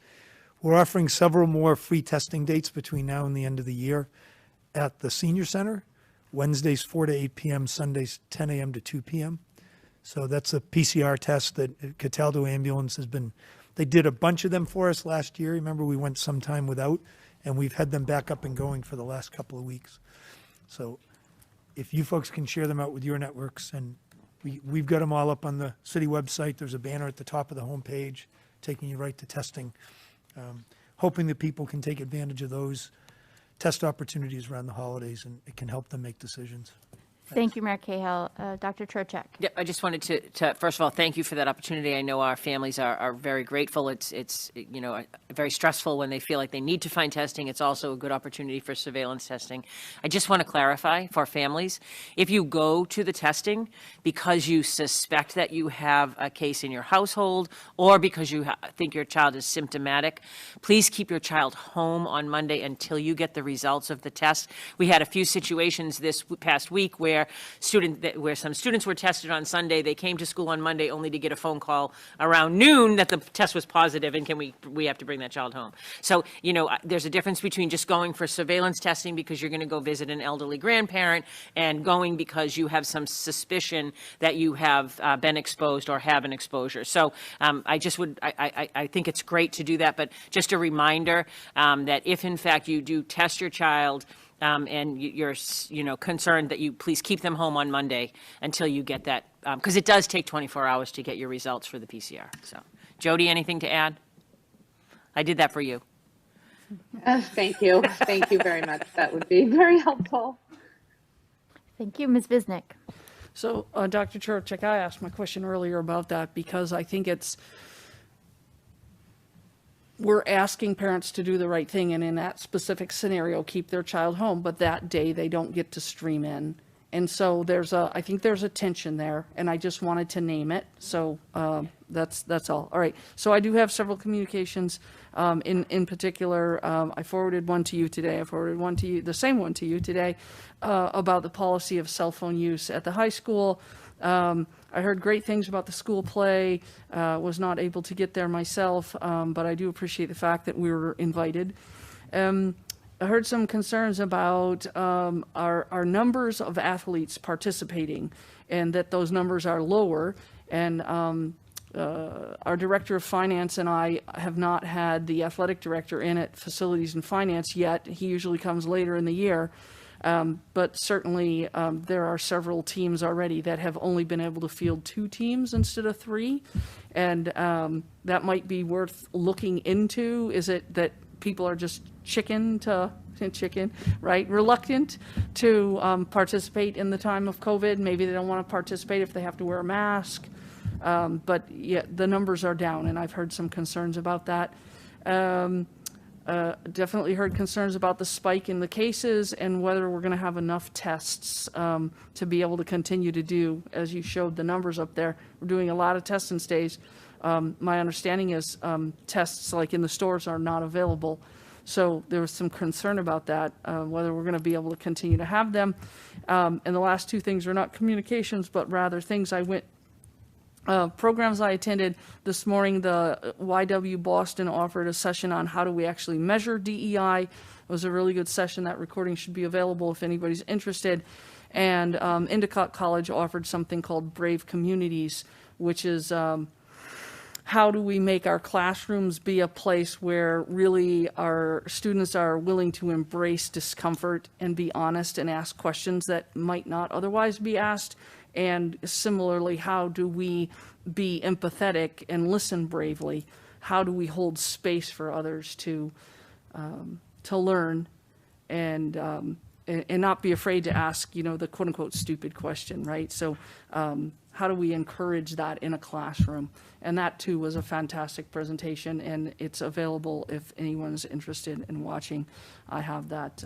we're offering several more free testing dates between now and the end of the year at the Senior Center, Wednesdays 4 to 8 p.m., Sundays 10 a.m. to 2 p.m. So that's a PCR test that Cataldo Ambulance has been, they did a bunch of them for us last year. Remember, we went some time without, and we've had them back up and going for the last couple of weeks. So if you folks can share them out with your networks, and we've got them all up on the city website. There's a banner at the top of the homepage taking you right to testing. Hoping that people can take advantage of those test opportunities around the holidays, and it can help them make decisions. Thank you, Mayor Cahill. Dr. Trocheck. Yep, I just wanted to first of all, thank you for that opportunity. I know our families are very grateful. It's you know, very stressful when they feel like they need to find testing. It's also a good opportunity for surveillance testing. I just want to clarify for families, if you go to the testing because you suspect that you have a case in your household or because you think your child is symptomatic, please keep your child home on Monday until you get the results of the test. We had a few situations this past week where some students were tested on Sunday. They came to school on Monday only to get a phone call around noon that the test was positive and we have to bring that child home. So, you know, there's a difference between just going for surveillance testing because you're going to go visit an elderly grandparent and going because you have some suspicion that you have been exposed or have an exposure. So I think it's great to do that, but just a reminder that if in fact you do test your child and you're, you know, concerned, that you please keep them home on Monday until you get that, because it does take 24 hours to get your results for the PCR. So, Jody, anything to add? I did that for you. Thank you. Thank you very much. That would be very helpful. Thank you, Ms. Visnick. So, Dr. Churchick, I asked my question earlier about that because I think we're asking parents to do the right thing, and in that specific scenario, keep their child home, but that day they don't get to stream in. And so I think there's a tension there, and I just wanted to name it. So that's all. All right. So I do have several communications. In particular, I forwarded one to you today. I forwarded one to you, the same one to you today, about the policy of cell phone use at the high school. I heard great things about the school play, was not able to get there myself, but I do appreciate the fact that we were invited. I heard some concerns about our numbers of athletes participating and that those numbers are lower. And our director of finance and I have not had the athletic director in at facilities and finance yet. He usually comes later in the year. But certainly there are several teams already that have only been able to field 2 teams instead of 3. And that might be worth looking into. Is it that people are just reluctant to participate in the time of COVID? Maybe they don't want to participate if they have to wear a mask. But yeah, the numbers are down, and I've heard some concerns about that. Definitely heard concerns about the spike in the cases and whether we're going to have enough tests to be able to continue to do, as you showed the numbers up there. We're doing a lot of test and stays. My understanding is tests like in the stores are not available. So there was some concern about that, whether we're going to be able to continue to have them. And the last 2 things are not communications, but rather things programs I attended this morning. The YW Boston offered a session on how do we actually measure DEI. It was a really good session. That recording should be available if anybody's interested. And Endicott College offered something called Brave Communities, which is how do we make our classrooms be a place where really our students are willing to embrace discomfort and be honest and ask questions that might not otherwise be asked. And similarly, how do we be empathetic and listen bravely? How do we hold space for others to learn and not be afraid to ask, you know, the quote unquote stupid question, right? So how do we encourage that in a classroom? And that too was a fantastic presentation, and it's available if anyone's interested in watching. I have that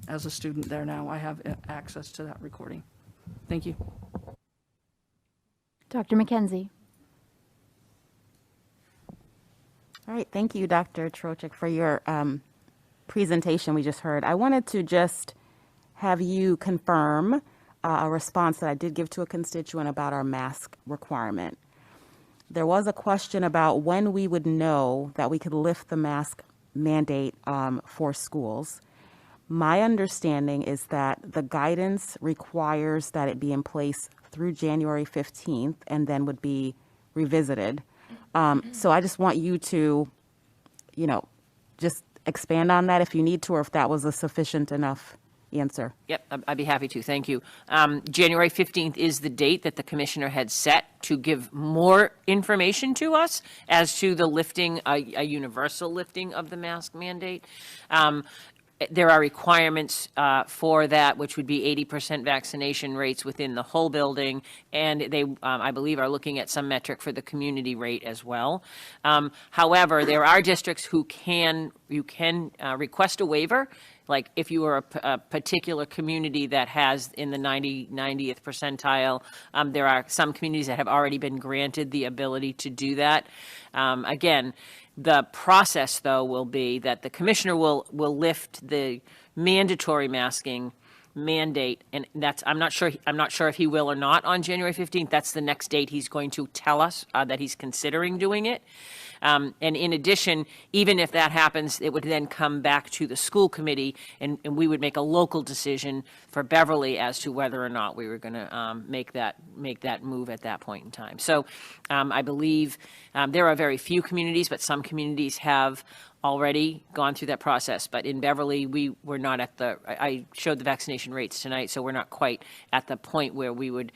as a student there now. I have access to that recording. Thank you. Dr. McKenzie. All right, thank you, Dr. Trochek, for your presentation we just heard. I wanted to just have you confirm a response that I did give to a constituent about our mask requirement. There was a question about when we would know that we could lift the mask mandate for schools. My understanding is that the guidance requires that it be in place through January 15th and then would be revisited. So I just want you to, just expand on that if you need to, or if that was a sufficient enough answer. Yep, I'd be happy to. Thank you. January 15th is the date that the commissioner had set to give more information to us as to the lifting, a universal lifting of the mask mandate. There are requirements for that, which would be 80% vaccination rates within the whole building, and they, I believe, are looking at some metric for the community rate as well. However, there are districts who you can request a waiver. Like if you are a particular community that has in the 90th percentile, there are some communities that have already been granted the ability to do that. Again, the process, though, will be that the commissioner will lift the mandatory masking mandate, and that's I'm not sure if he will or not on January 15th. That's the next date he's going to tell us that he's considering doing it. And in addition, even if that happens, it would then come back to the school committee, and we would make a local decision for Beverly as to whether or not we were going to make that move at that point in time. So I believe there are very few communities, but some communities have already gone through that process. But in Beverly, we were not at I showed the vaccination rates tonight, so we're not quite at the point where we would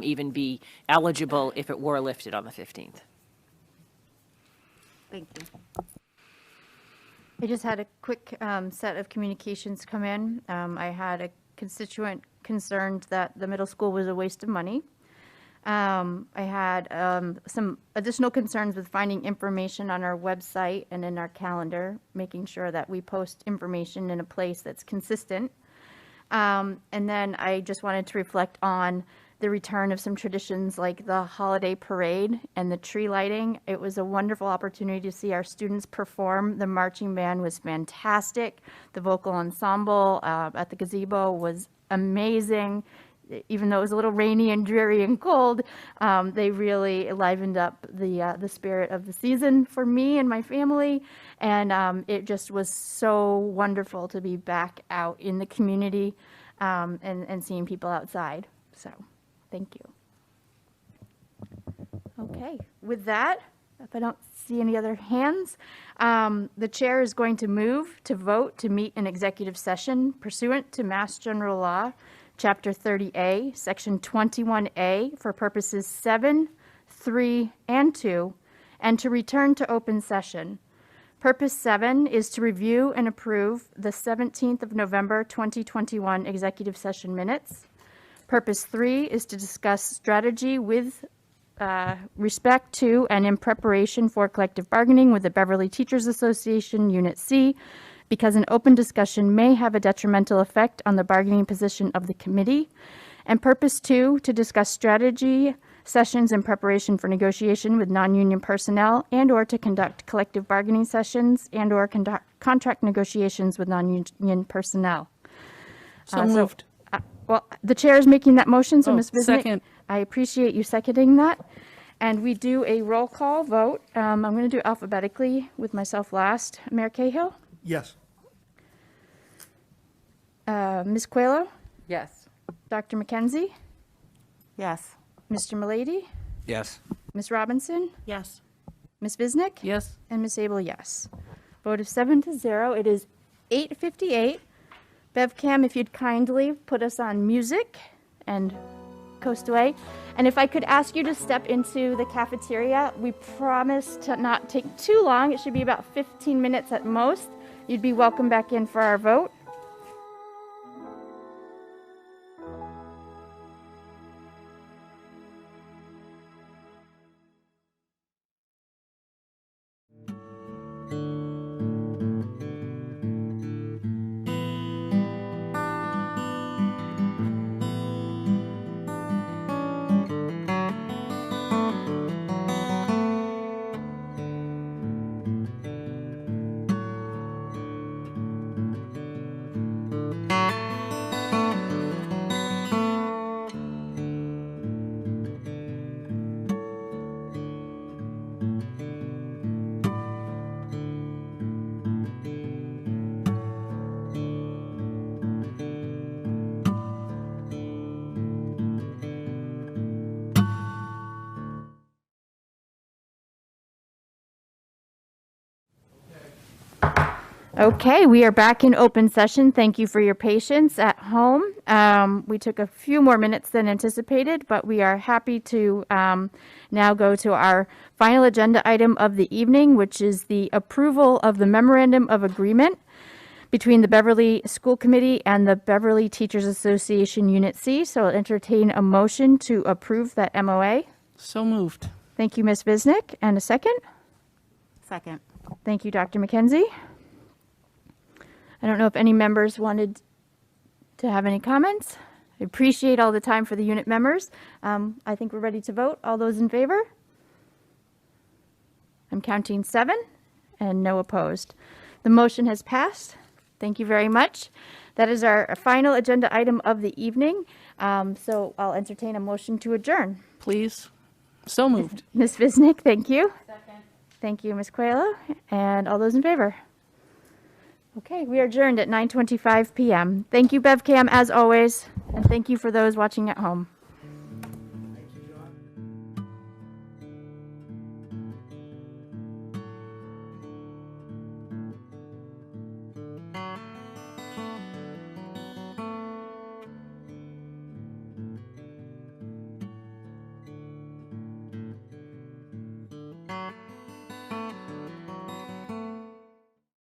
even be eligible if it were lifted on the 15th. Thank you. I just had a quick set of communications come in. I had a constituent concerned that the middle school was a waste of money. I had some additional concerns with finding information on our website and in our calendar, making sure that we post information in a place that's consistent. And then I just wanted to reflect on the return of some traditions like the holiday parade and the tree lighting. It was a wonderful opportunity to see our students perform. The marching band was fantastic. The vocal ensemble at the gazebo was amazing. Even though it was a little rainy and dreary and cold, they really livened up the spirit of the season for me and my family. And it just was so wonderful to be back out in the community and seeing people outside. So thank you. Okay, with that, if I don't see any other hands, the chair is going to move to vote to meet an executive session pursuant to Mass General Law, Chapter 30A, Section 21A, for purposes 7, 3, and 2, and to return to open session. Purpose 7 is to review and approve the 17th of November 2021 executive session minutes. Purpose 3 is to discuss strategy with respect to and in preparation for collective bargaining with the Beverly Teachers Association, Unit C, because an open discussion may have a detrimental effect on the bargaining position of the committee. And purpose 2, to discuss strategy sessions in preparation for negotiation with non-union personnel and or to conduct collective bargaining sessions and or conduct contract negotiations with non-union personnel. So moved. Well, the chair is making that motion, so Ms. Bisnick, second. I appreciate you seconding that. And we do a roll call vote. I'm going to do it alphabetically with myself last. Mayor Cahill? Yes. Ms. Coelho? Yes. Dr. McKenzie? Yes. Mr. Milady? Yes. Ms. Robinson? Yes. Ms. Bisnick? Yes. And Ms. Abel, yes. Vote of 7-0. It is 8:58. BevCam, if you'd kindly put us on music and coast away. And if I could ask you to step into the cafeteria, we promise to not take too long. It should be about 15 minutes at most. You'd be welcome back in for our vote. Okay, we are back in open session. Thank you for your patience at home. We took a few more minutes than anticipated, but we are happy to now go to our final agenda item of the evening, which is the approval of the Memorandum of Agreement between the Beverly School Committee and the Beverly Teachers Association Unit C. So I'll entertain a motion to approve that MOA. So moved. Thank you, Ms. Visnick. And a second? Second. Thank you, Dr. McKenzie. I don't know if any members wanted to have any comments. I appreciate all the time for the unit members. I think we're ready to vote. All those in favor? I'm counting 7 and no opposed. The motion has passed. Thank you very much. That is our final agenda item of the evening. So I'll entertain a motion to adjourn. Please. So moved. Ms. Visnick, thank you. Second. Thank you, Ms. Coelho. And all those in favor? Okay, we are adjourned at 9:25 p.m. Thank you, BevCam, as always, and thank you for those watching at home.